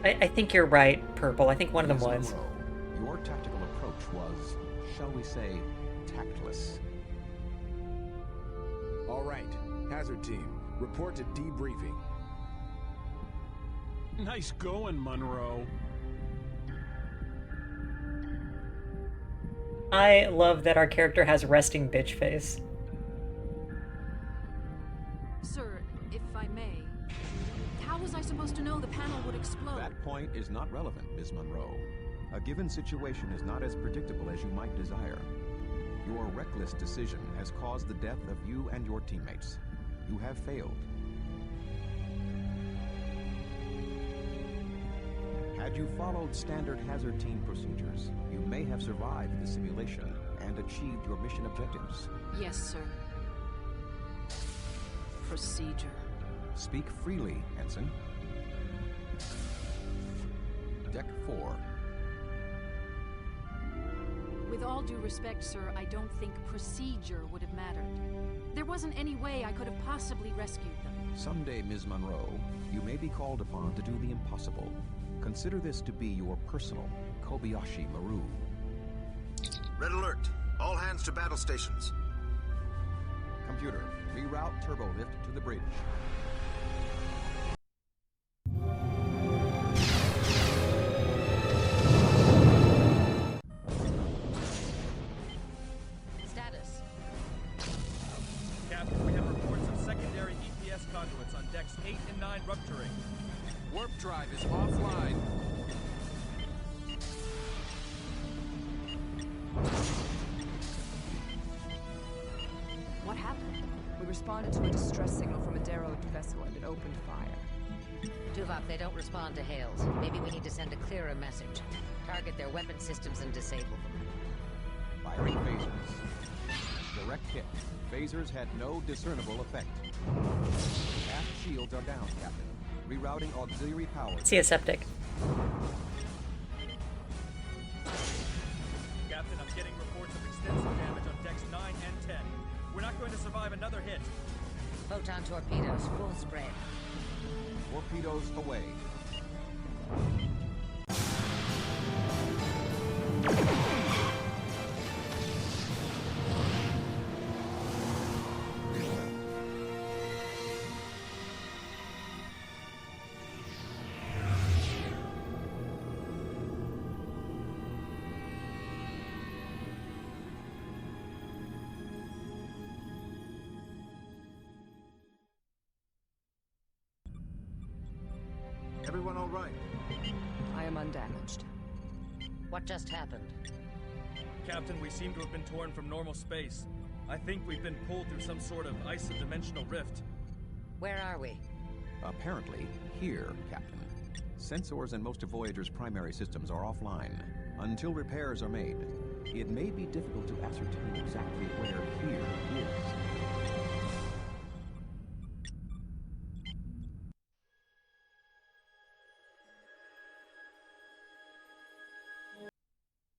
I think you're right, Purple. I think one of them was. Monroe, your tactical approach was, shall we say, tactless. All right, hazard team, report to debriefing. Nice going, Monroe. I love that our character has resting bitch face. Sir, if I may, how was I supposed to know the panel would explode? That point is not relevant, Ms. Monroe. A given situation is not as predictable as you might desire. Your reckless decision has caused the death of you and your teammates. You have failed. Had you followed standard hazard team procedures, you may have survived the simulation and achieved your mission objectives. Yes, sir. Procedure. Speak freely, Ensign. Deck 4. With all due respect, sir, I don't think procedure would have mattered. There wasn't any way I could have possibly rescued them. Someday, Ms. Monroe, you may be called upon to do the impossible. Consider this to be your personal Kobayashi Maru. Red alert. All hands to battle stations. Computer, reroute turbolift to the bridge. Status. Captain, we have reports of secondary EPS conduits on decks 8 and 9 rupturing. Warp drive is offline. What happened? We responded to a distress signal from a derelict vessel and it opened fire. Tuvok, they don't respond to hails. Maybe we need to send a clearer message. Target their weapon systems and disable them. Firing phasers. Direct hit. Phasers had no discernible effect. Aft shields are down, Captain. Rerouting auxiliary power. See a septic. Captain, I'm getting reports of extensive damage on decks 9 and 10. We're not going to survive another hit. Photon torpedoes, full spread. Torpedoes away. Everyone all right? I am undamaged. What just happened? Captain, we seem to have been torn from normal space. I think we've been pulled through some sort of isodimensional rift. Where are we? Apparently, here, Captain. Sensors in most of Voyager's primary systems are offline. Until repairs are made, it may be difficult to ascertain exactly where here is.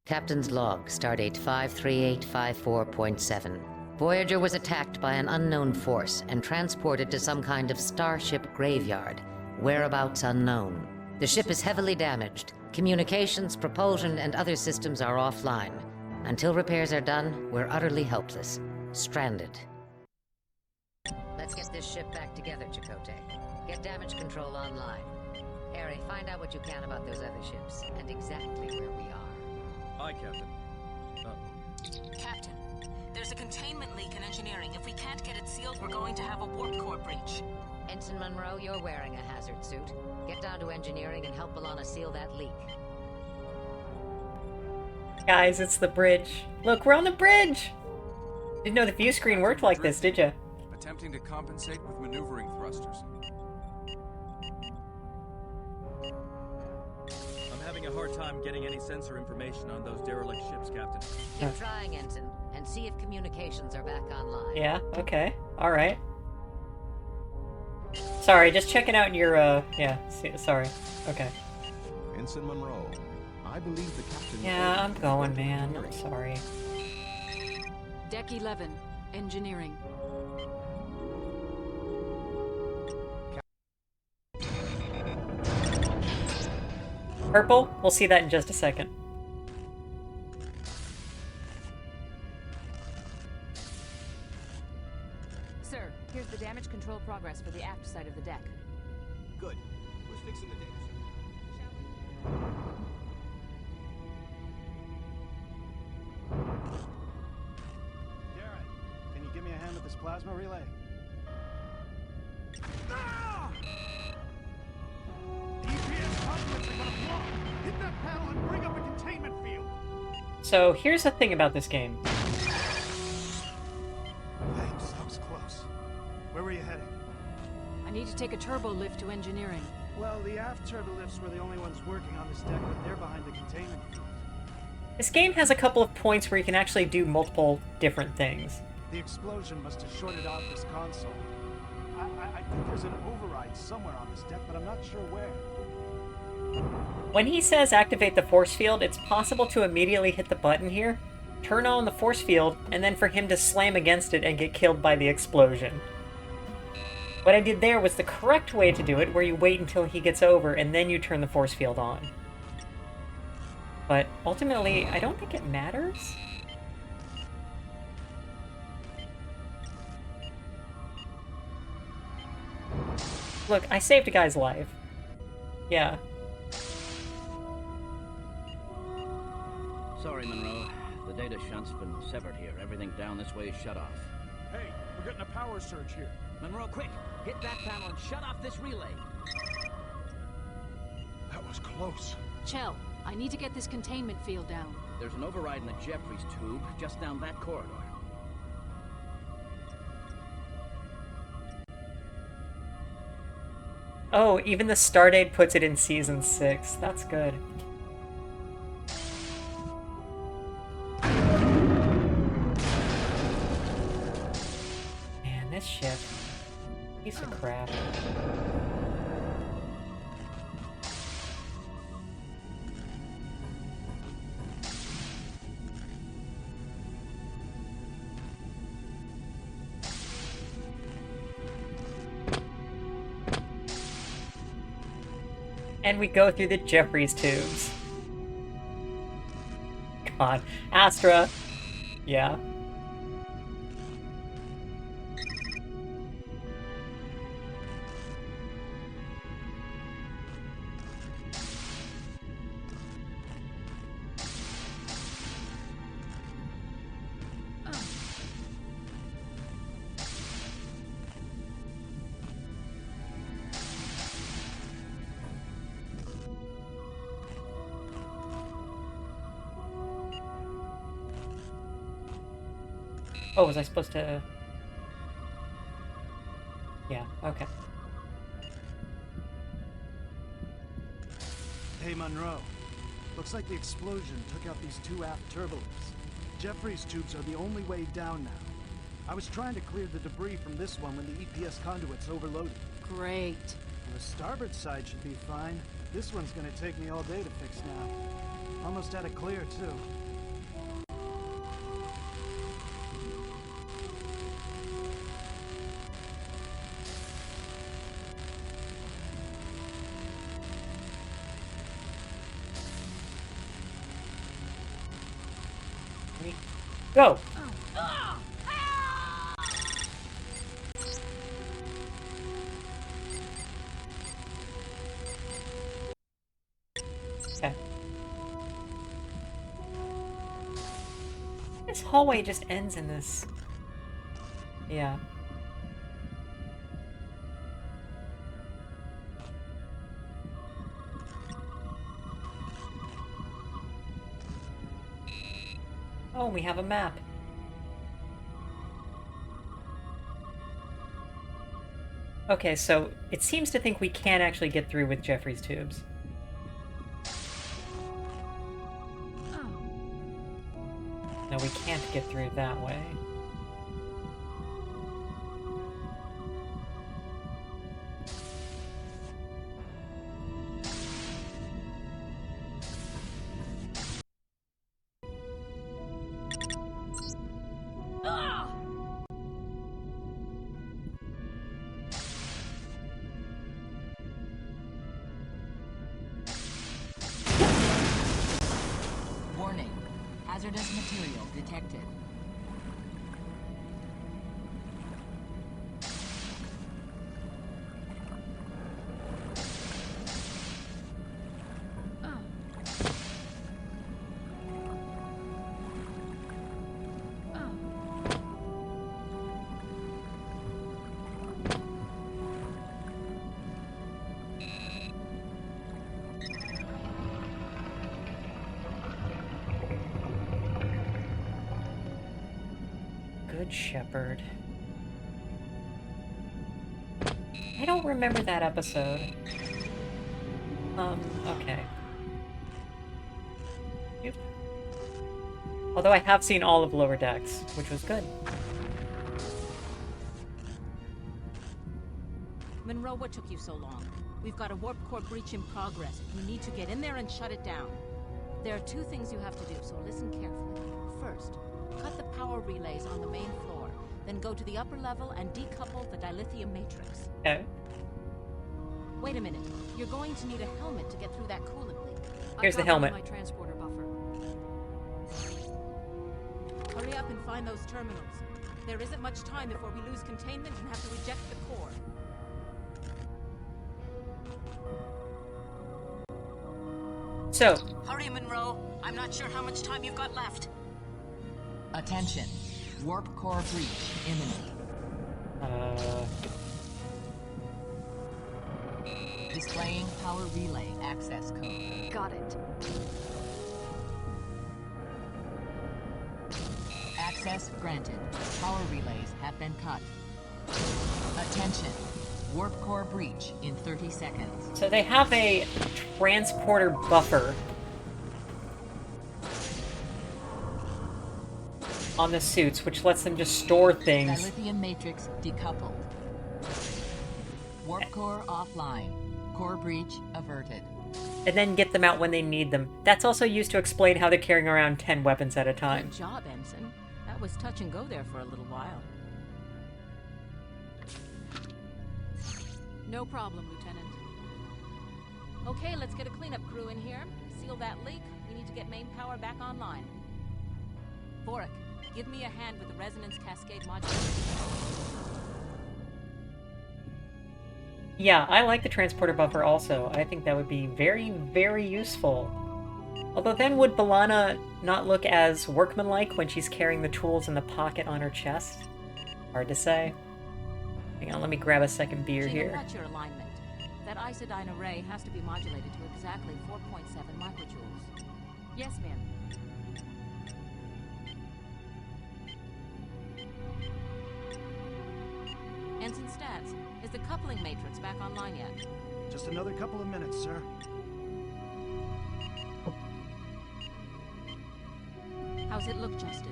Captain's log, stardate 53854.7. Voyager was attacked by an unknown force and transported to some kind of starship graveyard, whereabouts unknown. The ship is heavily damaged. Communications, propulsion, and other systems are offline. Until repairs are done, we're utterly helpless. Stranded. Let's get this ship back together, Chakotay. Get damage control online. Harry, find out what you can about those other ships, and exactly where we are. Aye, Captain. Captain, there's a containment leak in engineering. If we can't get it sealed, we're going to have a warp core breach. Ensign Monroe, you're wearing a hazard suit. Get down to engineering and help B'Elanna seal that leak. Guys, it's the bridge. Look, we're on the bridge! Didn't know the view screen worked like this, did you? Attempting to compensate with maneuvering thrusters. I'm having a hard time getting any sensor information on those derelict ships, Captain. Keep trying, Ensign, and see if communications are back online. Yeah, okay. Alright. Sorry, just checking out your, yeah, sorry. Okay. Ensign Monroe, I believe the captain... Yeah, I'm going, man. I'm sorry. Deck 11, engineering. Purple? We'll see that in just a second. Sir, here's the damage control progress for the aft side of the deck. Good. Who's fixing the data, Darren, can you give me a hand with this plasma relay? Hit that panel and bring up a containment field! So, here's the thing about this game. Thanks, that was close. Where were you heading? I need to take a turbo lift to engineering. Well, the aft turbo lifts were the only ones working on this deck, but they're behind the containment field. This game has a couple of points where you can actually do multiple different things. The explosion must have shorted off this console. I think there's an override somewhere on this deck, but I'm not sure where. When he says activate the force field, it's possible to immediately hit the button here, turn on the force field, and then for him to slam against it and get killed by the explosion. What I did there was the correct way to do it, where you wait until he gets over and then you turn the force field on. But ultimately, I don't think it matters. Look, I saved a guy's life. Yeah. Sorry, Monroe. The data shunt's been severed here. Everything down this way is shut off. Hey, we're getting a power surge here. Monroe, quick! Hit that panel and shut off this relay! That was close. Chell, I need to get this containment field down. There's an override in the Jeffries tube just down that corridor. Oh, even the Stardate puts it in Season 6. That's good. Man, this ship. Piece of crap. And we go through the Jeffries tubes. Come on. Astra. Yeah. Oh, was I supposed to... Yeah, okay. Hey, Monroe. Looks like the explosion took out these two aft turbolids. Jeffrey's tubes are the only way down now. I was trying to clear the debris from this one when the EPS conduit's overloaded. Great. Well, the starboard side should be fine. This one's gonna take me all day to fix now. Almost had it clear, too. Go! Okay. This hallway just ends in this. Yeah. Oh, we have a map. Okay, so it seems to think we can actually get through with Jeffrey's tubes. No, we can't get through that way. Warning. Hazardous material detected. Good Shepherd. I don't remember that episode. Okay. Yep. Although I have seen all of Lower Decks, which was good. Monroe, what took you so long? We've got a warp core breach in progress. You need to get in there and shut it down. There are two things you have to do, so listen carefully. First, cut the power relays on the main floor. Then go to the upper level and decouple the dilithium matrix. Okay. Wait a minute. You're going to need a helmet to get through that coolant leak. Here's the I've got one helmet. in my transporter buffer. Hurry up and find those terminals. There isn't much time before we lose containment and have to reject the core. So. Hurry, Monroe. I'm not sure how much time you've got left. Attention. Warp core breach imminent. Displaying power relay access code. Got it. Access granted. Power relays have been cut. Attention. Warp core breach in 30 seconds. So they have a transporter buffer on the suits, which lets them just store things. Dilithium matrix decoupled. Warp core offline. Core breach averted. And then get them out when they need them. That's also used to explain how they're carrying around 10 weapons at a time. Good job, Ensign. That was touch and go there for a little while. No problem, Lieutenant. Okay, let's get a cleanup crew in here. Seal that leak. We need to get main power back online. Vorik, give me a hand with the resonance cascade modulator. Yeah, I like the transporter buffer also. I think that would be very, very useful. Although then would B'Elanna not look as workmanlike when she's carrying the tools in the pocket on her chest? Hard to say. Hang on, let me grab a second beer here. Watch your alignment. That isodyne array has to be modulated to exactly 4.7 microjoules. Yes, ma'am. Ensign Stats, is the coupling matrix back online yet? Just another couple of minutes, sir. How's it look, Justin?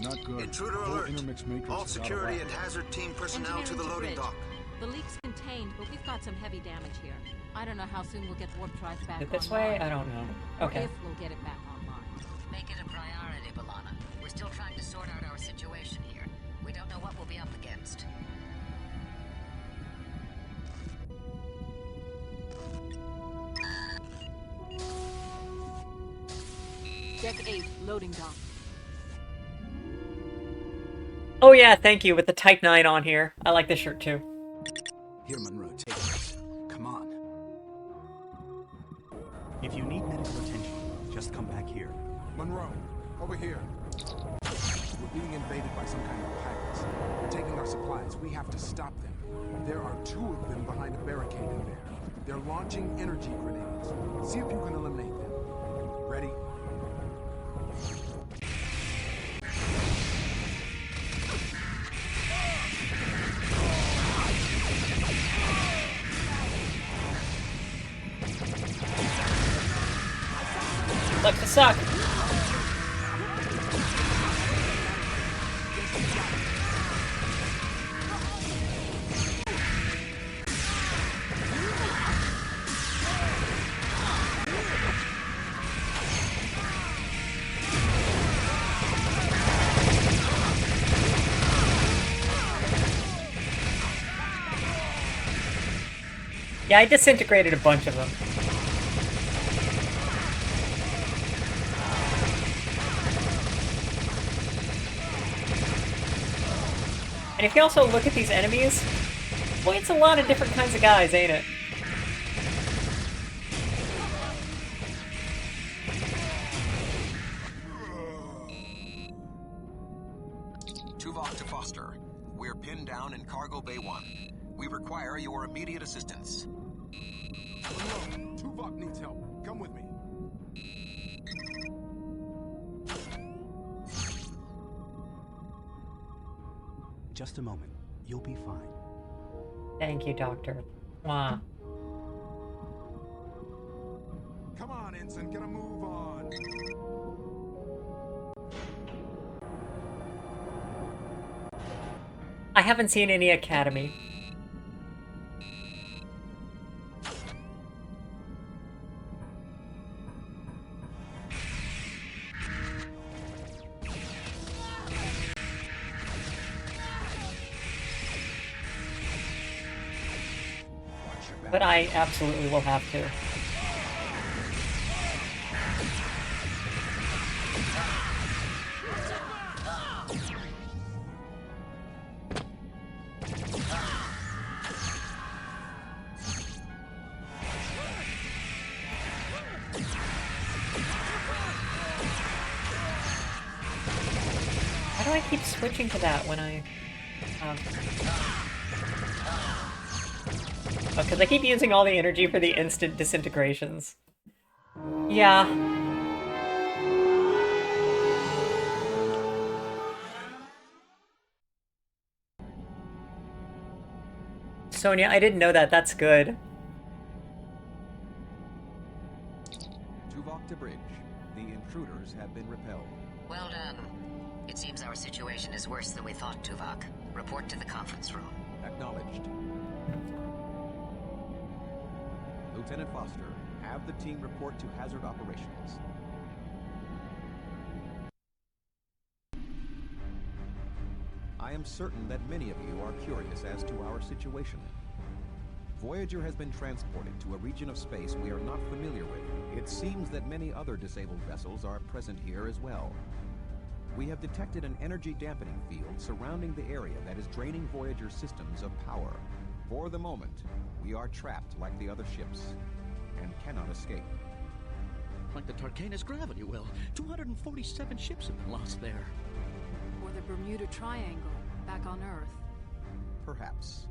Not good. Intruder Whole alert. intermix matrix All is out of security whack. and hazard team personnel to the Engineering loading bridge. dock. The leak's contained, but we've got some heavy damage here. I don't know how soon we'll get warp drive back Is it this online. way? I don't know. Or Okay. if we'll get it back online. Make it a priority, Balana. We're still trying to sort out our situation here. We don't know what we'll be up against. Deck 8, loading dock. Oh yeah, thank you, with the Type 9 on here. I like this shirt too. Here, Monroe, take this. Come on. If you need medical attention, just come back here. Monroe, over here. We're being invaded by some kind of pirates. They're taking our supplies. We have to stop them. There are 2 of them behind a barricade in there. They're launching energy grenades. See if you can eliminate them. Ready? Like to suck. Yeah, I disintegrated a bunch of them. And if you also look at these enemies, boy, it's a lot of different kinds of guys, ain't it? Tuvok to Foster. We're pinned down in Cargo Bay 1. We require your immediate assistance. Monroe, Tuvok needs help. Come with me. Just a moment. You'll be fine. Thank you, Doctor. Mwah. Come on, Ensign, get a move on. I haven't seen any Academy. But I absolutely will have to. Why do I keep switching to that when I... because I keep using all the energy for the instant disintegrations. Yeah. Sonia, I didn't know that. That's good. Tuvok to bridge. The intruders have been repelled. Well done. It seems our situation is worse than we thought, Tuvok. Report to the conference room. Acknowledged. Lieutenant Foster, have the team report to hazard operations. I am certain that many of you are curious as to our situation. Voyager has been transported to a region of space we are not familiar with. It seems that many other disabled vessels are present here as well. We have detected an energy dampening field surrounding the area that is draining Voyager's systems of power. For the moment, we are trapped like the other ships and cannot escape. Like the Tarkanus gravity well. 247 ships have been lost there. Or the Bermuda Triangle, back on Earth. Perhaps.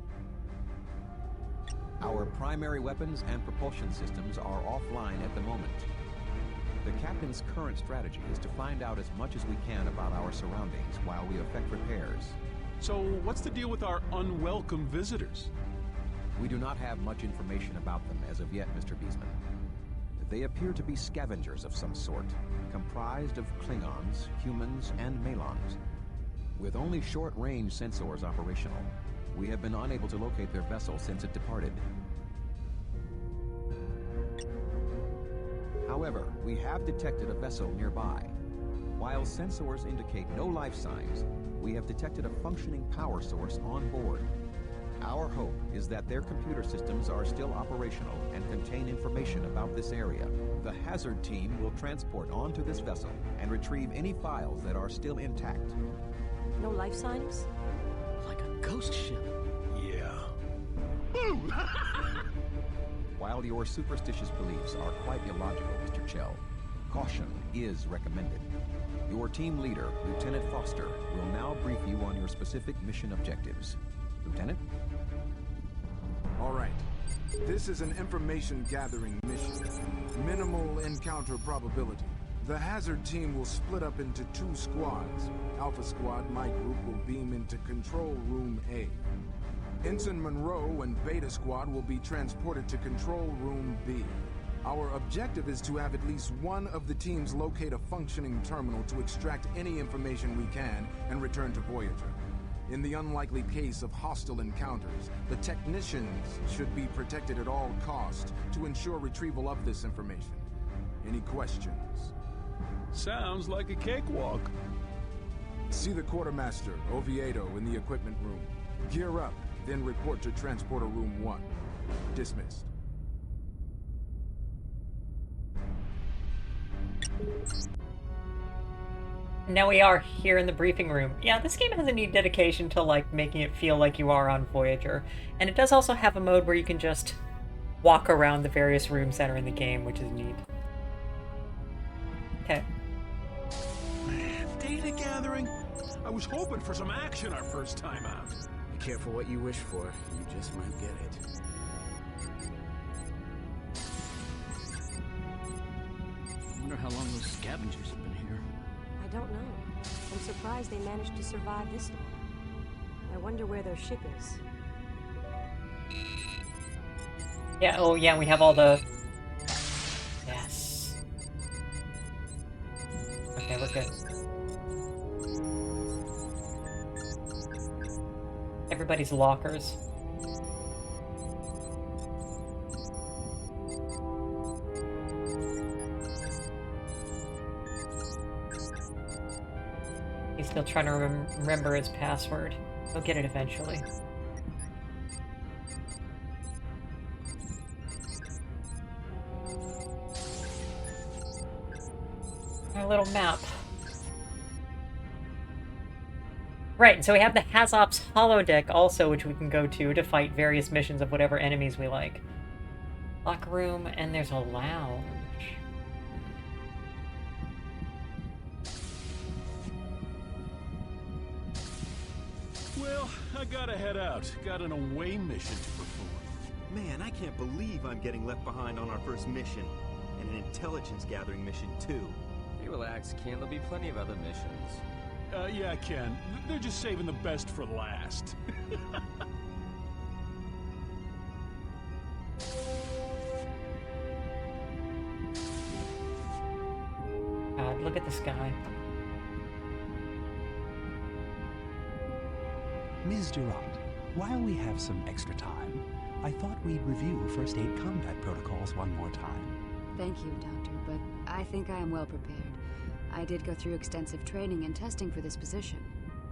Our primary weapons and propulsion systems are offline at the moment. The captain's current strategy is to find out as much as we can about our surroundings while we effect repairs. So, what's the deal with our unwelcome visitors? We do not have much information about them as of yet, Mr. Beesman. They appear to be scavengers of some sort, comprised of Klingons, humans, and Malons. With only short-range sensors operational, we have been unable to locate their vessel since it departed. However, we have detected a vessel nearby. While sensors indicate no life signs, we have detected a functioning power source on board. Our hope is that their computer systems are still operational and contain information about this area. The hazard team will transport onto this vessel and retrieve any files that are still intact. No life signs? Like a ghost ship. Yeah. While your superstitious beliefs are quite illogical, Mr. Chell, caution is recommended. Your team leader, Lieutenant Foster, will now brief you on your specific mission objectives. Lieutenant? All right. This is an information-gathering mission. Minimal encounter probability. The hazard team will split up into 2 squads. Alpha Squad, my group, will beam into Control Room A. Ensign Monroe and Beta Squad will be transported to Control Room B. Our objective is to have at least one of the teams locate a functioning terminal to extract any information we can and return to Voyager. In the unlikely case of hostile encounters, the technicians should be protected at all costs to ensure retrieval of this information. Any questions? Sounds like a cakewalk. See the quartermaster, Oviedo, in the equipment room. Gear up, then report to Transporter Room 1. Dismissed. Now we are here in the briefing room. Yeah, this game has a neat dedication to like making it feel like you are on Voyager. And it does also have a mode where you can just walk around the various rooms that are in the game, which is neat. Okay. Man, data gathering? I was hoping for some action our first time out. Be careful what you wish for. You just might get it. I wonder how long those scavengers have been here. I don't know. I'm surprised they managed to survive this long. I wonder where their ship is. Yeah, oh yeah, we have all the... Yes. Okay, we're good. Everybody's lockers. He's still trying to remember his password. He'll get it eventually. Our little map. Right, so we have the Hazops holodeck also, which we can go to fight various missions of whatever enemies we like. Locker room, and there's a lounge. Well, I gotta head out. Got an away mission to perform. Man, I can't believe I'm getting left behind on our first mission. And an intelligence gathering mission, too. Hey, relax, Ken. There'll be plenty of other missions. Yeah, Ken. They're just saving the best for last. God, look at the sky. Ms. Durant, while we have some extra time, I thought we'd review first aid combat protocols one more time. Thank you, Doctor, but I think I am well prepared. I did go through extensive training and testing for this position.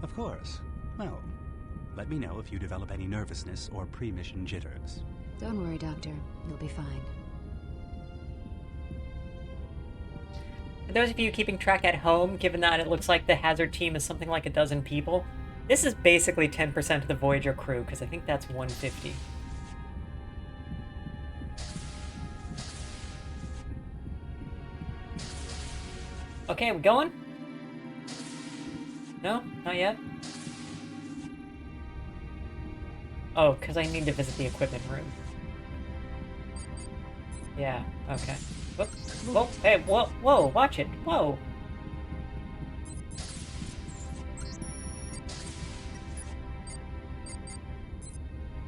Of course. Well, let me know if you develop any nervousness or pre-mission jitters. Don't worry, Doctor. You'll be fine. For those of you keeping track at home, given that it looks like the hazard team is something like a dozen people, this is basically 10% of the Voyager crew, because I think that's 150. Okay, we going? No? Not yet? Oh, because I need to visit the equipment room. Yeah, okay. Whoop, whoa, hey, whoa, whoa, watch it, whoa!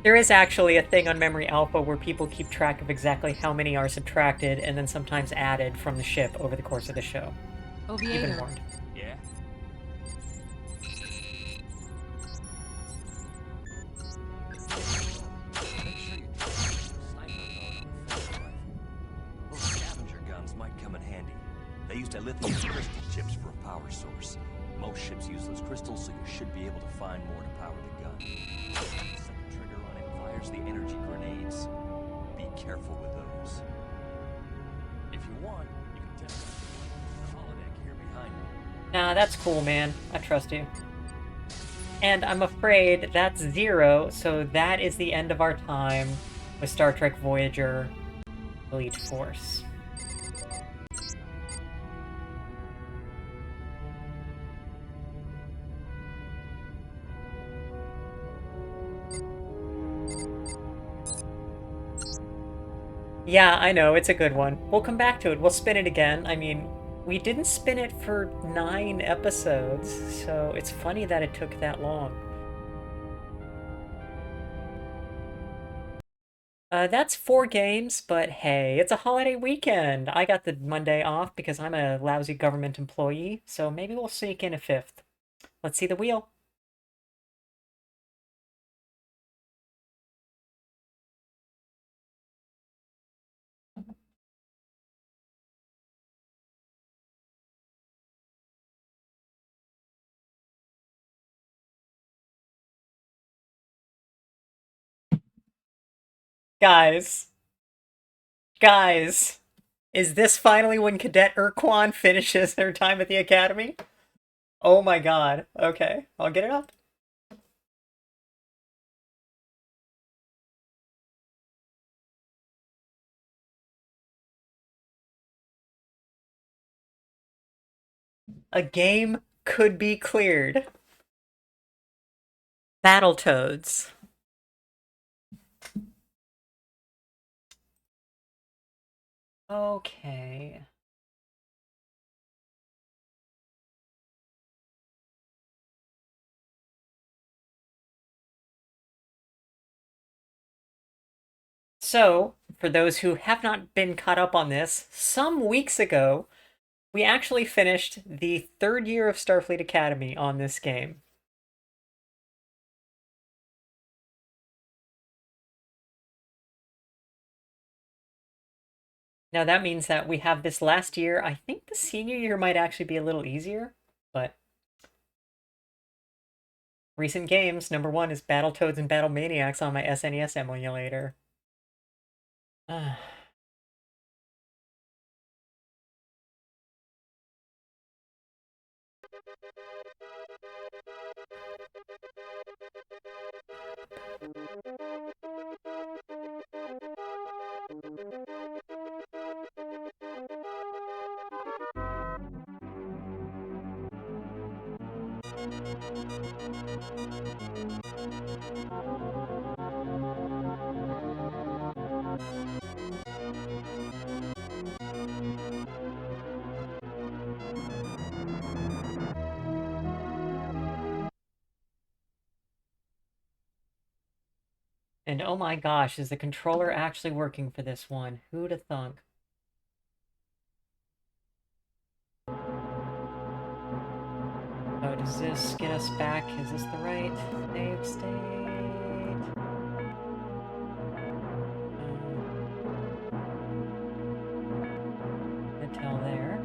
There is actually a thing on Memory Alpha where people keep track of exactly how many are subtracted and then sometimes added from the ship over the course of the show. You've been warned. Yeah? Those scavenger guns might come in handy. They used lithium crystal chips for a power source. Most ships use those crystals, so you should be able to find more to power the gun. Set the trigger on it, fires the energy grenades. Be careful with those. If you want, you can test the holodeck here behind me. Nah, that's cool, man. I trust you. And I'm afraid that's 0, so that is the end of our time with Star Trek Voyager Elite Force. Yeah, I know, it's a good one. We'll come back to it. We'll spin it again. I mean, we didn't spin it for 9 episodes, so it's funny that it took that long. That's 4 games, but hey, it's a holiday weekend. I got the Monday off because I'm a lousy government employee, so maybe we'll sneak in a 5th. Let's see the wheel. Guys. Guys. Is this finally when Cadet Urquan finishes her time at the Academy? Oh my god. Okay, I'll get it up. A game could be cleared. Battletoads. Okay. So, for those who have not been caught up on this, some weeks ago, we actually finished the 3rd year of Starfleet Academy on this game. Now that means that we have this last year. I think the senior year might actually be a little easier, but recent games, number 1 is Battletoads and Battle Maniacs on my SNES emulator. And oh my gosh, is the controller actually working for this one? Who'd have thunk? Oh, does this get us back? Is this the right save state? Until there.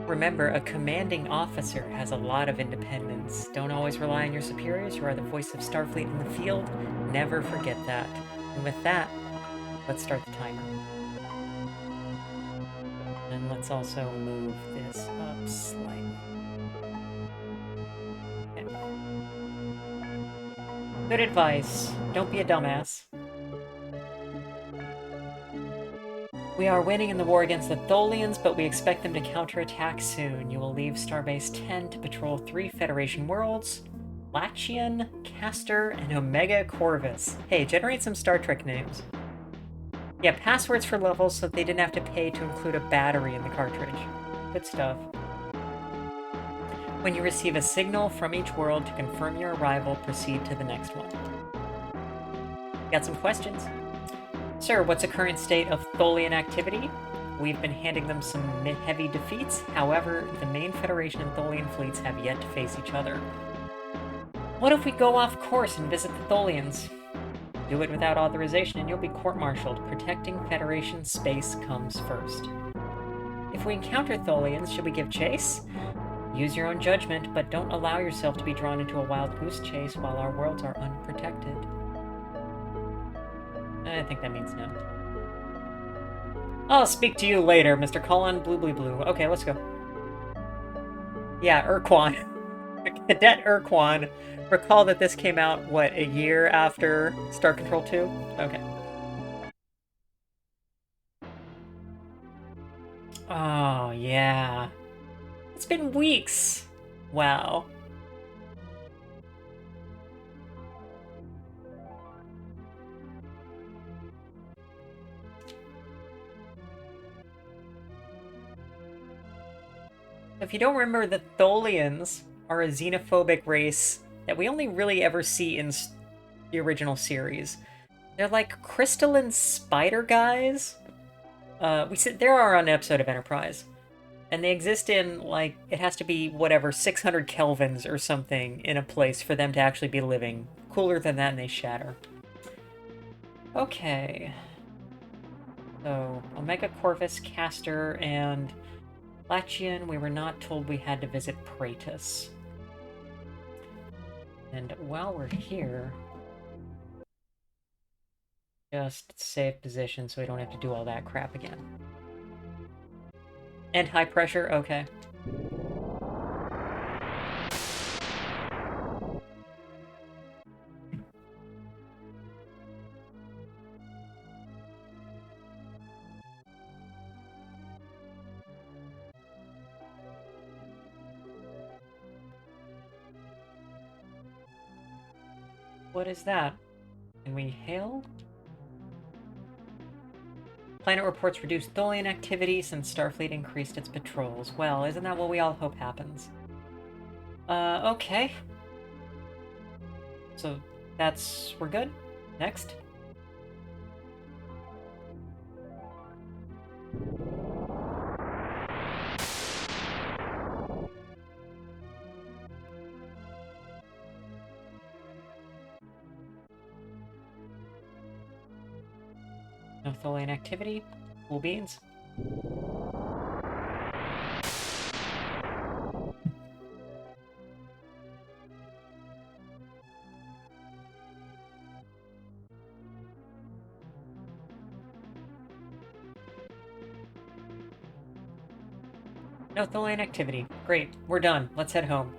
Remember, a commanding officer has a lot of independence. Don't always rely on your superiors. You are the voice of Starfleet in the field. Never forget that. And with that, let's start the timer. And let's also move this up slightly. Okay. Good advice. Don't be a dumbass. We are winning in the war against the Tholians, but we expect them to counterattack soon. You will leave Starbase 10 to patrol 3 Federation worlds: Lachian, Castor, and Omega Corvus. Hey, generate some Star Trek names. Yeah, passwords for levels so they didn't have to pay to include a battery in the cartridge. Good stuff. When you receive a signal from each world to confirm your arrival, proceed to the next one. Got some questions. Sir, what's the current state of Tholian activity? We've been handing them some heavy defeats. However, the main Federation and Tholian fleets have yet to face each other. What if we go off course and visit the Tholians? Do it without authorization and you'll be court-martialed. Protecting Federation space comes first. If we encounter Tholians, should we give chase? Use your own judgment, but don't allow yourself to be drawn into a wild goose chase while our worlds are unprotected. I think that means no. I'll speak to you later, Mr. Colin Blue Blue Blue. Okay, let's go. Yeah, Urquan. Cadet Urquan. Recall that this came out, what, a year after Star Control 2? Okay. Oh, yeah. It's been weeks. Wow. If you don't remember, the Tholians are a xenophobic race that we only really ever see in the original series. They're like crystalline spider guys. There are on an episode of Enterprise. And they exist in, like, it has to be, whatever, 600 kelvins or something in a place for them to actually be living. Cooler than that and they shatter. Okay. So, Omega Corvus, Castor, and Lachian, we were not told we had to visit Praetus. And while we're here, just save position so we don't have to do all that crap again. And high pressure? Okay. What is that? Can we hail? Planet reports reduced Tholian activity since Starfleet increased its patrols. Well, isn't that what we all hope happens? Okay. So, we're good? Next? No Tholian activity. Cool beans. No Tholian activity. Great. We're done. Let's head home.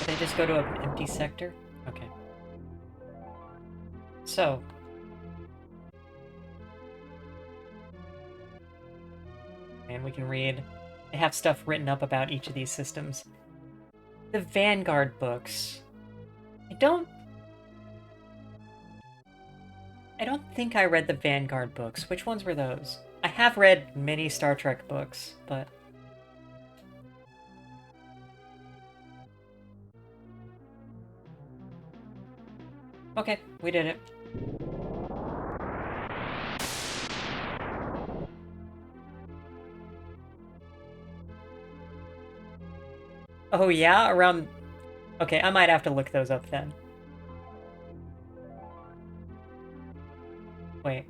Did I just go to an empty sector? Okay. So. And we can read. They have stuff written up about each of these systems. The Vanguard books. I don't think I read the Vanguard books. Which ones were those? I have read many Star Trek books, but... Okay, we did it. Oh yeah? Around... Okay, I might have to look those up then. Wait.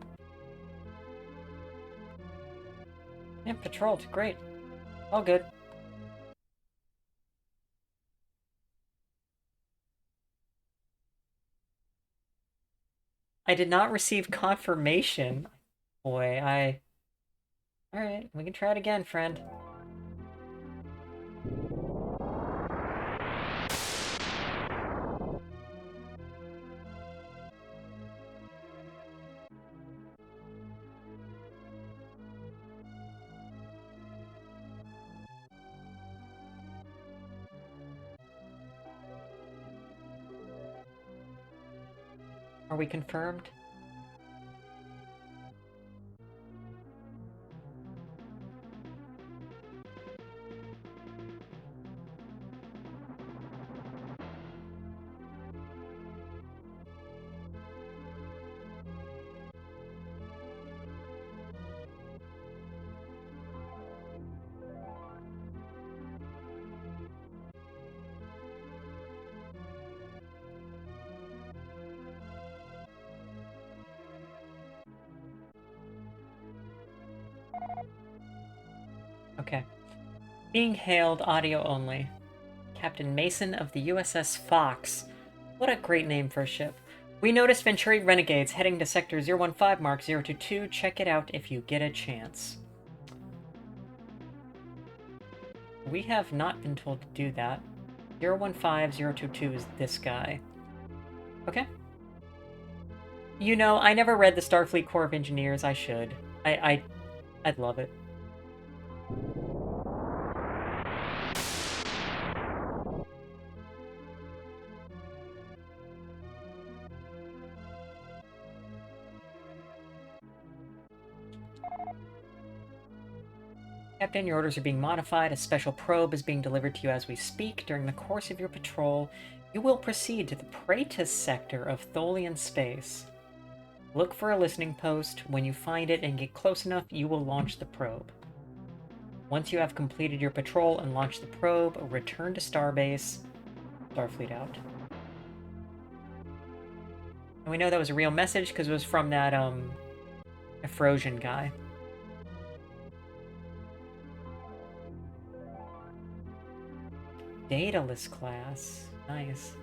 Yeah, patrolled. Great. All good. I did not receive confirmation. Boy, Alright, we can try it again, friend. Are we confirmed? Okay. Being hailed audio only. Captain Mason of the USS Fox. What a great name for a ship. We noticed Venturi renegades heading to Sector 015 Mark 022. Check it out if you get a chance. We have not been told to do that. 015022 is this guy. Okay. You know, I never read the Starfleet Corps of Engineers. I should. I'd love it. Captain, your orders are being modified. A special probe is being delivered to you as we speak. During the course of your patrol, you will proceed to the Praetus sector of Tholian space. Look for a listening post. When you find it and get close enough, you will launch the probe. Once you have completed your patrol and launched the probe, return to Starbase. Starfleet out. And we know that was a real message because it was from that, Efrosian guy. Daedalus class. Nice.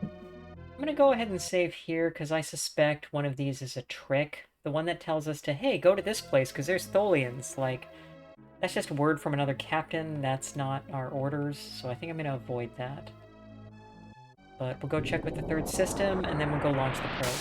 I'm gonna go ahead and save here because I suspect one of these is a trick. The one that tells us to, hey, go to this place because there's Tholians. Like, that's just word from another captain. That's not our orders, so I think I'm gonna avoid that. But we'll go check with the third system, and then we'll go launch the probe.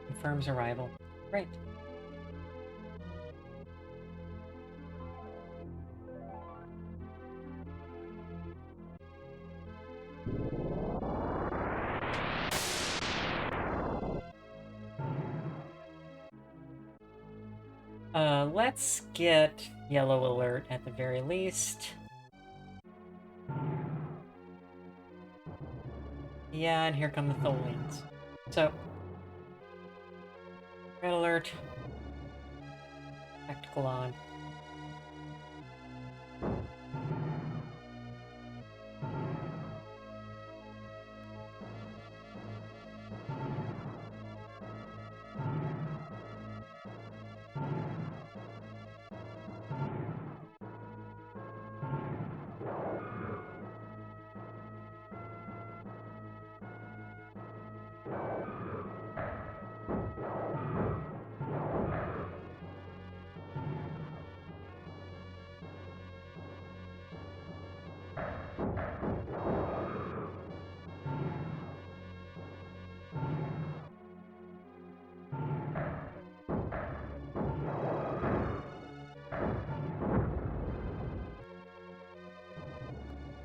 Confirms arrival. Great. Let's get yellow alert at the very least. Yeah, and here come the Tholians. So, red alert. Tactical on.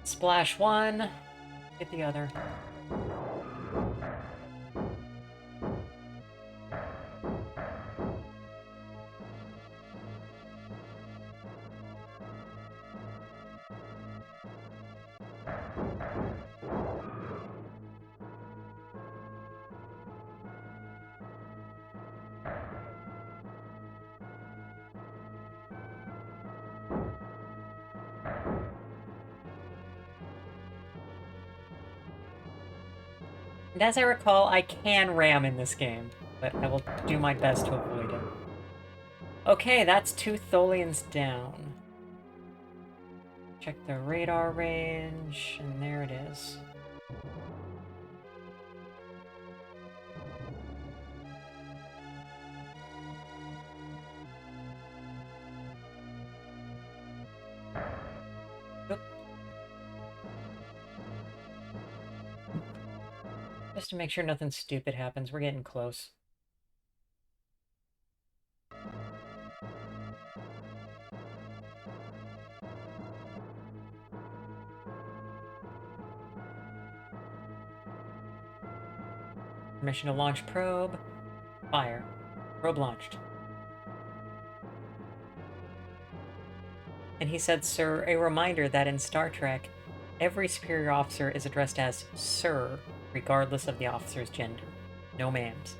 Splash one, hit the other. And as I recall, I can ram in this game, but I will do my best to avoid it. Okay, that's 2 Tholians down. Check the radar range, and there it is. Oop. Just to make sure nothing stupid happens. We're getting close. Permission to launch probe. Fire. Probe launched. And he said, sir, a reminder that in Star Trek, every superior officer is addressed as sir, regardless of the officer's gender. No ma'ams.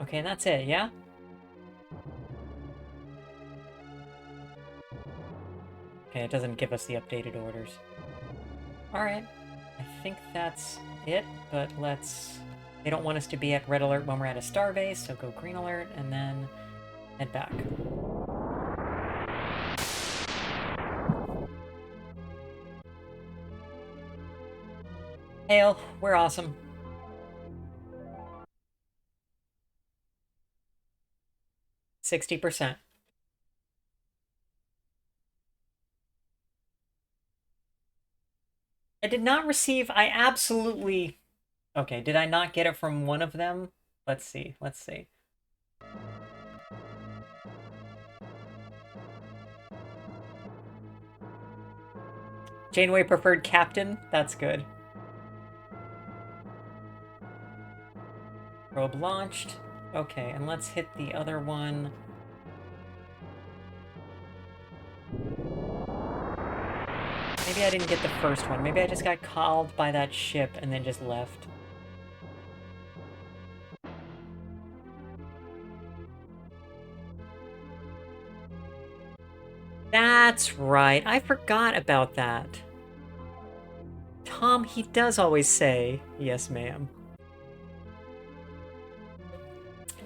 Okay, and that's it, yeah? Okay, it doesn't give us the updated orders. Alright, I think that's it, but let's... They don't want us to be at red alert when we're at a starbase, so go green alert, and then head back. Hail, we're awesome. %60. I did not receive... I absolutely... Okay, did I not get it from one of them? Let's see, let's see. Janeway preferred captain? That's good. Probe launched. Okay, and let's hit the other one. Maybe I didn't get the first one. Maybe I just got called by that ship and then just left. That's right. I forgot about that. Tom, he does always say, yes, ma'am.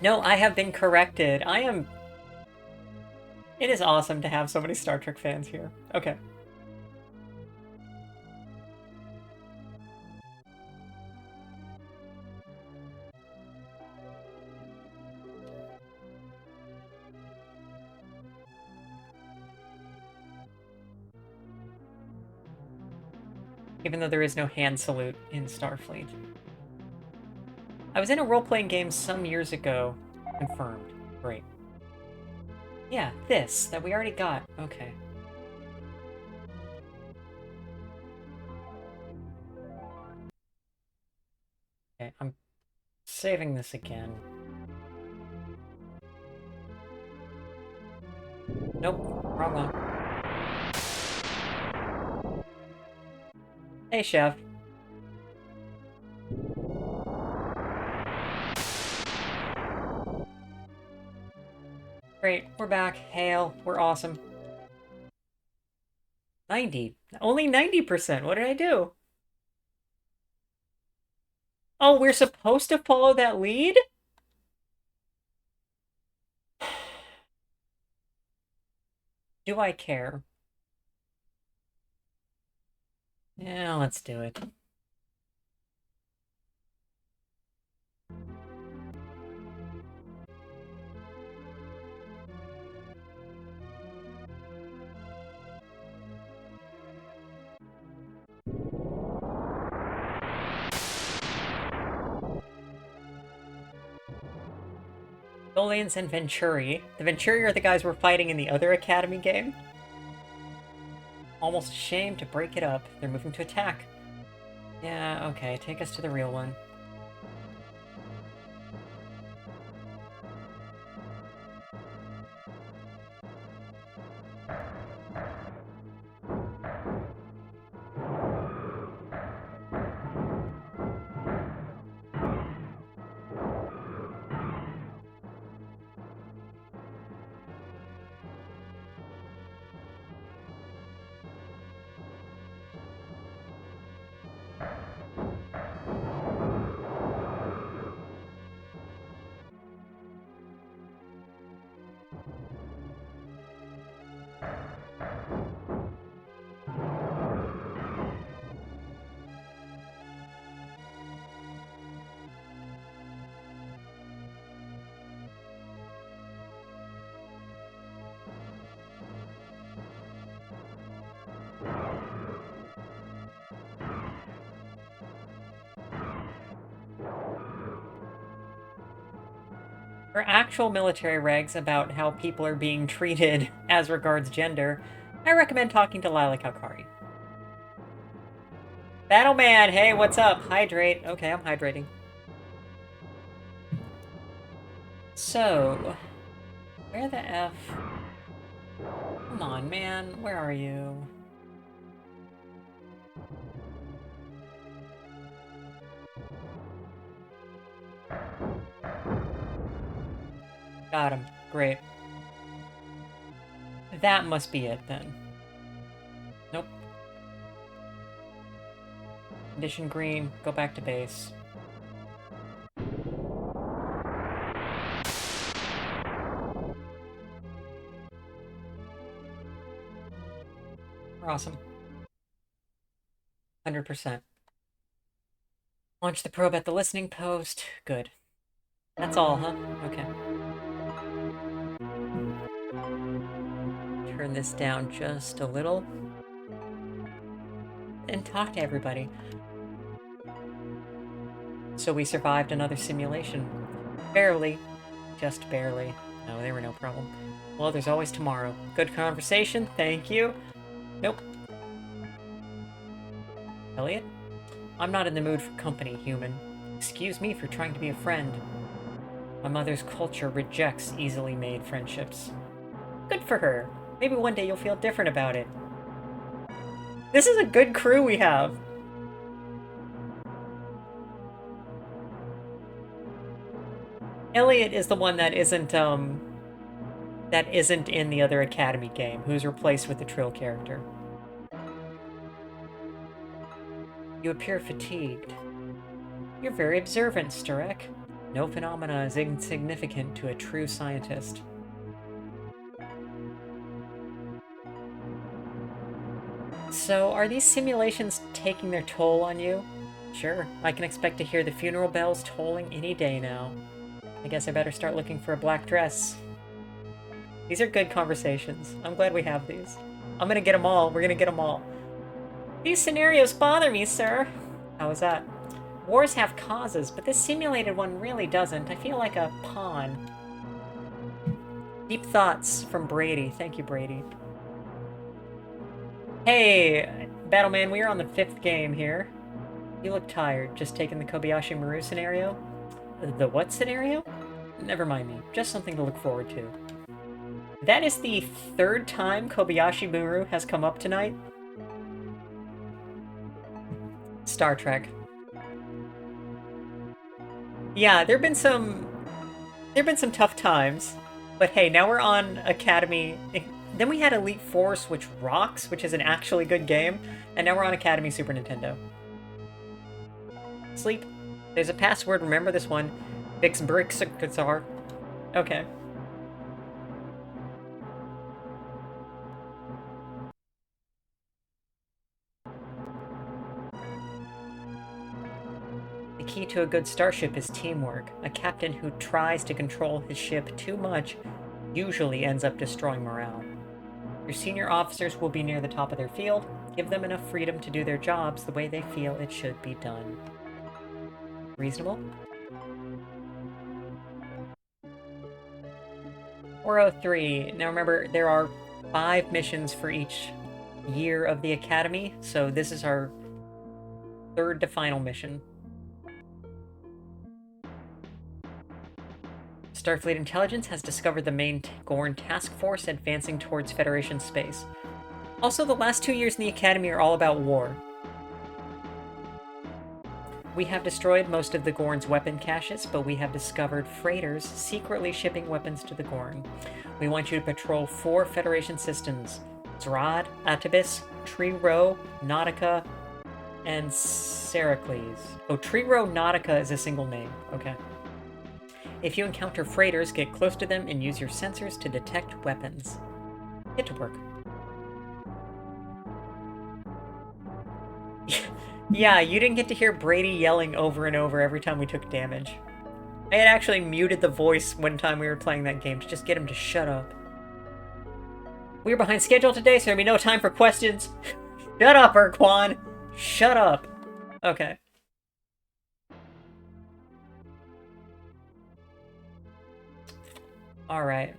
No, I have been corrected. I am... It is awesome to have so many Star Trek fans here. Okay. Even though there is no hand salute in Starfleet. I was in a role-playing game some years ago. Confirmed. Great. Yeah, this, that we already got. Okay. Okay, I'm saving this again. Nope, wrong one. Hey, Chef. Great, we're back. Hail, we're awesome. 90. Only 90%. What did I do? Oh, we're supposed to follow that lead? Do I care? Yeah, let's do it. Dolians and Venturi. The Venturi are the guys we're fighting in the other Academy game. Almost ashamed to break it up. They're moving to attack. Yeah, okay, take us to the real one. For actual military regs about how people are being treated as regards gender, I recommend talking to Lila Kalkari. Battleman, hey, what's up? Hydrate. Okay, I'm hydrating. So, where the F? Come on, man. Where are you? Got him. Great. That must be it, then. Nope. Condition green. Go back to base. We're awesome. 100%. Launch the probe at the listening post. Good. That's all, huh? Okay. Turn this down just a little. And talk to everybody. So we survived another simulation. Barely. Just barely. No, there were no problem. Well, there's always tomorrow. Good conversation. Thank you. Nope. Elliot? I'm not in the mood for company, human. Excuse me for trying to be a friend. My mother's culture rejects easily made friendships. Good for her. Maybe one day you'll feel different about it. This is a good crew we have. Elliot is the one that isn't in the other Academy game, who's replaced with the Trill character. You appear fatigued. You're very observant, Sturek. No phenomena is insignificant to a true scientist. So, are these simulations taking their toll on you? Sure, I can expect to hear the funeral bells tolling any day now. I guess I better start looking for a black dress. These are good conversations. I'm glad we have these. I'm gonna get them all. We're gonna get them all. These scenarios bother me, sir. How is that? Wars have causes, but this simulated one really doesn't. I feel like a pawn. Deep thoughts from Brady. Thank you, Brady. Hey, Battleman, we are on the 5th game here. You look tired. Just taking the Kobayashi Maru scenario? The what scenario? Never mind me. Just something to look forward to. That is the 3rd time Kobayashi Maru has come up tonight. Star Trek. Yeah, there've been some tough times, but hey, now we're on Academy. Then we had Elite Force, which rocks, which is an actually good game, and now we're on Academy Super Nintendo. Sleep. There's a password. Remember this one. Bix Bricks Guitar. Okay. The key to a good starship is teamwork. A captain who tries to control his ship too much usually ends up destroying morale. Your senior officers will be near the top of their field. Give them enough freedom to do their jobs the way they feel it should be done. Reasonable? 403. Now remember, there are 5 missions for each year of the Academy, so this is our 3rd to final mission. Starfleet Intelligence has discovered the main Gorn task force advancing towards Federation space. Also, the last 2 years in the Academy are all about war. We have destroyed most of the Gorn's weapon caches, but we have discovered freighters secretly shipping weapons to the Gorn. We want you to patrol 4 Federation systems: Zrad, Atibis, Tree Row, Nautica, and Seracles. Oh, Tree Row Nautica is a single name. Okay. If you encounter freighters, get close to them and use your sensors to detect weapons. Get to work. Yeah, you didn't get to hear Brady yelling over and over every time we took damage. I had actually muted the voice one time we were playing that game to just get him to shut up. We're behind schedule today, so there'll be no time for questions. Shut up, Urquan! Shut up. Okay. . All right.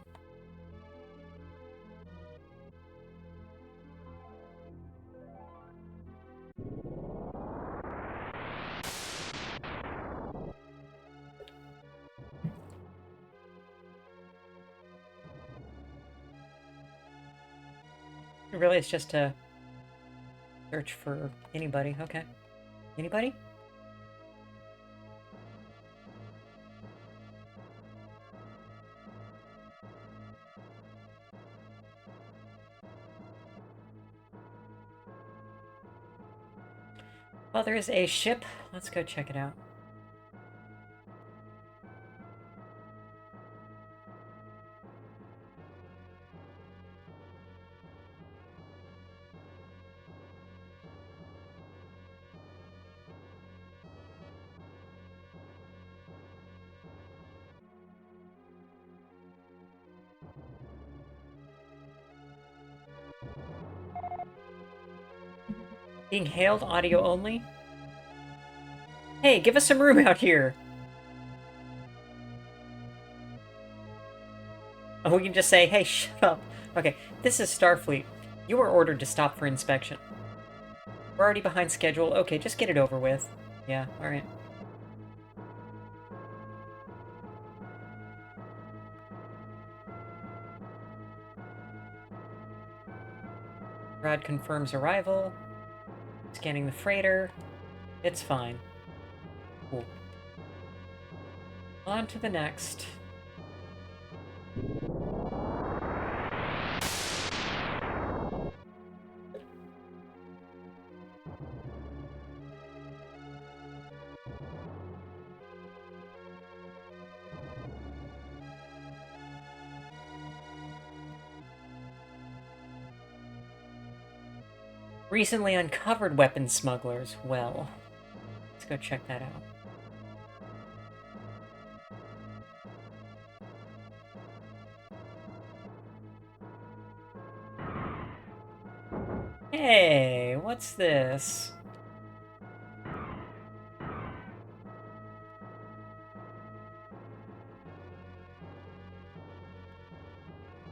Really, it's just to search for anybody. Okay. Anybody? Well, there is a ship. Let's go check it out. Being hailed audio only? Hey, give us some room out here! Oh, we can just say, hey, shut up. Okay, this is Starfleet. You were ordered to stop for inspection. We're already behind schedule. Okay, just get it over with. Yeah, alright. Rod confirms arrival. Scanning the freighter. It's fine. Cool. On to the next. Recently uncovered weapons smugglers. Well, let's go check that out. Hey, what's this?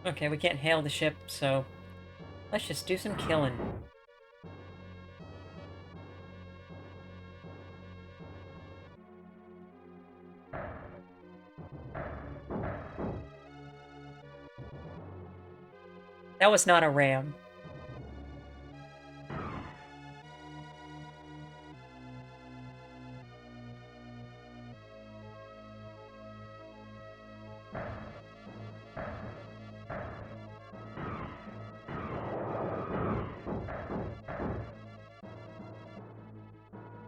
Okay, we can't hail the ship, so let's just do some killing. That was not a ram.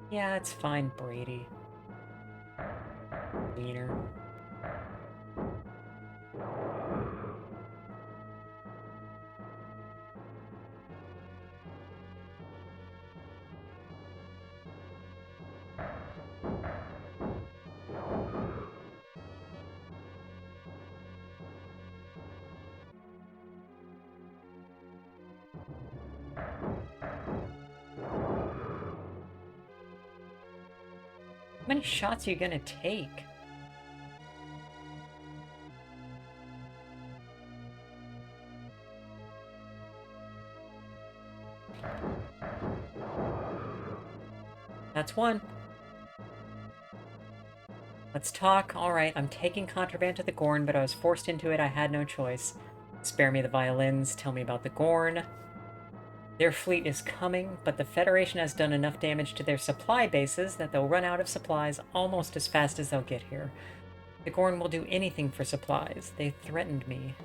Yeah, it's fine, Brady. Wiener. How many shots are you gonna take? That's one. Let's talk. Alright, I'm taking contraband to the Gorn, but I was forced into it. I had no choice. Spare me the violins. Tell me about the Gorn. Their fleet is coming, but the Federation has done enough damage to their supply bases that they'll run out of supplies almost as fast as they'll get here. The Gorn will do anything for supplies. They threatened me.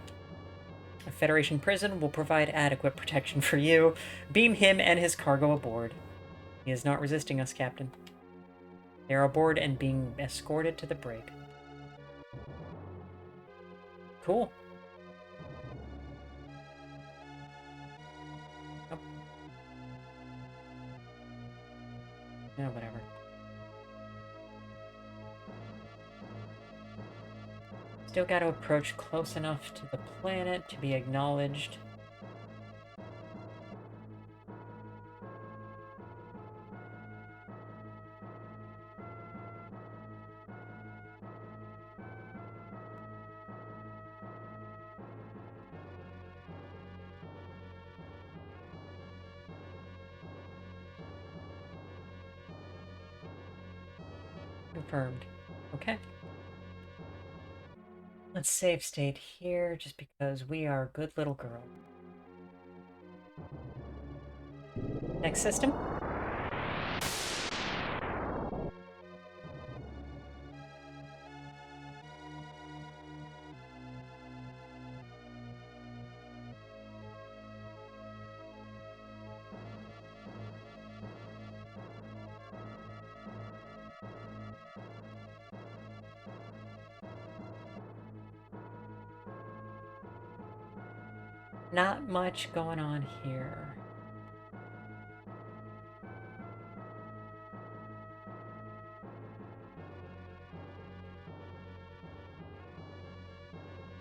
A Federation prison will provide adequate protection for you. Beam him and his cargo aboard. He is not resisting us, Captain. They are aboard and being escorted to the brig. Cool. Oh. Yeah, whatever. Still gotta approach close enough to the planet to be acknowledged. Confirmed. Okay. Let's save state here, just because we are a good little girl. Next system. Not much going on here.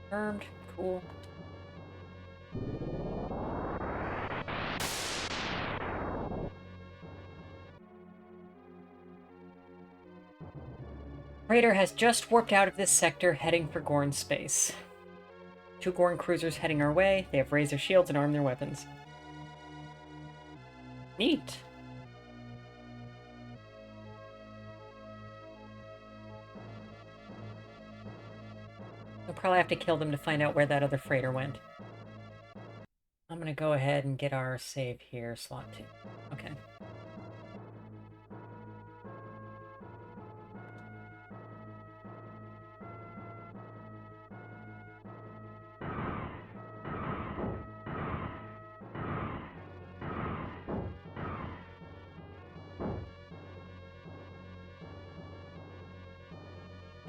Confirmed. Cool. Raider has just warped out of this sector, heading for Gorn space. 2 Gorn cruisers heading our way. They have razor shields and arm their weapons. Neat. We'll probably have to kill them to find out where that other freighter went. I'm gonna go ahead and get our save here, slot 2. Okay.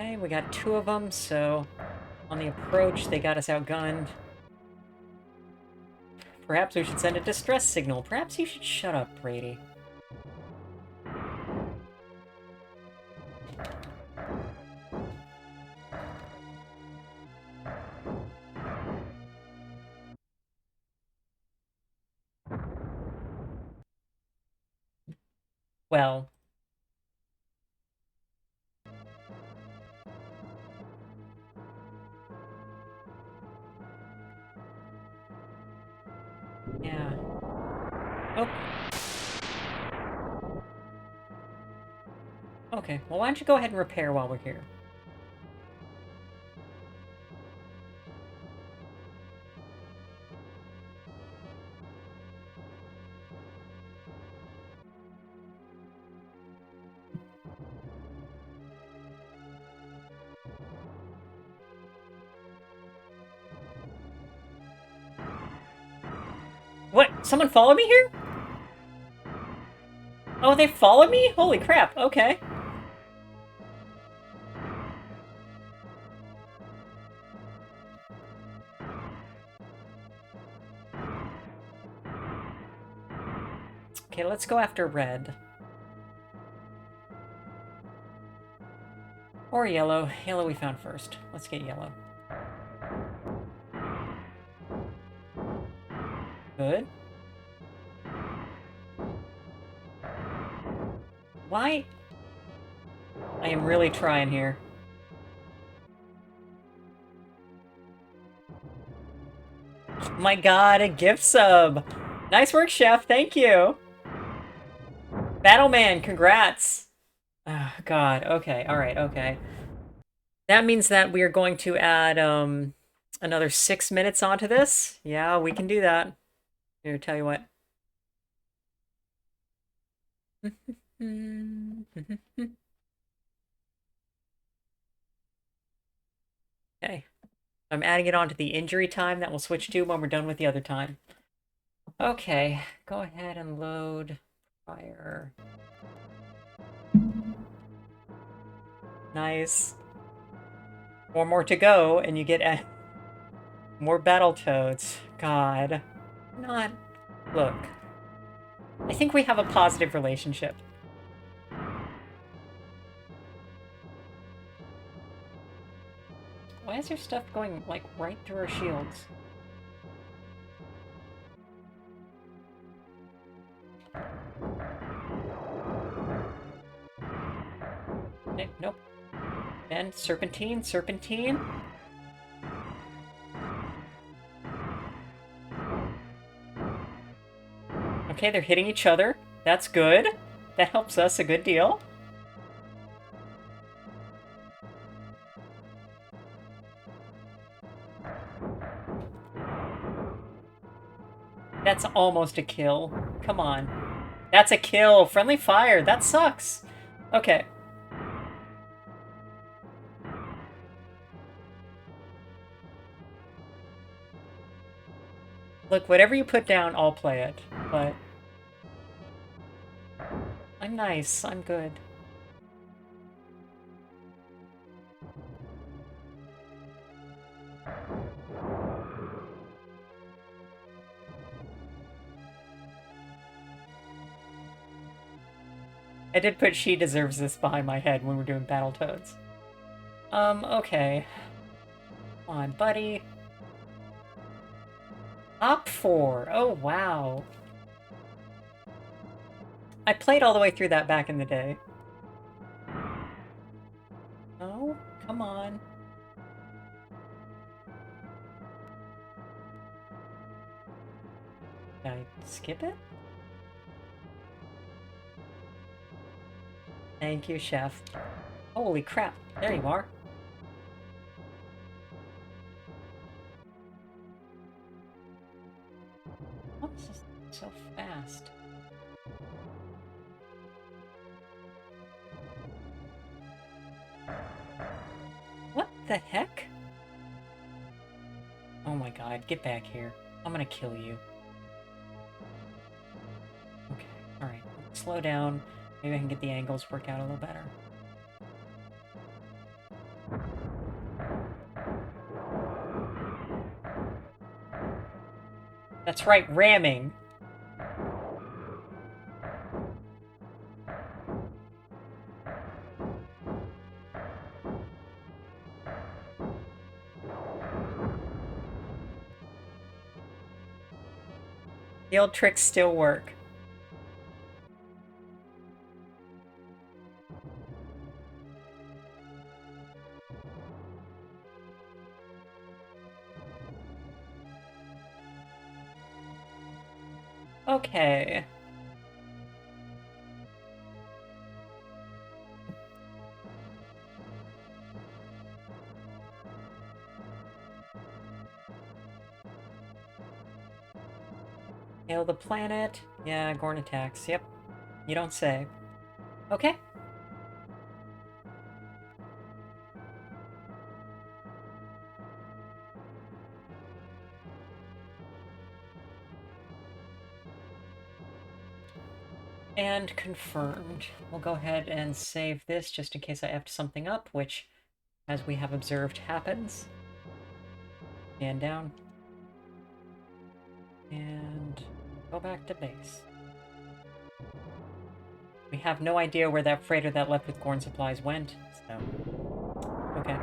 Okay, we got 2 of them, so on the approach, they got us outgunned. Perhaps we should send a distress signal. Perhaps you should shut up, Brady. Well... yeah. Oh. Okay, well why don't you go ahead and repair while we're here? What? Someone follow me here? Oh, they follow me? Holy crap, okay. Okay, let's go after red. Or yellow. Yellow we found first. Let's get yellow. Good. Why? I am really trying here. My god, a gift sub! Nice work, Chef, thank you! Battleman, congrats! Oh, god, okay, alright, okay. That means that we are going to add, another 6 minutes onto this. Yeah, we can do that. Here, tell you what. Okay. I'm adding it onto the injury time that we'll switch to when we're done with the other time. Okay, go ahead and load fire. Nice. 4 more to go, and you get more Battletoads. God. Not... Look. I think we have a positive relationship. Why is there stuff going, like, right through our shields? Okay, nope. And serpentine, serpentine. Okay, they're hitting each other. That's good. That helps us a good deal. It's almost a kill. Come on. That's a kill. Friendly fire. That sucks. Okay. Look, whatever you put down, I'll play it. But I'm nice. I'm good. I did put "she deserves this" behind my head when we're doing Battletoads. Okay. Come on, buddy. Op 4. Oh, wow. I played all the way through that back in the day. Oh, come on. Can I skip it? Thank you, chef. Holy crap. There you are. What's this so fast? What the heck? Oh my god, get back here. I'm gonna kill you. Okay, alright. Slow down. Maybe I can get the angles work out a little better. That's right, ramming. The old tricks still work. Okay. Hail the planet. Yeah, Gorn attacks. Yep. You don't say. Okay. And confirmed. We'll go ahead and save this just in case I effed something up, which, as we have observed, happens. And down. And go back to base. We have no idea where that freighter that left with Gorn supplies went, so... Okay.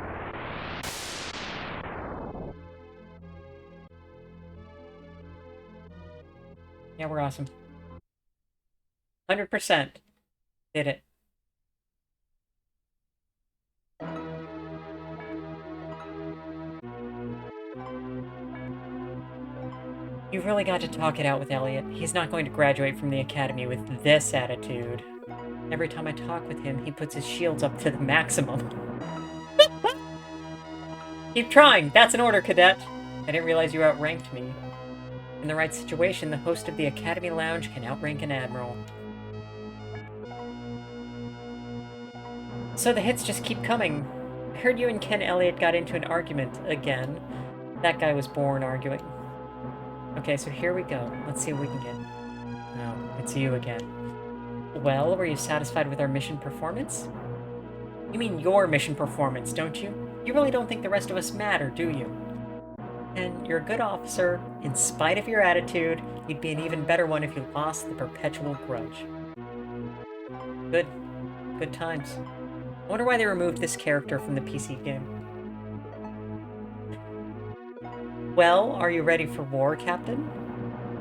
Yeah, we're awesome. 100%. Did it. You've really got to talk it out with Elliot. He's not going to graduate from the Academy with this attitude. Every time I talk with him, he puts his shields up to the maximum. Keep trying! That's an order, cadet! I didn't realize you outranked me. In the right situation, the host of the Academy Lounge can outrank an admiral. So the hits just keep coming. I heard you and Ken Elliott got into an argument again. That guy was born arguing. Okay, so here we go. Let's see what we can get. No, it's you again. Well, were you satisfied with our mission performance? You mean your mission performance, don't you? You really don't think the rest of us matter, do you? And you're a good officer. In spite of your attitude, you'd be an even better one if you lost the perpetual grudge. Good. Good times. I wonder why they removed this character from the PC game. Well, are you ready for war, Captain?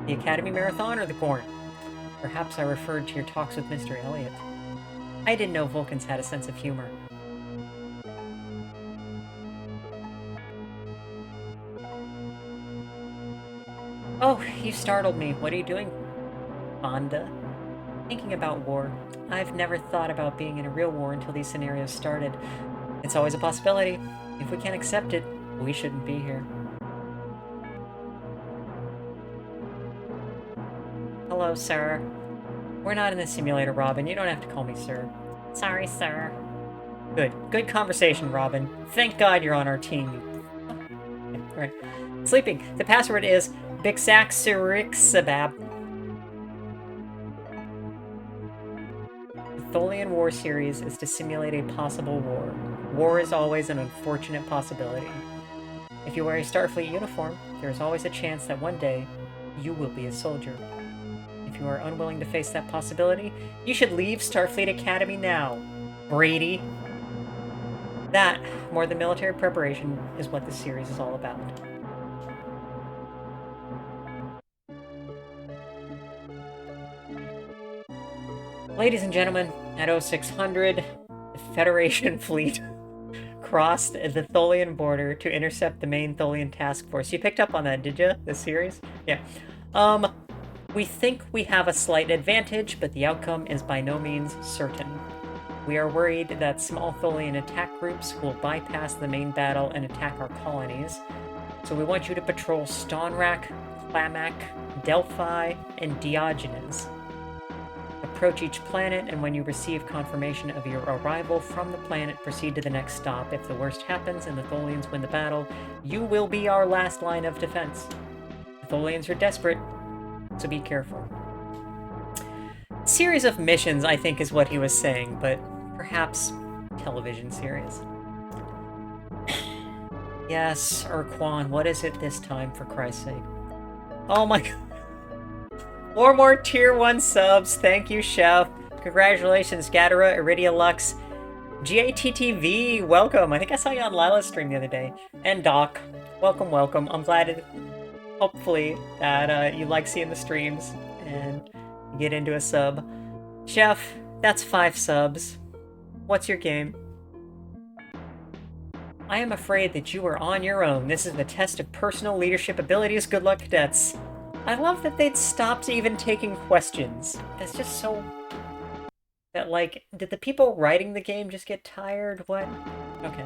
The Academy Marathon or the Gorn? Perhaps I referred to your talks with Mr. Elliot. I didn't know Vulcans had a sense of humor. Oh, you startled me. What are you doing, Fonda? Thinking about war. I've never thought about being in a real war until these scenarios started. It's always a possibility. If we can't accept it, we shouldn't be here. Hello, sir. We're not in the simulator, Robin. You don't have to call me sir. Sorry, sir. Good. Good conversation, Robin. Thank God you're on our team. Okay, alright. Sleeping. The password is Bixaxirixabab. The Tholian War series is to simulate a possible war. War is always an unfortunate possibility. If you wear a Starfleet uniform, there is always a chance that one day you will be a soldier. If you are unwilling to face that possibility, you should leave Starfleet Academy now, Brady. That, more than military preparation, is what this series is all about. Ladies and gentlemen, at 0600, the Federation fleet crossed the Tholian border to intercept the main Tholian task force. You picked up on that, did you? This series? Yeah. We think we have a slight advantage, but the outcome is by no means certain. We are worried that small Tholian attack groups will bypass the main battle and attack our colonies. So we want you to patrol Stonrak, Clamac, Delphi, and Diogenes. Approach each planet, and when you receive confirmation of your arrival from the planet, proceed to the next stop. If the worst happens and the Tholians win the battle, you will be our last line of defense. The Tholians are desperate, so be careful. Series of missions, I think, is what he was saying, but perhaps television series. Yes, Urquan, what is it this time, for Christ's sake? Oh my god. More tier 1 subs. Thank you, Chef. Congratulations, Gadara, Iridia Lux, GATTV, welcome. I think I saw you on Lila's stream the other day. And Doc, welcome, welcome. I'm glad, hopefully, that you like seeing the streams and you get into a sub. Chef, that's 5 subs. What's your game? I am afraid that you are on your own. This is the test of personal leadership abilities. Good luck, cadets. I love that they'd stopped even taking questions. That's just so... That, like, did the people writing the game just get tired? What? Okay.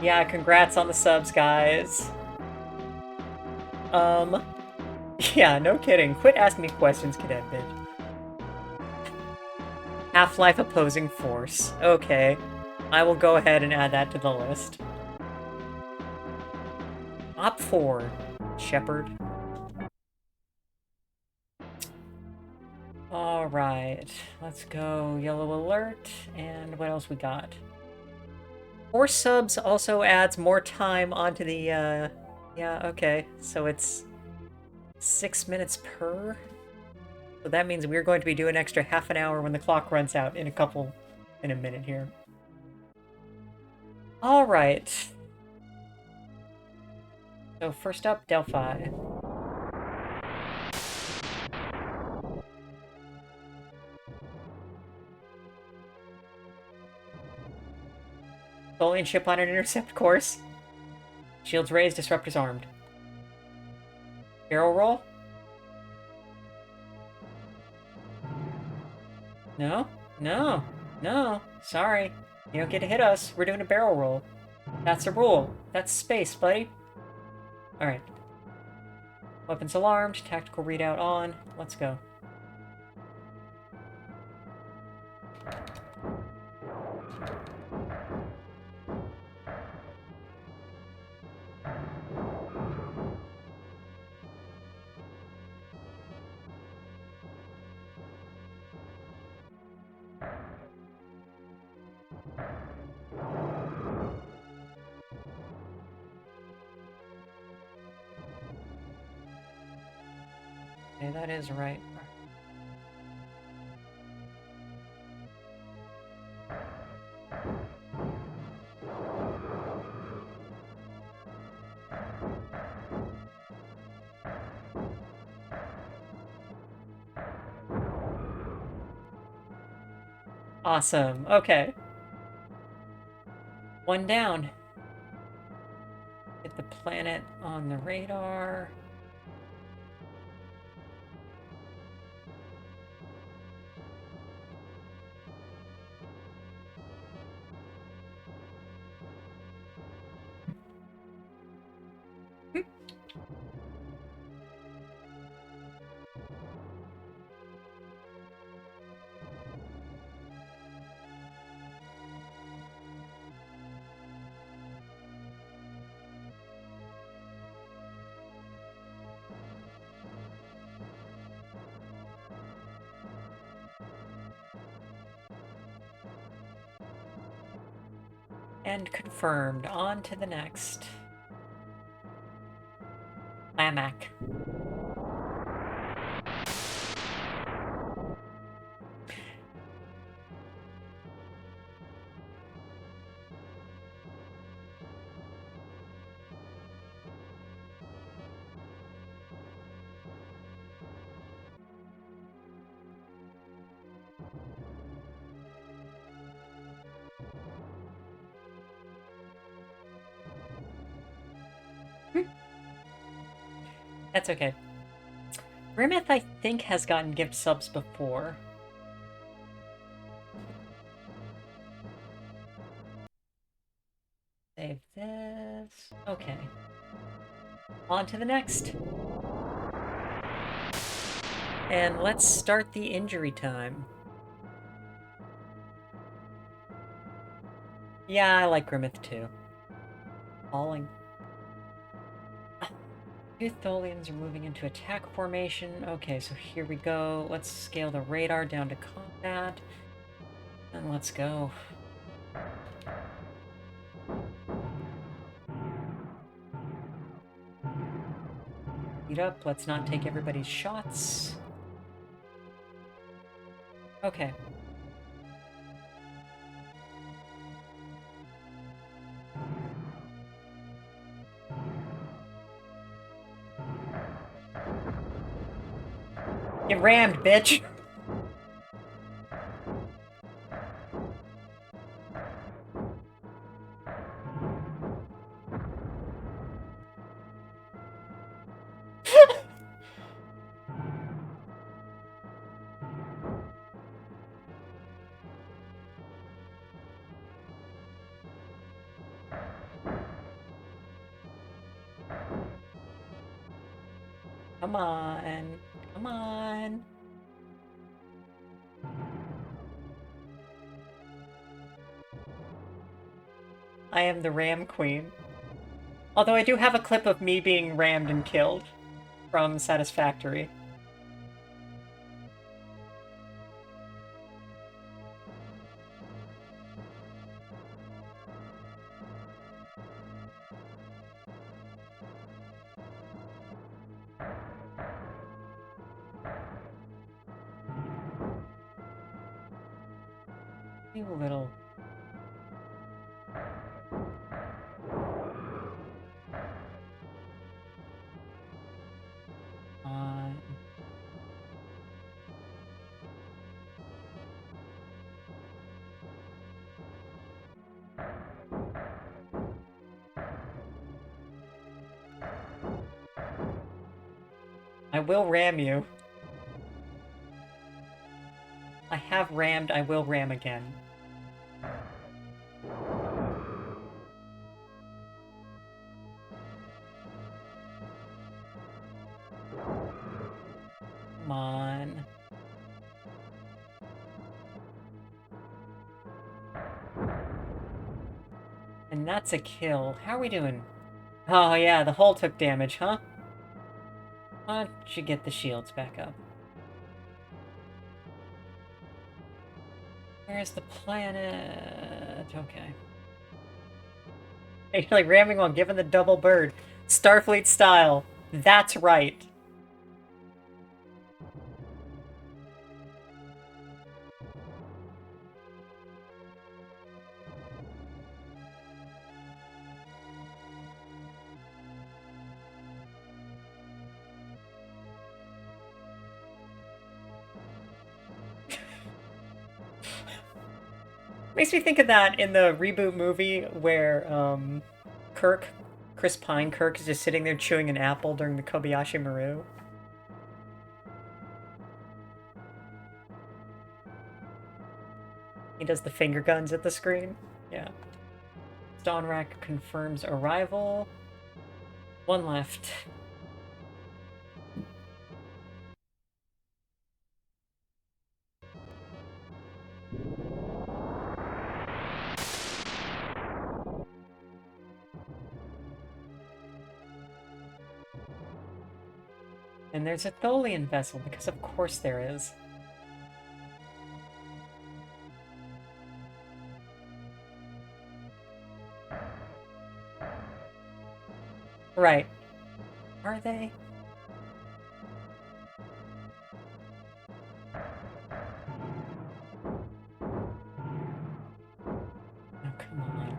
Yeah, congrats on the subs, guys. Yeah, no kidding. Quit asking me questions, cadet bitch. Half-Life Opposing Force. Okay. I will go ahead and add that to the list. Op 4. Shepard. Alright. Let's go Yellow Alert. And what else we got? 4 subs also adds more time onto the, yeah, okay. So it's 6 minutes per? So that means we're going to be doing an extra half an hour when the clock runs out in a minute here. Alright. So first up, Delphi. Tholian ship on an intercept course. Shields raised, disruptors armed. Barrel roll? No? No. No. Sorry. You don't get to hit us. We're doing a barrel roll. That's a rule. That's space, buddy. Alright. Weapons alarmed. Tactical readout on. Let's go. Okay, that is right. Awesome. Okay. 1 down. Get the planet on the radar. And confirmed. On to the next. Lamak. That's okay. Rimith, I think, has gotten gift subs before. Save this. Okay. On to the next. And let's start the injury time. Yeah, I like Grimith too. Falling. Two Tholians are moving into attack formation. Okay, so here we go. Let's scale the radar down to combat. And let's go. Speed up. Let's not take everybody's shots. Okay. Get rammed, bitch! Come on. Come on. I am the Ram Queen. Although I do have a clip of me being rammed and killed from Satisfactory. You little... I will ram you. I have rammed, I will ram again. Come on. And that's a kill. How are we doing? Oh yeah, the hull took damage, huh? Why don't you get the shields back up? Where's the planet? Okay. You're like ramming while giving the double bird. Starfleet style. That's right. Makes me think of that in the reboot movie where Chris Pine Kirk is just sitting there chewing an apple during the Kobayashi Maru. He does the finger guns at the screen. Yeah. Dawnrack confirms arrival. One left. And there's a Tholian vessel, because of course there is. Right. Are they? Oh, come on.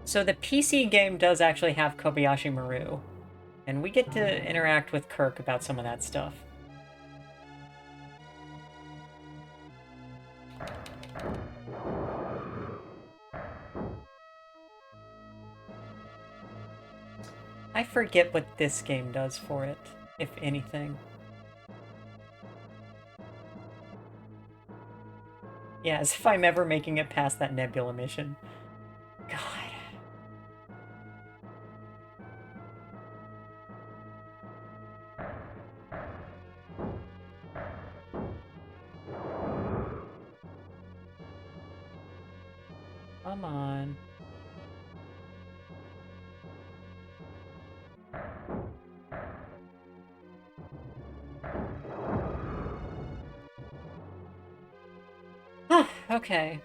So the PC game does actually have Kobayashi Maru, and we get to interact with Kirk about some of that stuff. I forget what this game does for it, if anything. Yeah, as if I'm ever making it past that Nebula mission. God. Come on. Okay.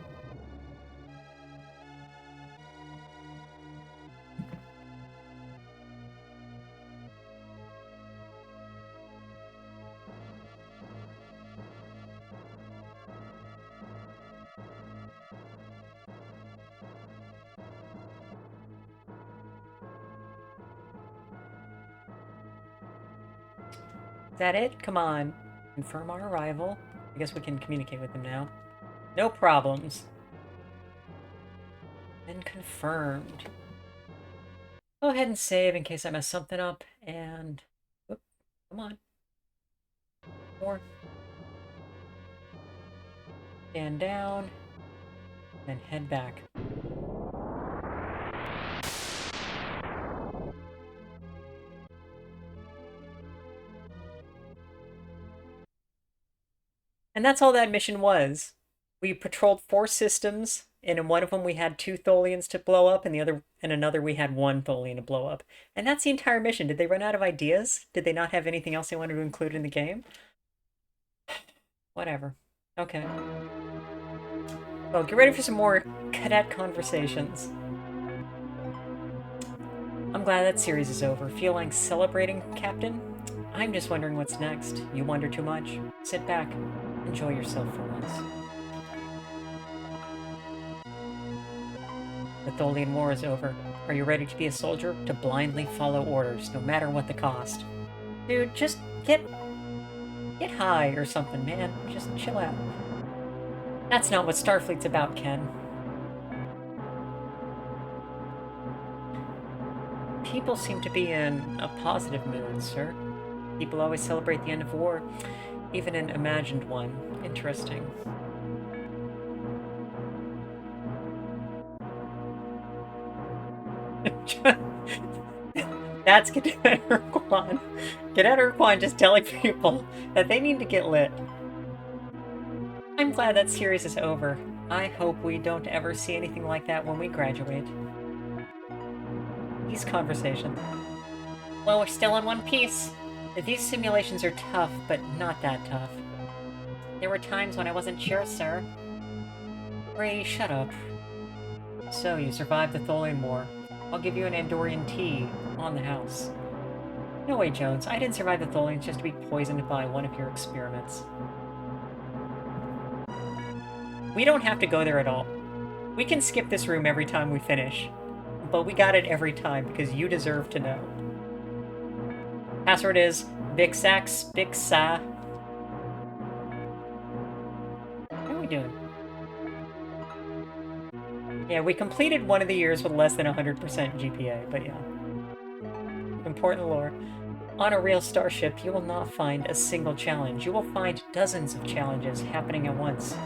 Is that it? Come on. Confirm our arrival. I guess we can communicate with them now. No problems. And confirmed. Go ahead and save in case I mess something up, and... Whoop, come on. More. Stand down. Then head back. And that's all that mission was. We patrolled 4 systems, and in one of them we had 2 Tholians to blow up, and another we had 1 Tholian to blow up. And that's the entire mission. Did they run out of ideas? Did they not have anything else they wanted to include in the game? Whatever. Okay. Well, get ready for some more cadet conversations. I'm glad that series is over. Feel like celebrating, Captain? I'm just wondering what's next. You wonder too much? Sit back. Enjoy yourself for once. The Tholian War is over. Are you ready to be a soldier? To blindly follow orders, no matter what the cost? Dude, just get high or something, man. Just chill out. That's not what Starfleet's about, Ken. People seem to be in a positive mood, sir. People always celebrate the end of war, even an imagined one. Interesting. That's Cadet Urquan. Cadet Urquan just telling people that they need to get lit. I'm glad that series is over. I hope we don't ever see anything like that when we graduate. These conversations. Well, we're still in one piece. These simulations are tough, but not that tough. There were times when I wasn't sure, sir. Ray, shut up. So, you survived the Tholian War. I'll give you an Andorian tea on the house. No way, Jones. I didn't survive the Tholians just to be poisoned by one of your experiments. We don't have to go there at all. We can skip this room every time we finish. But we got it every time because you deserve to know. Password is Big Sax, Big Sa. How are we doing? Yeah, we completed one of the years with less than 100% GPA, but yeah. Important lore. On a real starship, you will not find a single challenge. You will find dozens of challenges happening at once.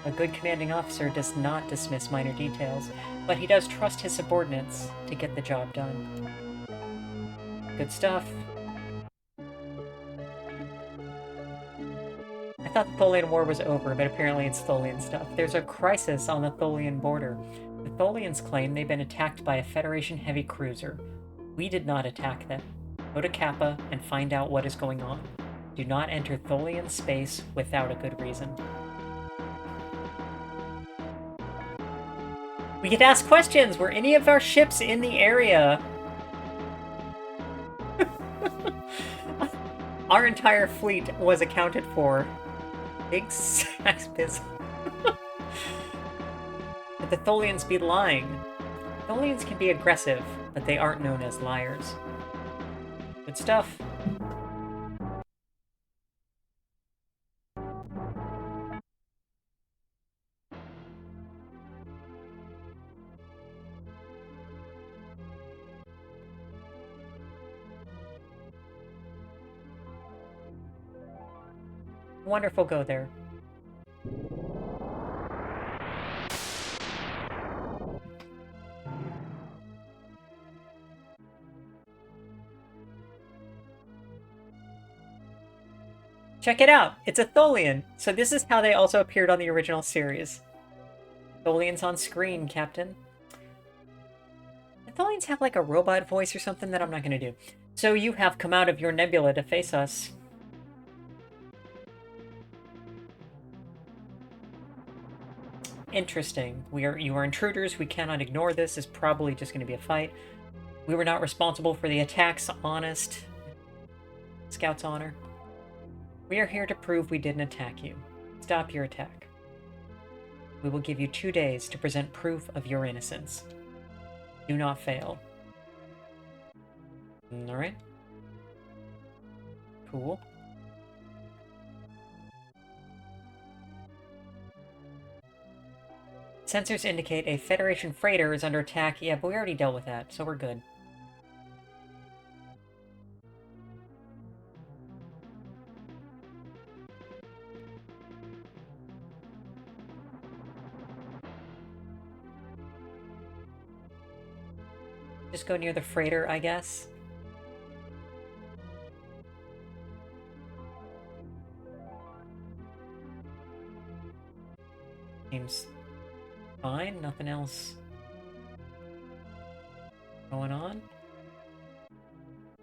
A good commanding officer does not dismiss minor details, but he does trust his subordinates to get the job done. Good stuff. I thought the Tholian War was over, but apparently it's Tholian stuff. There's a crisis on the Tholian border. The Tholians claim they've been attacked by a Federation heavy cruiser. We did not attack them. Go to Kappa and find out what is going on. Do not enter Tholian space without a good reason. We get to ask questions! Were any of our ships in the area? Our entire fleet was accounted for. Big sax biz. Could the Tholians be lying? Tholians can be aggressive, but they aren't known as liars. Good stuff. Wonderful, go there. Check it out! It's a Tholian! So this is how they also appeared on the original series. Tholians on screen, Captain. The Tholians have like a robot voice or something that I'm not gonna do. So you have come out of your nebula to face us. Interesting. You are intruders. We cannot ignore this. It's probably just going to be a fight. We were not responsible for the attacks. Honest. Scout's honor. We are here to prove we didn't attack you. Stop your attack. We will give you 2 days to present proof of your innocence. Do not fail. Alright. Cool. Sensors indicate a Federation freighter is under attack. Yeah, but we already dealt with that, so we're good. Just go near the freighter, I guess. Seems fine, nothing else going on.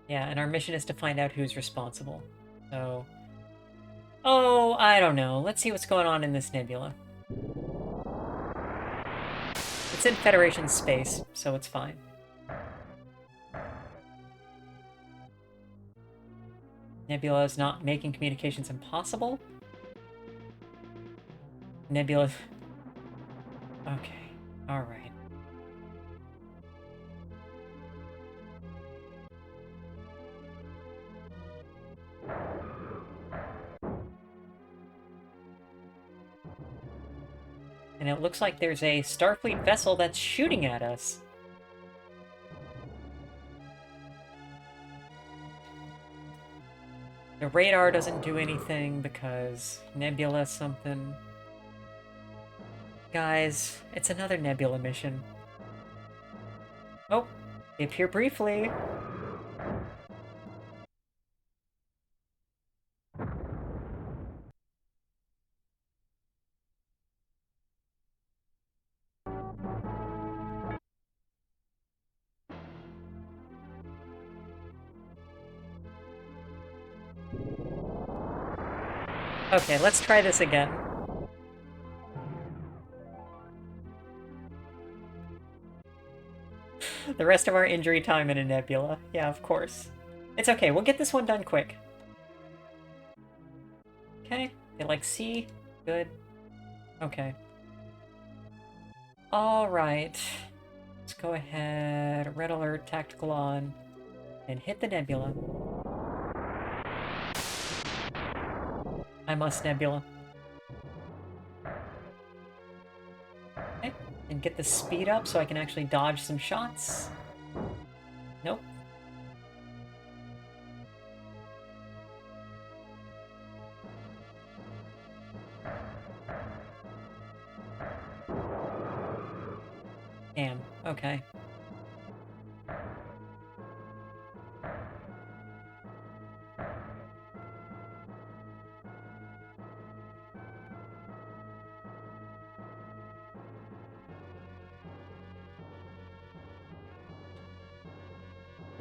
Yeah, and our mission is to find out who's responsible. So... oh, I don't know. Let's see what's going on in this nebula. It's in Federation space, so it's fine. Nebula is not making communications impossible. Nebula... okay, alright. And it looks like there's a Starfleet vessel that's shooting at us. The radar doesn't do anything because Nebula something. Guys, it's another Nebula mission. Oh, they appear briefly. Okay, let's try this again. The rest of our injury time in a nebula. Yeah, of course. It's okay, we'll get this one done quick. Okay, they like C. Good. Okay. Alright. Let's go ahead, red alert, tactical on, and hit the nebula. I must nebula. Okay, and get the speed up so I can actually dodge some shots. Nope. Damn, okay.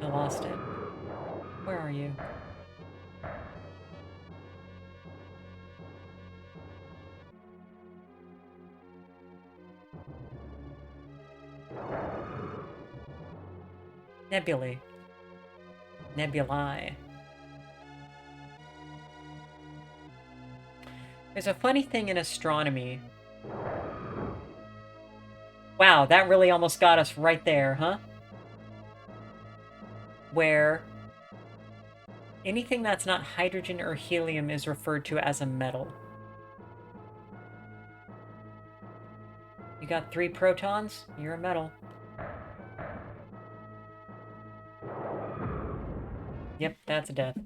I lost it. Where are you? Nebulae. Nebulae. There's a funny thing in astronomy. Wow, that really almost got us right there, huh? Where anything that's not hydrogen or helium is referred to as a metal. You got 3 protons, you're a metal. Yep, that's a death.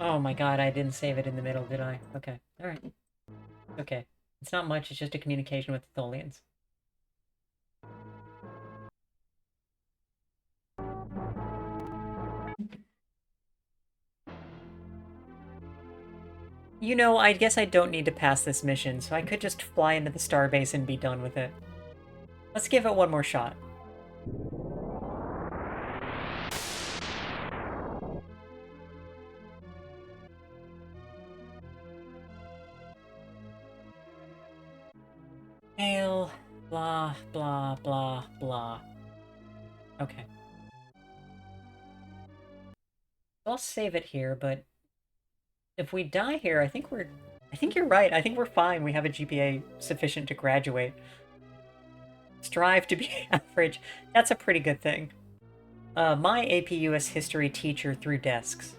Oh my god, I didn't save it in the middle, did I? Okay, alright. Okay. It's not much, it's just a communication with the Tholians. You know, I guess I don't need to pass this mission, so I could just fly into the starbase and be done with it. Let's give it one more shot. Hail, blah, blah, blah, blah. Okay. I'll save it here, but if we die here, I think you're right. I think we're fine. We have a GPA sufficient to graduate. Strive to be average. That's a pretty good thing. My AP US history teacher threw desks.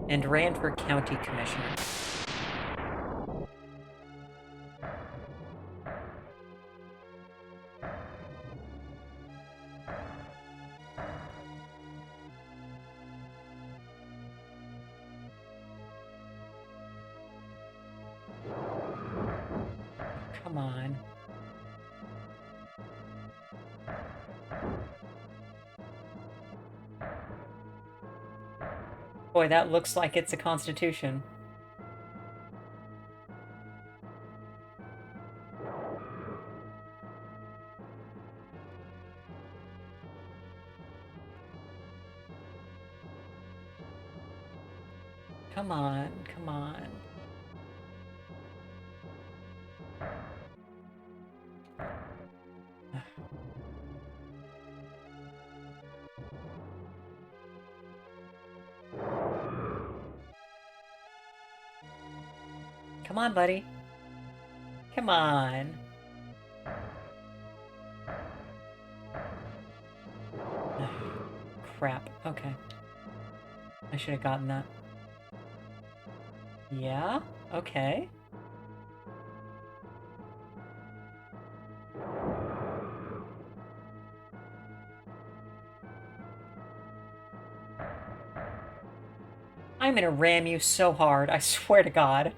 And ran for county commissioner. Come on. Boy, that looks like it's a constitution. Come on, come on. Come on, buddy. Come on. Crap. Okay. I should have gotten that. Yeah? Okay. I'm gonna ram you so hard, I swear to God.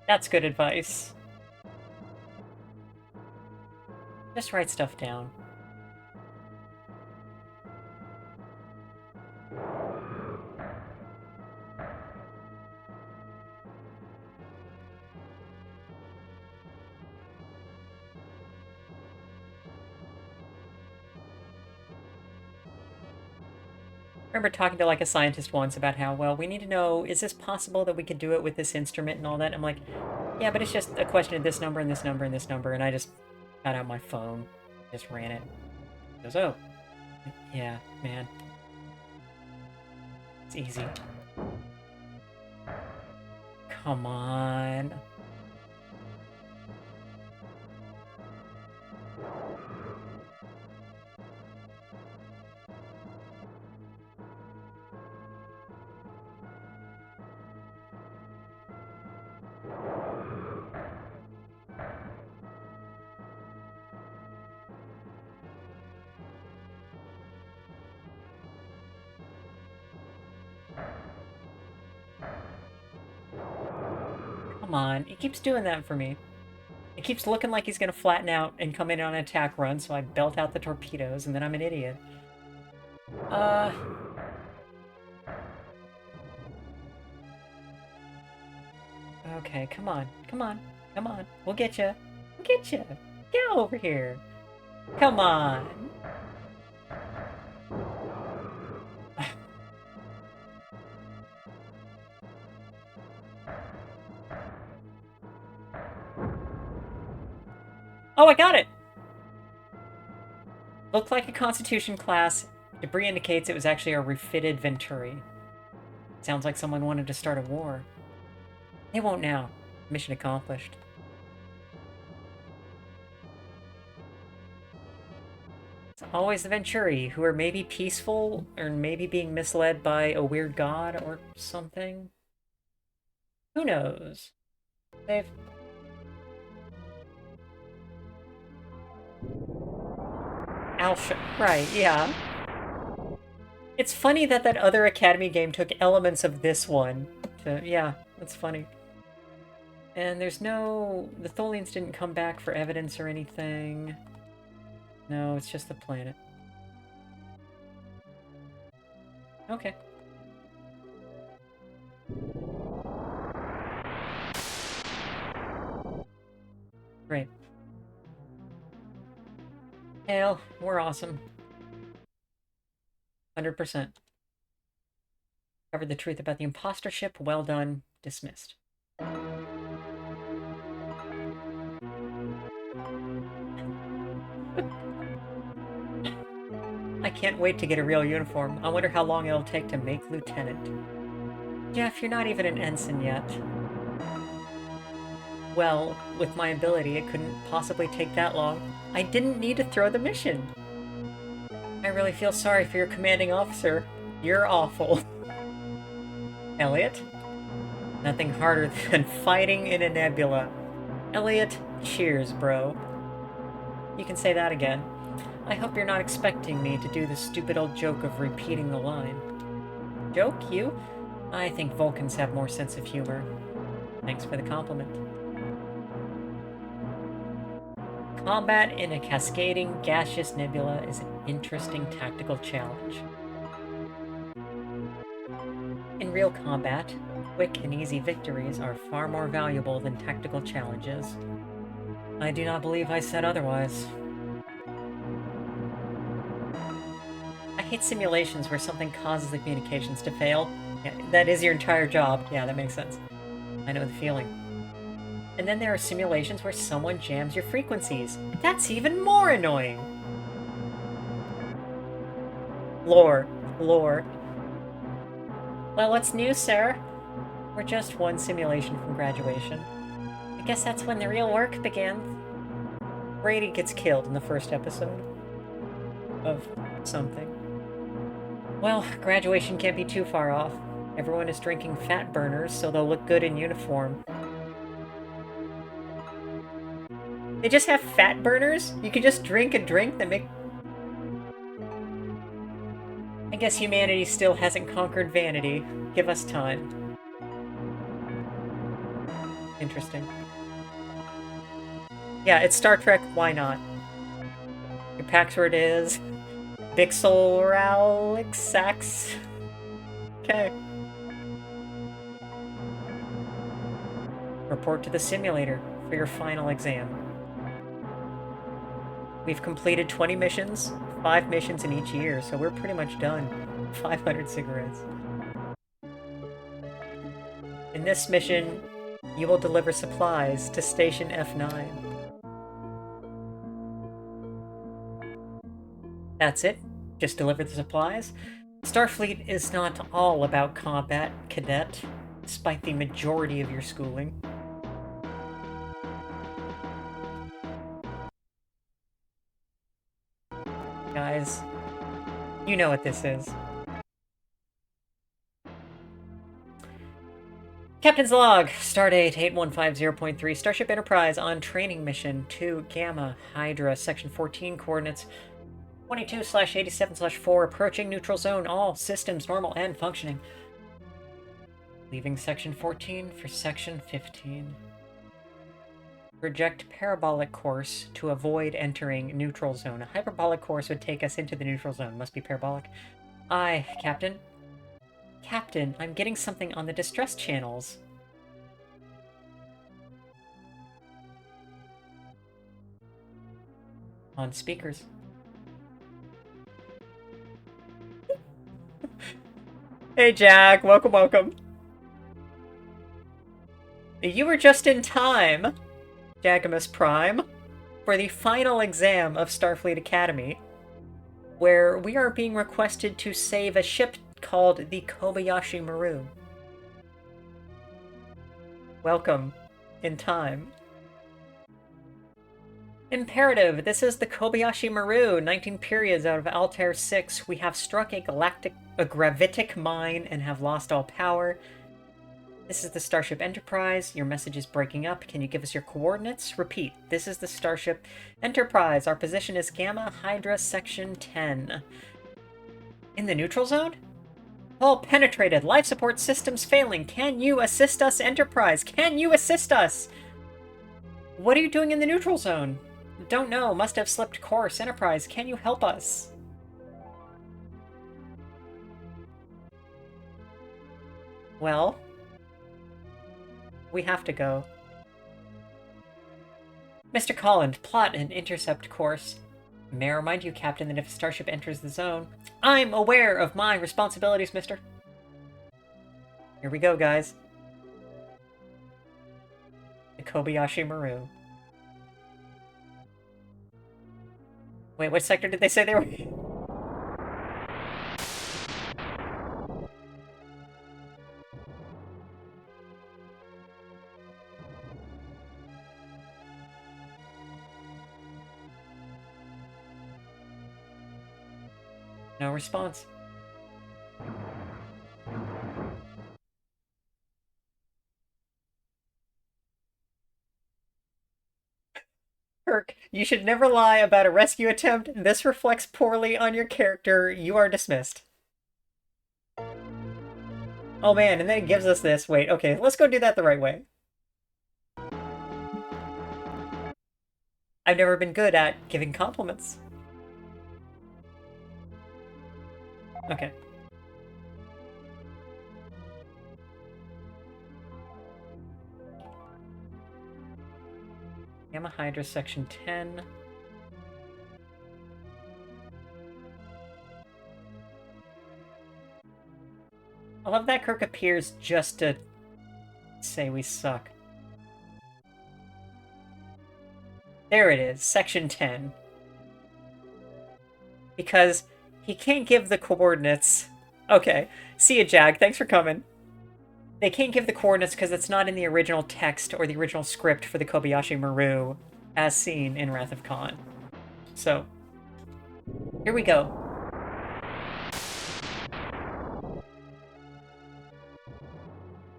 That's good advice. Just write stuff down. I remember talking to like a scientist once about how, well, we need to know, is this possible that we could do it with this instrument and all that? And I'm like, yeah, but it's just a question of this number and this number and this number. And I just got out my phone, just ran it. He goes, oh, yeah, man. It's easy. Come on. Come on, he keeps doing that for me. It keeps looking like he's gonna flatten out and come in on an attack run, so I belt out the torpedoes, and then I'm an idiot. Okay, come on, come on, come on. We'll get you. We'll get you. Get over here. Come on. Oh, I got it! Looked like a Constitution class. Debris indicates it was actually a refitted Venturi. Sounds like someone wanted to start a war. They won't now. Mission accomplished. It's always the Venturi, who are maybe peaceful, or maybe being misled by a weird god or something. Who knows? They've... Right, yeah. It's funny that that other Academy game took elements of this one to... Yeah, that's funny. And there's no... The Tholians didn't come back for evidence or anything. No, it's just the planet. Okay. Great. Hell, we're awesome. 100%. Covered the truth about the imposter ship. Well done. Dismissed. I can't wait to get a real uniform. I wonder how long it'll take to make lieutenant. Jeff, you're not even an ensign yet. Well, with my ability, it couldn't possibly take that long. I didn't need to throw the mission. I really feel sorry for your commanding officer. You're awful. Elliot? Nothing harder than fighting in a nebula. Elliot, cheers, bro. You can say that again. I hope you're not expecting me to do the stupid old joke of repeating the line. Joke, you? I think Vulcans have more sense of humor. Thanks for the compliment. Combat in a cascading, gaseous nebula is an interesting tactical challenge. In real combat, quick and easy victories are far more valuable than tactical challenges. I do not believe I said otherwise. I hate simulations where something causes the communications to fail. Yeah, that is your entire job. Yeah, that makes sense. I know the feeling. And then there are simulations where someone jams your frequencies. That's even more annoying! Lore. Lore. Well, what's new, sir? We're just one simulation from graduation. I guess that's when the real work begins. Brady gets killed in the first episode. Of something. Well, graduation can't be too far off. Everyone is drinking fat burners, so they'll look good in uniform. They just have fat burners? You can just drink a drink that make... I guess humanity still hasn't conquered vanity. Give us time. Interesting. Yeah, it's Star Trek, why not? Your password is... Bixalralixax. Okay. Report to the simulator for your final exam. We've completed 20 missions, 5 missions in each year, so we're pretty much done. 500 cigarettes. In this mission, you will deliver supplies to Station F9. That's it? Just deliver the supplies? Starfleet is not all about combat, cadet, despite the majority of your schooling. Guys, you know what this is. Captain's Log, Stardate 8150.3, Starship Enterprise on training mission to Gamma Hydra, Section 14, coordinates 22/87/4, approaching neutral zone, all systems normal and functioning. Leaving Section 14 for Section 15. Project parabolic course to avoid entering neutral zone. A hyperbolic course would take us into the neutral zone. Must be parabolic. Aye, Captain. Captain, I'm getting something on the distress channels. On speakers. Hey, Jack. Welcome, welcome. You were just in time, Jagamus Prime, for the final exam of Starfleet Academy, where we are being requested to save a ship called the Kobayashi Maru. Welcome in time. Imperative, this is the Kobayashi Maru, 19 periods out of Altair 6. We have struck a gravitic mine and have lost all power. This is the Starship Enterprise. Your message is breaking up. Can you give us your coordinates? Repeat. This is the Starship Enterprise. Our position is Gamma Hydra Section 10. In the neutral zone? Hull penetrated. Life support systems failing. Can you assist us, Enterprise? Can you assist us? What are you doing in the neutral zone? Don't know. Must have slipped course. Enterprise, can you help us? Well, we have to go. Mr. Colland, plot an intercept course. May I remind you, Captain, that if a starship enters the zone... I'm aware of my responsibilities, mister. Here we go, guys. The Kobayashi Maru. Wait, what sector did they say they were in? No response. Kirk, you should never lie about a rescue attempt. This reflects poorly on your character. You are dismissed. Oh man, and then it gives us this. Wait, okay, let's go do that the right way. I've never been good at giving compliments. Okay. Gamma Hydra Section 10. I love that Kirk appears just to say we suck. There it is, Section 10. Because he can't give the coordinates. Okay, see ya, Jag. Thanks for coming. They can't give the coordinates because it's not in the original text or the original script for the Kobayashi Maru, as seen in Wrath of Khan. So, here we go.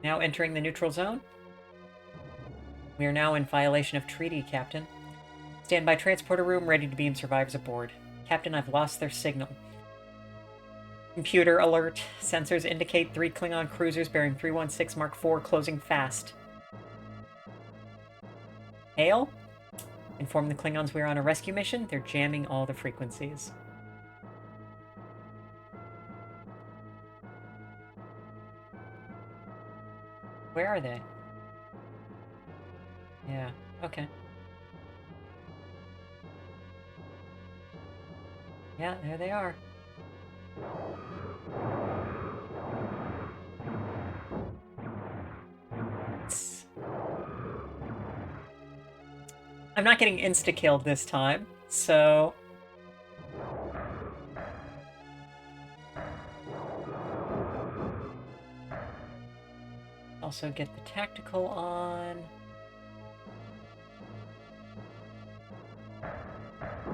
Now entering the neutral zone. We are now in violation of treaty, Captain. Stand by transporter room, ready to beam survivors aboard. Captain, I've lost their signal. Computer alert. Sensors indicate 3 Klingon cruisers bearing 316 Mark IV closing fast. Hail? Inform the Klingons we're on a rescue mission. They're jamming all the frequencies. Where are they? Yeah, okay. Yeah, there they are. I'm not getting insta-killed this time, so... Also get the tactical on.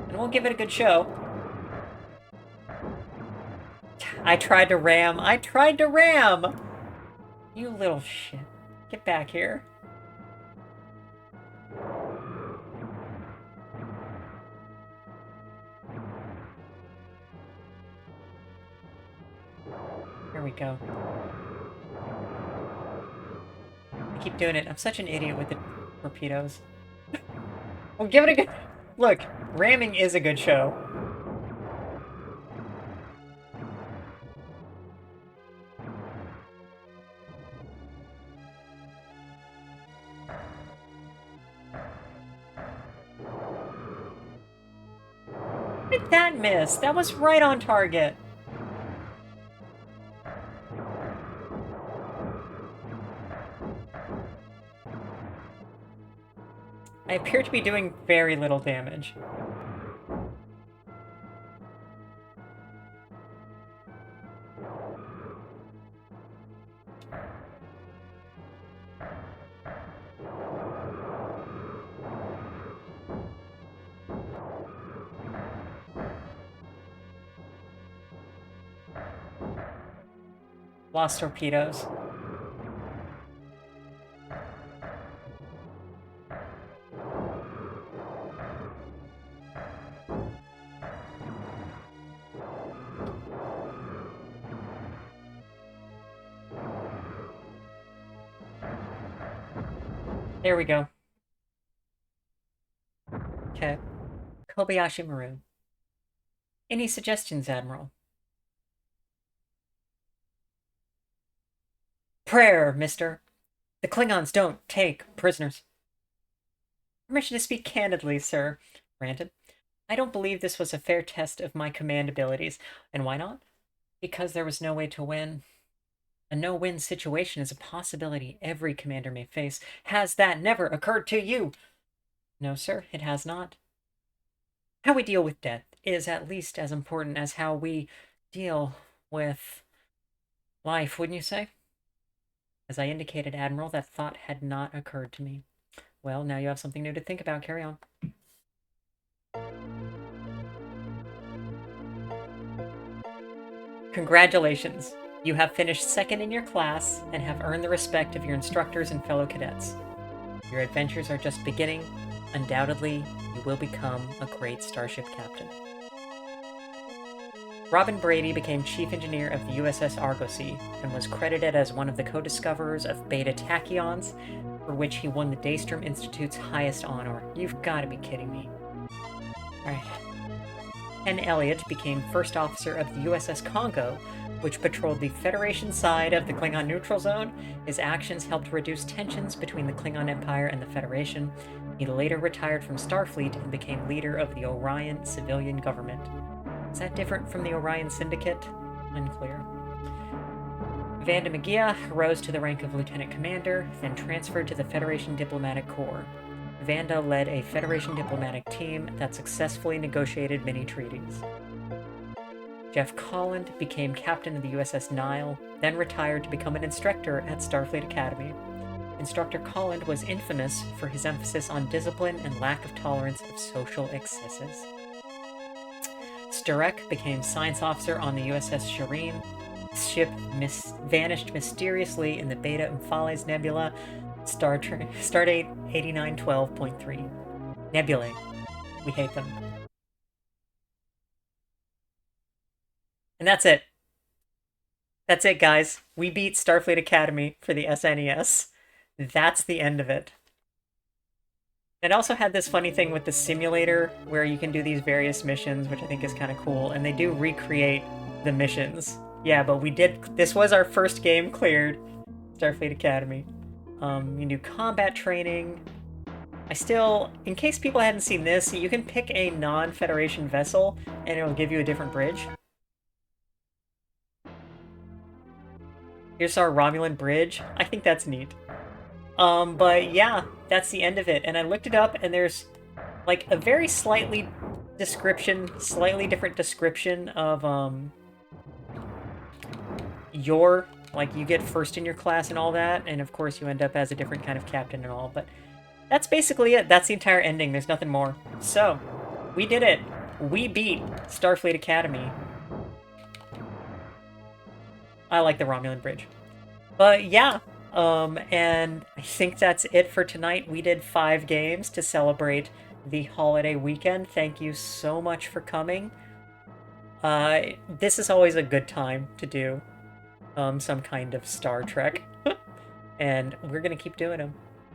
And we'll give it a good show. I tried to ram. I tried to ram! You little shit. Get back here. Here we go. keep doing it. I'm such an idiot with the torpedoes. Well, give it a good... Look, ramming is a good show. How did that miss? That was right on target. I appear to be doing very little damage. Lost torpedoes. There we go. Okay. Kobayashi Maru. Any suggestions, Admiral? Prayer, mister. The Klingons don't take prisoners. Permission to speak candidly, sir. Granted. I don't believe this was a fair test of my command abilities. And why not? Because there was no way to win. A no-win situation is a possibility every commander may face. Has that never occurred to you? No, sir, it has not. How we deal with death is at least as important as how we deal with life, wouldn't you say? As I indicated, Admiral, that thought had not occurred to me. Well, now you have something new to think about. Carry on. Congratulations! You have finished second in your class and have earned the respect of your instructors and fellow cadets. Your adventures are just beginning. Undoubtedly, you will become a great starship captain. Robin Brady became chief engineer of the USS Argosy and was credited as one of the co-discoverers of beta tachyons, for which he won the Daystrom Institute's highest honor. You've got to be kidding me. Alright. Ken Elliott became first officer of the USS Congo, which patrolled the Federation side of the Klingon neutral zone. His actions helped reduce tensions between the Klingon Empire and the Federation. He later retired from Starfleet and became leader of the Orion civilian government. Is that different from the Orion Syndicate? Unclear. Vanda Megia rose to the rank of Lieutenant Commander, then transferred to the Federation Diplomatic Corps. Vanda led a Federation diplomatic team that successfully negotiated many treaties. Jeff Colland became captain of the USS Nile, then retired to become an instructor at Starfleet Academy. Instructor Colland was infamous for his emphasis on discipline and lack of tolerance of social excesses. Sturek became science officer on the USS Shireen. His ship vanished mysteriously in the Beta Umphales Nebula, Stardate 8912.3. Nebulae. We hate them. And that's it. That's it, guys. We beat Starfleet Academy for the SNES. That's the end of it. It also had this funny thing with the simulator where you can do these various missions, which I think is kind of cool, and they do recreate the missions. Yeah, but this was our first game cleared, Starfleet Academy. You can do combat training. In case people hadn't seen this, you can pick a non-Federation vessel, and it'll give you a different bridge. Here's our Romulan bridge. I think that's neat. But yeah, that's the end of it. And I looked it up, and there's like a very slightly different description of you get first in your class and all that, and of course you end up as a different kind of captain and all, but that's basically it. That's the entire ending. There's nothing more. So, we did it. We beat Starfleet Academy. I like the Romulan bridge. But yeah, and I think that's it for tonight. We did 5 games to celebrate the holiday weekend. Thank you so much for coming. This is always a good time to do some kind of Star Trek. and we're gonna keep doing them.